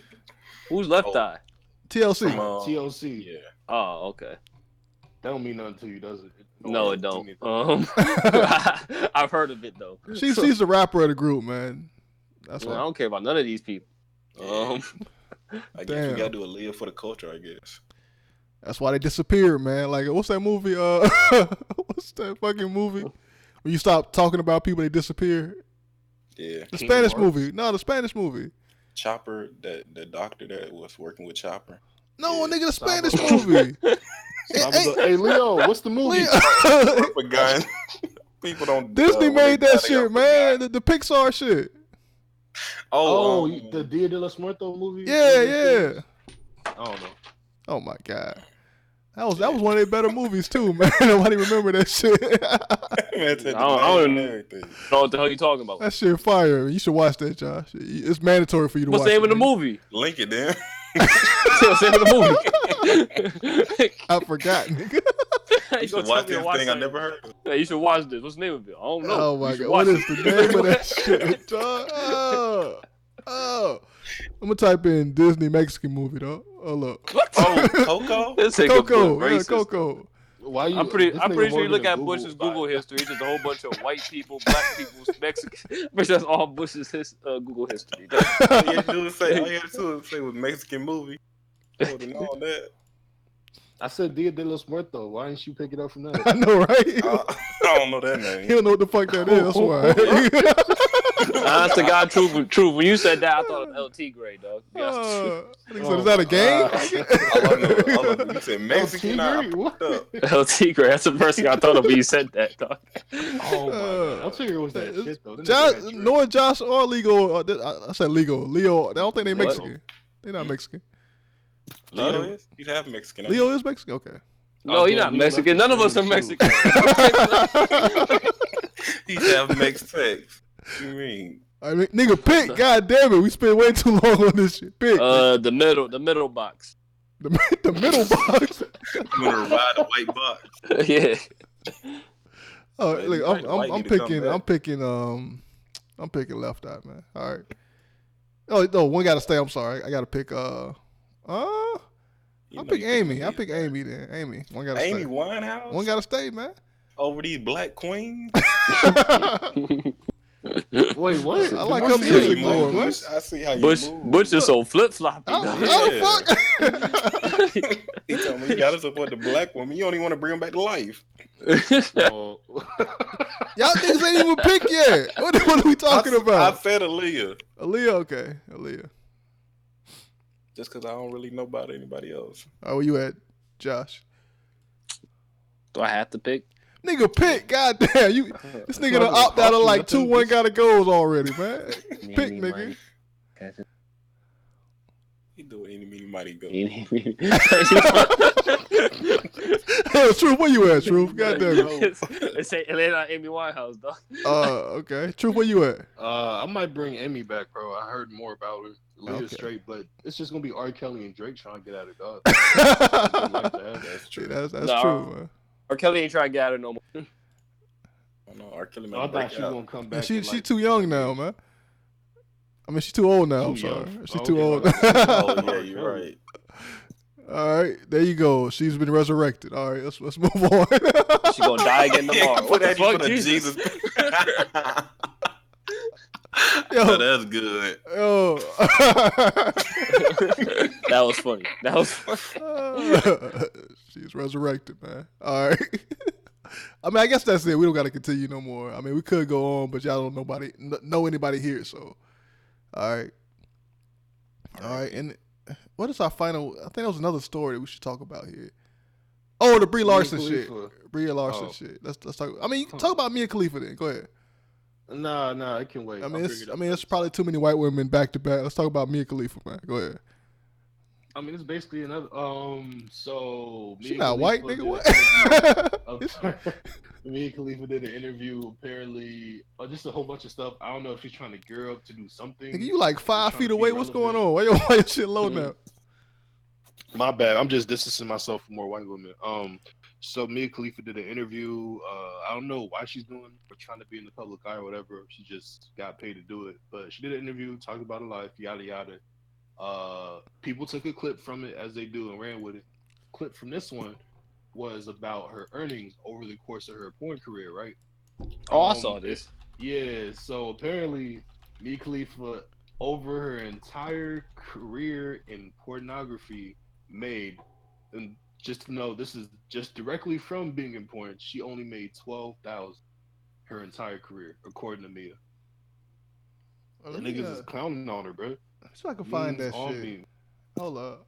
Who's Left Eye? TLC. TLC. Yeah. Oh, okay. That don't mean nothing to you, does it? No, it don't. I've heard of it though. She's the rapper of the group, man. That's I why. don't care about none of these people. I guess we Damn. gotta do a Leah for the culture. I guess. That's why they disappeared, man. Like, what's that movie? What's that fucking movie? When you stop talking about people, they disappear. Yeah. The Spanish movie. No, the Spanish movie. Chopper, the doctor that was working with Chopper. No, nigga, the Spanish movie. Hey, Leo, what's the movie? Rubber gun. People don't. Disney made that shit, man. The Pixar shit. The Dia de los Muertos movie. Yeah. I don't know. Oh my god. That was one of their better movies too, man. Nobody remember that shit. I don't know what the hell you talking about. That shit fire. You should watch that, Josh. It's mandatory for you to watch. What's the name of the man. movie? Link it then. What's the name of the movie? I forgot, nigga. You should watch this thing I never heard of. Yeah, you should watch this. What's the name of it? I don't know. Oh my god. What is the name of that shit, dog? Oh. I'm gonna type in Disney Mexican movie though. Oh look. Oh, Coco? Coco. Yeah, Coco. Why you? I'm pretty sure you look at Bush's Google history. It's just a whole bunch of white people, black people, Mexican. But that's all Bush's Google history. All you had to say was Mexican movie. I would have known that. I said Dia de los Muertos. Why didn't you pick it up from that? I know, right? I don't know that name. He don't know what the fuck that is. That's why. Honest to God, truth. When you said that, I thought of LT Gray, dog. Is that a game? I love you said Mexican. LT Gray. That's the first thing I thought of when you said that, dog. Oh my god. I'll tell you it was that shit though. Nor Josh or Leo. I said Leo. I don't think they Mexican. They're not Mexican. Leo is? He's half Mexican. Leo is Mexican? Okay. No, he's not Mexican. None of us are Mexican. He's half Mexican. What you mean? I mean, nigga, pick. God damn it. We spent way too long on this shit. Pick. The middle box. The middle box? You want to ride the white box? Yeah. Oh, look, I'm picking left eye, man. All right. Oh no, one got to stay. I'm sorry. I got to pick. I'll pick Amy. I'll pick Amy then. Amy. One got to stay. Amy Winehouse. One got to stay, man. Over these black queens. Wait, what? I like her music more, man. I see how you move. Bush is so flip floppy. How the fuck? He told me you gotta support the black woman. You don't even want to bring them back to life. Y'all niggas ain't even picked yet. What are we talking about? I said Aaliyah. Aaliyah, okay. Aaliyah. Just because I don't really know about anybody else. Oh, where you at, Josh? Do I have to pick? Nigga, pick. Goddamn, you. This nigga done opt out of like 2-1 gotta goes already, man. Pick, nigga. He do any meeny mighty go. Hey, Truth, where you at, Truth? Goddamn it. It's Atlanta Amy Winehouse, dog. Okay. Truth, where you at? I might bring Amy back, bro. I heard more about her. Leah's straight, but it's just gonna be R. Kelly and Drake trying to get out of God. That's true. That's true, man. R. Kelly ain't trying to get out of no more. I know R. Kelly. I thought she was gonna come back. She too young now, man. I mean, she's too old now. I'm sorry. She's too old. Oh yeah, you're right. All right, there you go. She's been resurrected. All right, let's move on. She gonna die again tomorrow. What the fuck, Jesus? Yo, oh, that's good. Yo. That was funny. That was funny. She's resurrected, man. All right. I mean, I guess that's it. We don't got to continue no more. I mean, we could go on, but y'all don't know anybody here. So, all right. And what is our final? I think there was another story that we should talk about here. Oh, the Brie Larson shit. Brie Larson shit. Let's talk. I mean, you can talk about Mia Khalifa then. Go ahead. Nah, I can wait. I mean, it's probably too many white women back to back. Let's talk about Mia Khalifa, man. Go ahead. I mean, it's basically another. So she not white, nigga. What? Mia Khalifa did an interview. Apparently, just a whole bunch of stuff. I don't know if she's trying to gear up to do something. Nigga, you like 5 feet away. What's going on? Why your shit low now? My bad. I'm just distancing myself from more white women. So Mia Khalifa did an interview. I don't know why she's doing or trying to be in the public eye or whatever. She just got paid to do it. But she did an interview, talked about her life, yada yada. People took a clip from it as they do and ran with it. Clip from this one. was about her earnings over the course of her porn career, right? Oh, I saw this. Yeah, so apparently, Mia Khalifa, over her entire career in pornography, made, and just to know, this is just directly from being in porn. She only made 12,000 her entire career, according to Mia. Well, The let me niggas is clowning on her, bro. see if I can find Memes that on shit. me. Hold up.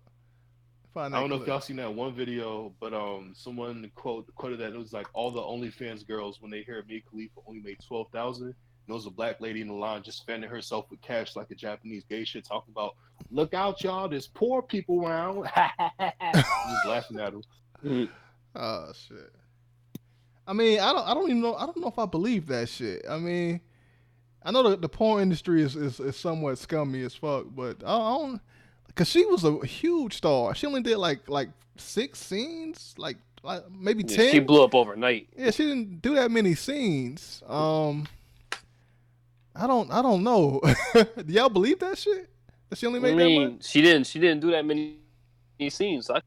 Find I that don't know if clip. y'all seen that one video, but someone quoted that it was like all the OnlyFans girls when they hear Mia Khalifa only made 12,000. And there was a black lady in the line just fanning herself with cash like a Japanese geisha, talking about, "Look out, y'all! There's poor people around." Just laughing at them. Oh shit. I mean, I don't even know. I don't know if I believe that shit. I mean, I know the porn industry is somewhat scummy as fuck, but I don't. Cause she was a huge star. She only did like 6 scenes, like maybe 10. She blew up overnight. Yeah, she didn't do that many scenes. I don't know. Do y'all believe that shit? That she only made that much? She didn't do that many scenes. So I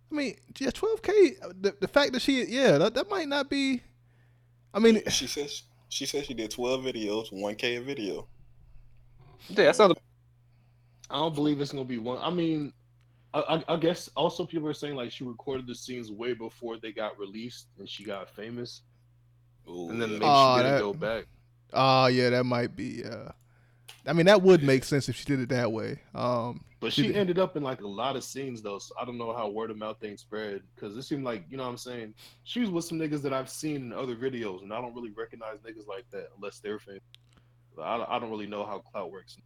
mean, yeah, 12K. The fact that that might not be. I mean, she says she did 12 videos, 1K a video. Yeah, that's not. I don't believe it's gonna be one. I mean, I guess also people are saying like she recorded the scenes way before they got released and she got famous. Ooh, and then maybe she didn't go back. Oh yeah, that might be. I mean, that would make sense if she did it that way. But she ended up in like a lot of scenes though, so I don't know how word of mouth thing spread because it seemed like, you know what I'm saying, she was with some niggas that I've seen in other videos, and I don't really recognize niggas like that unless they're famous. I don't really know how clout works,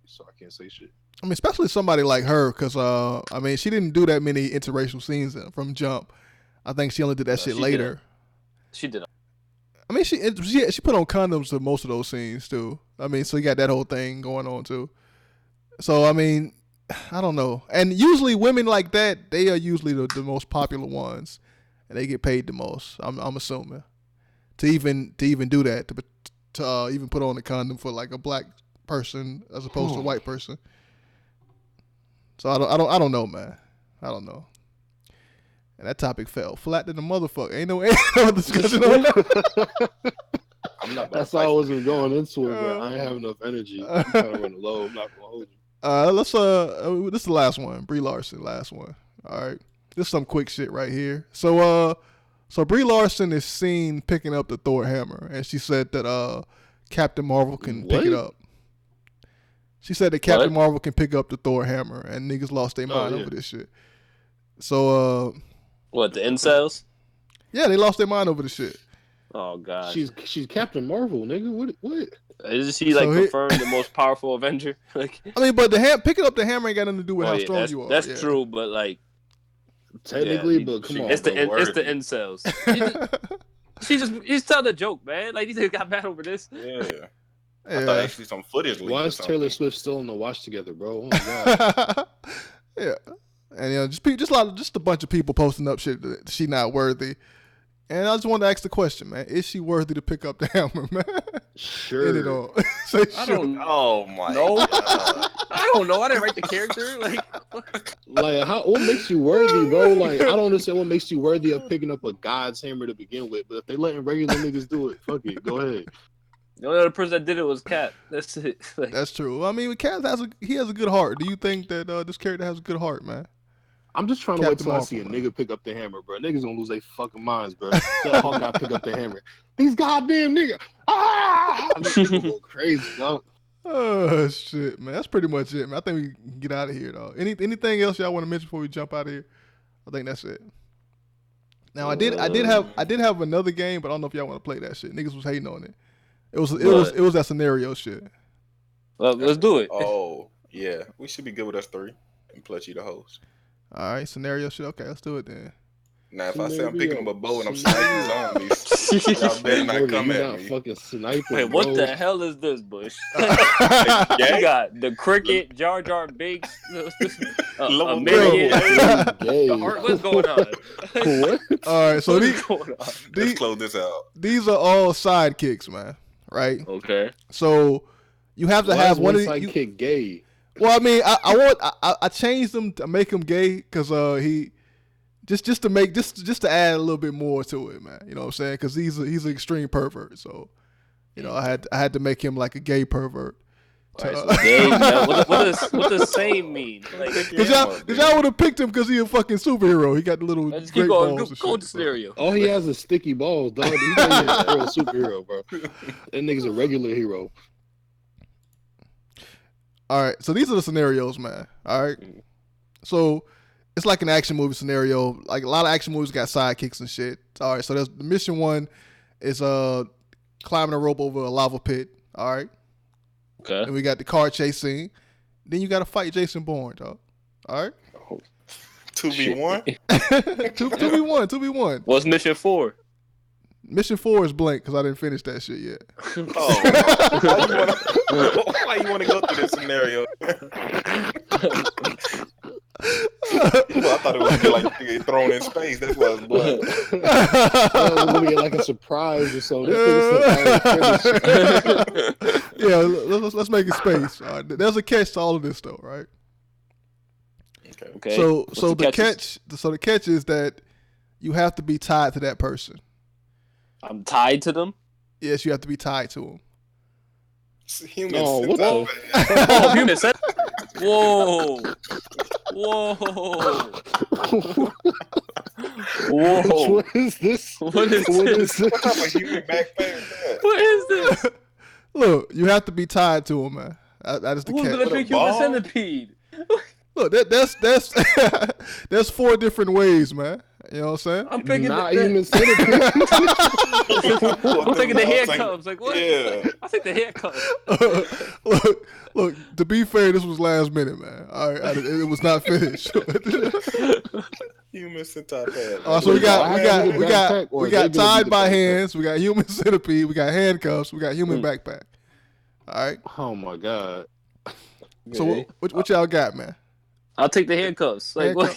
so I can't say shit. I mean, especially somebody like her, because I mean, she didn't do that many interracial scenes from jump. I think she only did that shit later. She did. I mean, she put on condoms to most of those scenes too. I mean, so you got that whole thing going on too. So I mean, I don't know. And usually women like that, they are usually the most popular ones, and they get paid the most. I'm assuming to even do that to even put on a condom for like a black person as opposed to a white person. So I don't know, man. I don't know. And that topic fell flat to the motherfucker. Ain't no discussion on that. That's how I wasn't going into it, but I ain't have enough energy. I'm kind of running low. I'm not gonna hold you. Let's this is the last one. Brie Larson, last one. All right. This is some quick shit right here. So Brie Larson is seen picking up the Thor hammer, and she said that Captain Marvel can pick it up. She said that Captain Marvel can pick up the Thor hammer, and niggas lost their mind over this shit. So what, the incels? Yeah, they lost their mind over the shit. Oh god. She's Captain Marvel, nigga. What? Is she like confirmed the most powerful Avenger? Like, I mean, but picking up the hammer ain't got nothing to do with how strong you are. That's true, but like technically, but come on, it's the incels. She's telling a joke, man. Like, these niggas got mad over this. Yeah. I thought actually some footage. Why is Taylor Swift still in the watch together, bro? Oh my god. Yeah, and just a bunch of people posting up shit that she not worthy. And I just wanted to ask the question, man: is she worthy to pick up the hammer, man? Sure. End it all. Say I sure. don't. Oh my god. I don't know. I didn't write the character. Like, what makes you worthy, bro? Like, I don't understand what makes you worthy of picking up a God's hammer to begin with. But if they letting regular niggas do it, fuck it, go ahead. The only other person that did it was Cap. That's it. Like, that's true. I mean, Cap has a good heart. Do you think that this character has a good heart, man? I'm just trying to wait till I see a nigga pick up the hammer, bro. Niggas gonna lose their fucking minds, bro. That Hawkeye pick up the hammer. These goddamn niggas. Niggas go crazy, dog. Oh shit, man. That's pretty much it, man. I think we can get out of here, though. Anything else y'all want to mention before we jump out of here? I think that's it. Now I did have another game, but I don't know if y'all want to play that shit. Niggas was hating on it. It was that scenario shit. Well, let's do it. Oh yeah, we should be good with us 3 and plus you the host. All right, scenario shit. Okay, let's do it then. Now, if I say I'm picking up a bow and I'm sniping zombies, y'all better not come at me. Fucking sniper, wait, what the hell is this, Bush? You got the cricket, Jar Jar Binks, a minion. What's going on? What? All right, so let's close this out. These are all sidekicks, man. Right? Okay. So you have to have one of these. Sidekick gay. Well, I mean, I changed him to make him gay because just to add a little bit more to it, man. You know what I'm saying? Because he's an extreme pervert. So, you know, I had to make him like a gay pervert. Right, so gay, what does same mean? Like, Cause y'all would have picked him because he a fucking superhero. He got the little let's great keep going. balls. Go to scenario. All he has is sticky balls, dog. He's not even a real superhero, bro. That nigga's a regular hero. All right, so these are the scenarios, man. All right, so it's like an action movie scenario. Like a lot of action movies got sidekicks and shit. All right, so there's the mission one is climbing a rope over a lava pit. All right. Okay. And we got the car chase scene. Then you got to fight Jason Bourne, dog. All right. 2v1. 2v1. What's mission 4? Mission 4 is blank because I didn't finish that shit yet. Oh, why you want to go through this scenario? Well, I thought it was like get thrown in space. That's why it's blank. It was gonna be like a surprise or so. Yeah, let's make it space. All right. There's a catch to all of this, though, right? Okay. So the catch is that you have to be tied to that person. I'm tied to them? Yes, you have to be tied to them. Human human set. Whoa. What is this? What is this? What type of human backpack is that? What is this? Look, you have to be tied to him, man. That is the Who's catch. gonna pick human centipede? Look, there's 4 different ways, man. You know what I'm saying? I'm picking not human centipede. I'm taking the handcuffs. Like what? Yeah. I think the handcuffs. Look. To be fair, this was last minute, man. All right, it was not finished. Human centipede. So we got tied by hands. We got human centipede. We got handcuffs. We got human backpack. All right. Oh my god. So what y'all got, man? I'll take the handcuffs. Like what?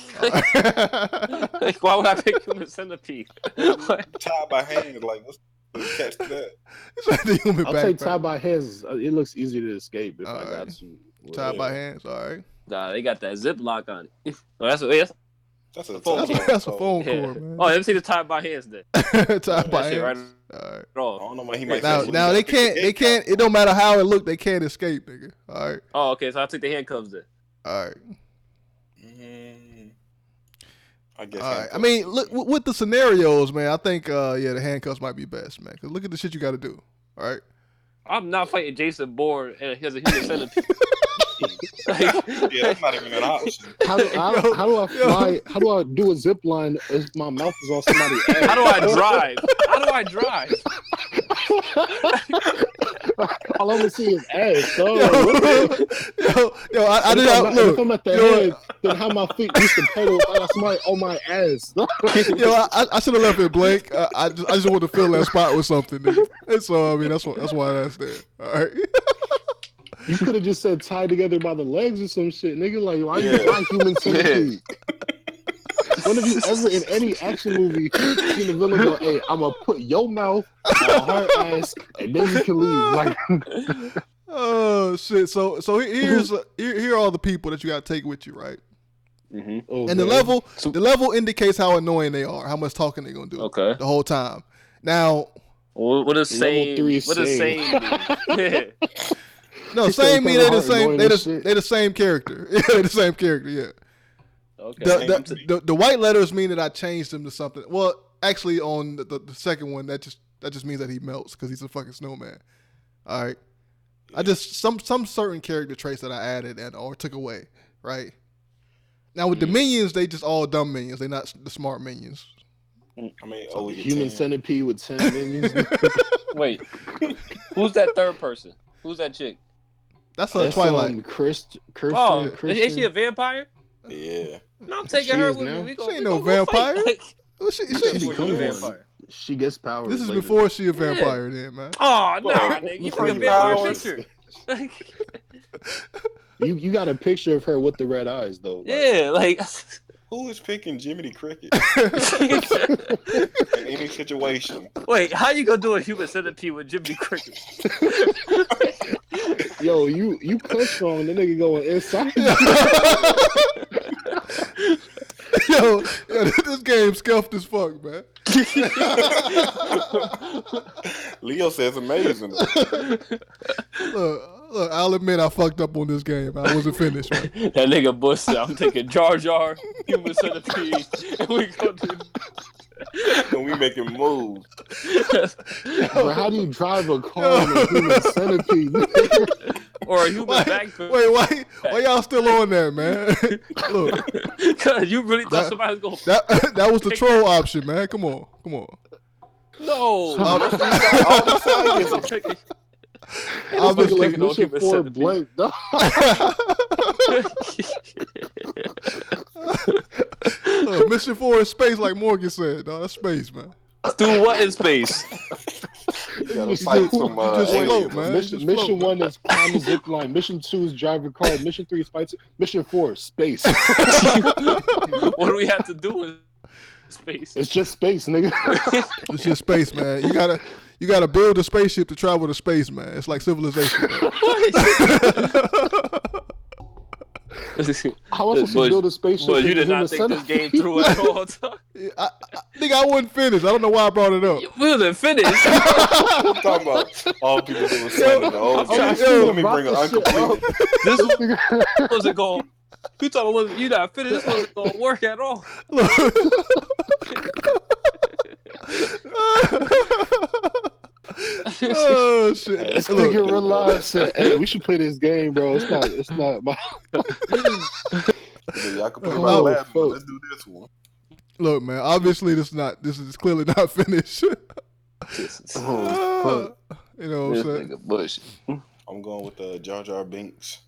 Like why would I pick human centipede? Tied by hands. Like what's the catch to that? It's like the human I'll backpack. take tied by hands. It looks easier to escape if I got to. Tied by hands. All right. Nah, they got that zip lock on it. Oh, that's a phone cord. That's a phone cord, man. Oh, let me see the tied by hands then. Tied by hands. Right. All right. I don't know why he might. Now they can't. It don't matter how it look. They can't escape, nigga. All right. Oh, okay. So I'll take the handcuffs then. All right. I guess. All right. I mean, look with the scenarios, man. I think the handcuffs might be best, man. Cause look at the shit you got to do. All right. I'm not fighting Jason Bourne and he has a human centipede. Yeah, that's not even an option. How do I fly? How do I do a zip line if my mouth is on somebody's ass? How do I drive? All I'm gonna see is ass. So I did not look. If I'm at the head, then how my feet used to pedal somebody on my ass. I should have left it blank. I just want to fill that spot with something, nigga. And so I mean that's why that's there. All right. You could have just said tied together by the legs or some shit, nigga. Like, why you like human centipede? When have you ever in any action movie seen the villain go, "Hey, I'm gonna put your mouth on her ass, and then you can leave"? Like, oh shit! So here are all the people that you got to take with you, right? Mm-hmm. Okay. And the level indicates how annoying they are, how much talking they're gonna do. Okay. The whole time. Now, what does same mean? No, same mean they're the same character. Yeah, they're the same character. Yeah. Okay. The white letters mean that I changed him to something. Well, actually, on the second one, that just means that he melts because he's a fucking snowman. All right. Yeah. I just some certain character traits that I added or took away. Right. Now with the minions, they just all dumb minions. They're not the smart minions. I mean, human centipede with 10 minions. Wait, who's that third person? Who's that chick? That's Twilight. Christian. Is she a vampire? Yeah. No, I'm taking her with me. She ain't no vampire. She gets powers. This is later. Before she a vampire, then, man. Oh no, nigga, you took a vampire picture. You got a picture of her with the red eyes, though. Yeah, like. Who is picking Jiminy Cricket in any situation? Wait, how you gonna do a human centipede with Jiminy Cricket? Yo, you push on the nigga going inside. yo, this game scuffed as fuck, man. Leo says amazing. Look, I'll admit I fucked up on this game. I wasn't finished, man. That nigga Bush said, I'm taking Jar Jar, Human Centipede, and we go to... And we make him move. But how do you drive a car in a Human Centipede? Or a human backpack. Wait, why y'all still on that, man? Look. Because you really thought somebody was going to... That was the troll option, man. Come on. No. Obviously, like Mission 4 blank. Mission 4 is space, like Morgan said. No, that's space, man. Do what in space? You gotta fight some float, man. Mission 1 is climb the zip line. Mission 2 is drive a car. Mission 3 is fight. Mission 4 is space. What do we have to do in space? It's just space, nigga. It's just space, man. You gotta build a spaceship to travel to space, man. It's like civilization. How else would you build a spaceship? Well, you did not think this game through at all. Nigga, I wasn't finished. I don't know why I brought it up. We wasn't finished. I'm talking about all people doing something. Let me bring an incomplete. This wasn't going. You talking about you not finished? This wasn't going to work at all. Oh shit! This nigga realized that, hey, we should play this game, bro. It's not my. Y'all can play my last one. Let's do this one. Look, man. Obviously, this is clearly not finished. You know what I'm saying? Bush. I'm going with Jar Jar Binks.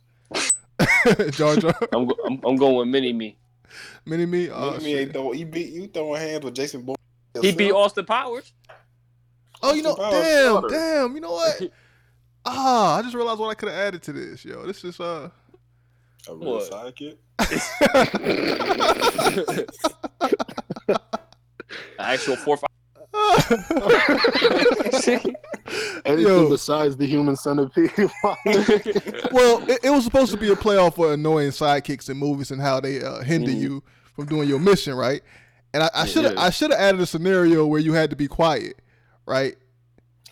Jar Jar. I'm going with Mini Me. Mini Me. Mini Me ain't throwing. You throwing hands with Jason Bourne. He beat Austin Powers. Oh, you know, damn. You know what? I just realized what I could have added to this, yo. This is a real sidekick. Actual 4-5. Anything besides the Human Centipede. Well, it was supposed to be a playoff for annoying sidekicks in movies and how they hinder you from doing your mission, right? And I should have added a scenario where you had to be quiet, right?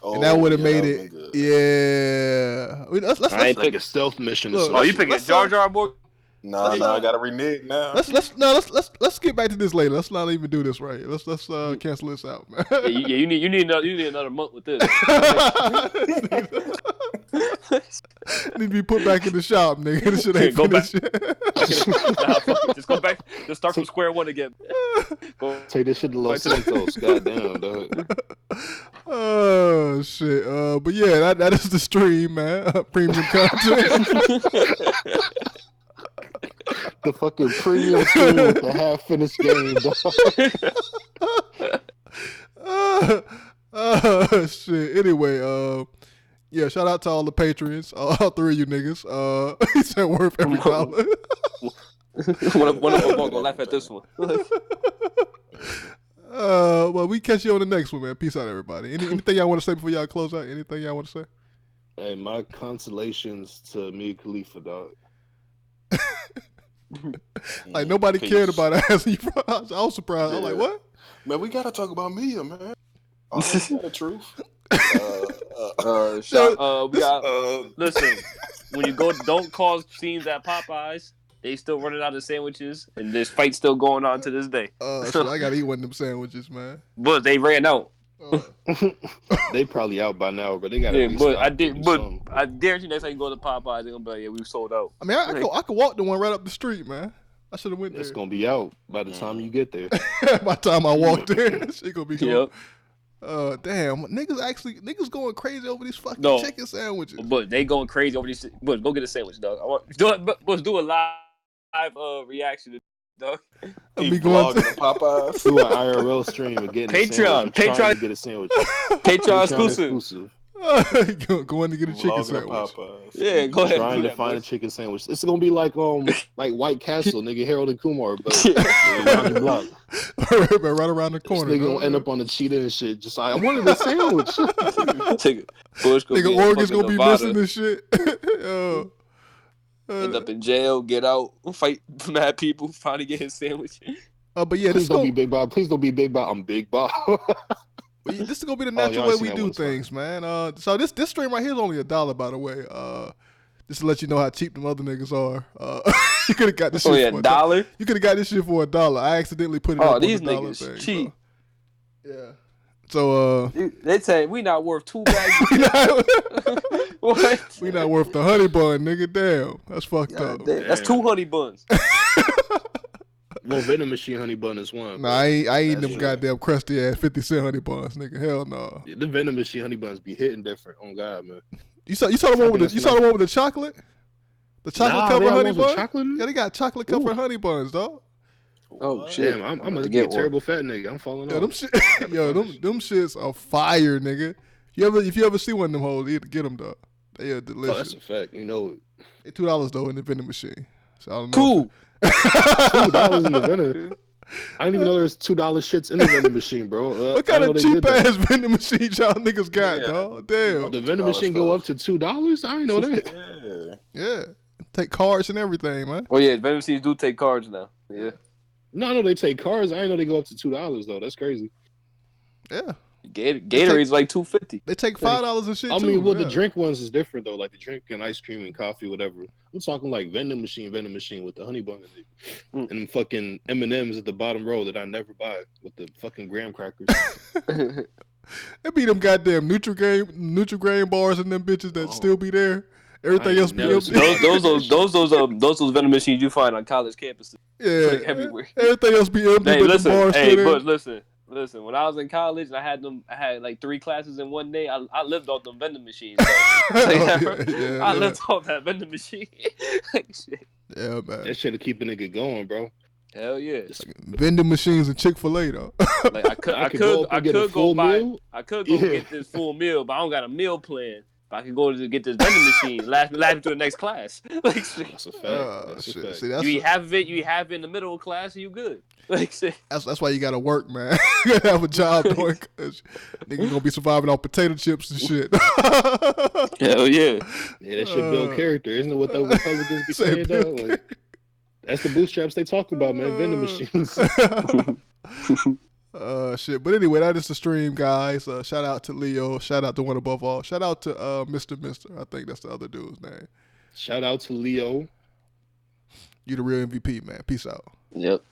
And that would have made it. Yeah. Let's like a stealth mission. Oh, you picking Jar Jar boy? Nah, I gotta renege now. Let's get back to this later. Let's not even do this right here. Let's cancel this out, man. Yeah, you need another month with this. Need to be put back in the shop, nigga. This shit ain't finished yet. Just go back. Just start from square one again. Take this shit to Los Santos. Goddamn, dog. Oh shit. But yeah, that is the stream, man. Premium content. The fucking premium stream with the half-finished game, dog. Shit. Anyway, yeah, shout out to all the patrons, all three of you niggas. He said worth every dollar. One of them gonna laugh at this one. Well, we catch you on the next one, man. Peace out, everybody. Anything y'all want to say before y'all close out? Anything y'all want to say? Hey, my consolations to Mia Khalifa, dog. Like nobody cared about asking you. I was surprised. Yeah. I'm like, what? Man, we gotta talk about Mia, man. Oh, that's the truth. We got. Listen, when you go, don't cause scenes at Popeyes. They still running out of sandwiches, and this fight's still going on to this day. Shit, I gotta eat one of them sandwiches, man. But they ran out. They probably out by now, but they got. Yeah, but I guarantee next time you go to Popeyes, they're gonna be like, "Yeah, we sold out." I mean, I could walk the one right up the street, man. I should have went there. It's gonna be out by the time you get there. By the time I walk there, shit gonna be gone. Damn, niggas going crazy over these fucking chicken sandwiches. But they going crazy over these. But go get a sandwich, dog. Do a live reaction, dog. Be going to Popeyes. Do an IRL stream and get Patreon to get a sandwich. Patreon exclusive. Going to get a chicken sandwich. Yeah, go ahead. Trying to find a chicken sandwich. It's gonna be like White Castle, nigga, Harold and Kumar, but around the block. right around the corner. This nigga gonna end up on the cheetah and shit. Just like, I wanted a sandwich. Nigga, Oregon's gonna be missing this shit. End up in jail, get out, fight mad people, finally get his sandwich. But yeah, please don't be Big Bob. Please don't be Big Bob. I'm Big Bob. This is gonna be the natural way we do things, man. So this stream right here is only $1, by the way. Just to let you know how cheap them other niggas are. You could have got this shit for $1. You could have got this shit for $1. I accidentally put it up on the these dollar niggas thing. cheap. So. Yeah. So they say we not worth 2 bags. What? We not worth the honey bun, nigga. Damn, that's fucked up. That's 2 honey buns. Well, vending machine honey bun is one. Nah, I ain't them goddamn crusty ass 50-cent honey buns, nigga. Hell no. Yeah, the vending machine honey buns be hitting different. Oh God, man. You saw the one with the chocolate? The chocolate covered honey bun? Yeah, they got chocolate covered honey buns, dog. Oh shit! Damn, I'm gonna get a terrible fat nigga. I'm falling off. Them shits are fire, nigga. If you ever see one of them hoes, you have to get them, dog. They are delicious. Oh, that's a fact. You know, it's $2 though in the vending machine. So I don't know. $2 in the vending. I didn't even know there's $2 shits in the vending machine, bro. What kind of cheap ass vending machine y'all niggas got, dog? Damn. The vending machine go up to $2? I didn't know that. Yeah. Take cards and everything, man. Oh yeah, vending machines do take cards now. Yeah. No, I know they take cards. I didn't know they go up to $2 though. That's crazy. Yeah. Gatorade's like $2.50. They take $5 and shit. I mean, well, the drink ones is different though. Like the drink and ice cream and coffee, whatever. I'm talking like vending machine with the honey bun in it, and fucking M&Ms at the bottom row that I never buy with the fucking graham crackers. It be them goddamn Nutri-Grain bars and them bitches that still be there. Everything else be empty. Those vending machines you find on college campuses. Yeah, like everywhere. Everything else be empty. Hey, but listen, the bars but listen. When I was in college and I had like 3 classes in one day. I lived off them vending machines. I lived off that vending machine. Like, shit. Yeah, man. That shit'll keep a nigga going, bro. Hell yeah. Vending machines and Chick-fil-A though. Like I could go get this full meal, but I don't got a meal plan. I can go to get this vending machine, last to the next class. Like, that's a fact. That's a fact. See, you have it in the middle of class, and you good. Like, that's why you gotta work, man. You gotta have a job doing. Nigga gonna be surviving on potato chips and shit. Hell yeah. Yeah, that should build character, isn't it? What the Republicans be saying, though. Like, that's the bootstraps they talk about, man. Vending machines. Shit. But anyway, that is the stream, guys. Shout out to Leo. Shout out to One Above All. Shout out to Mr. I think that's the other dude's name. Shout out to Leo. You the real MVP, man. Peace out. Yep.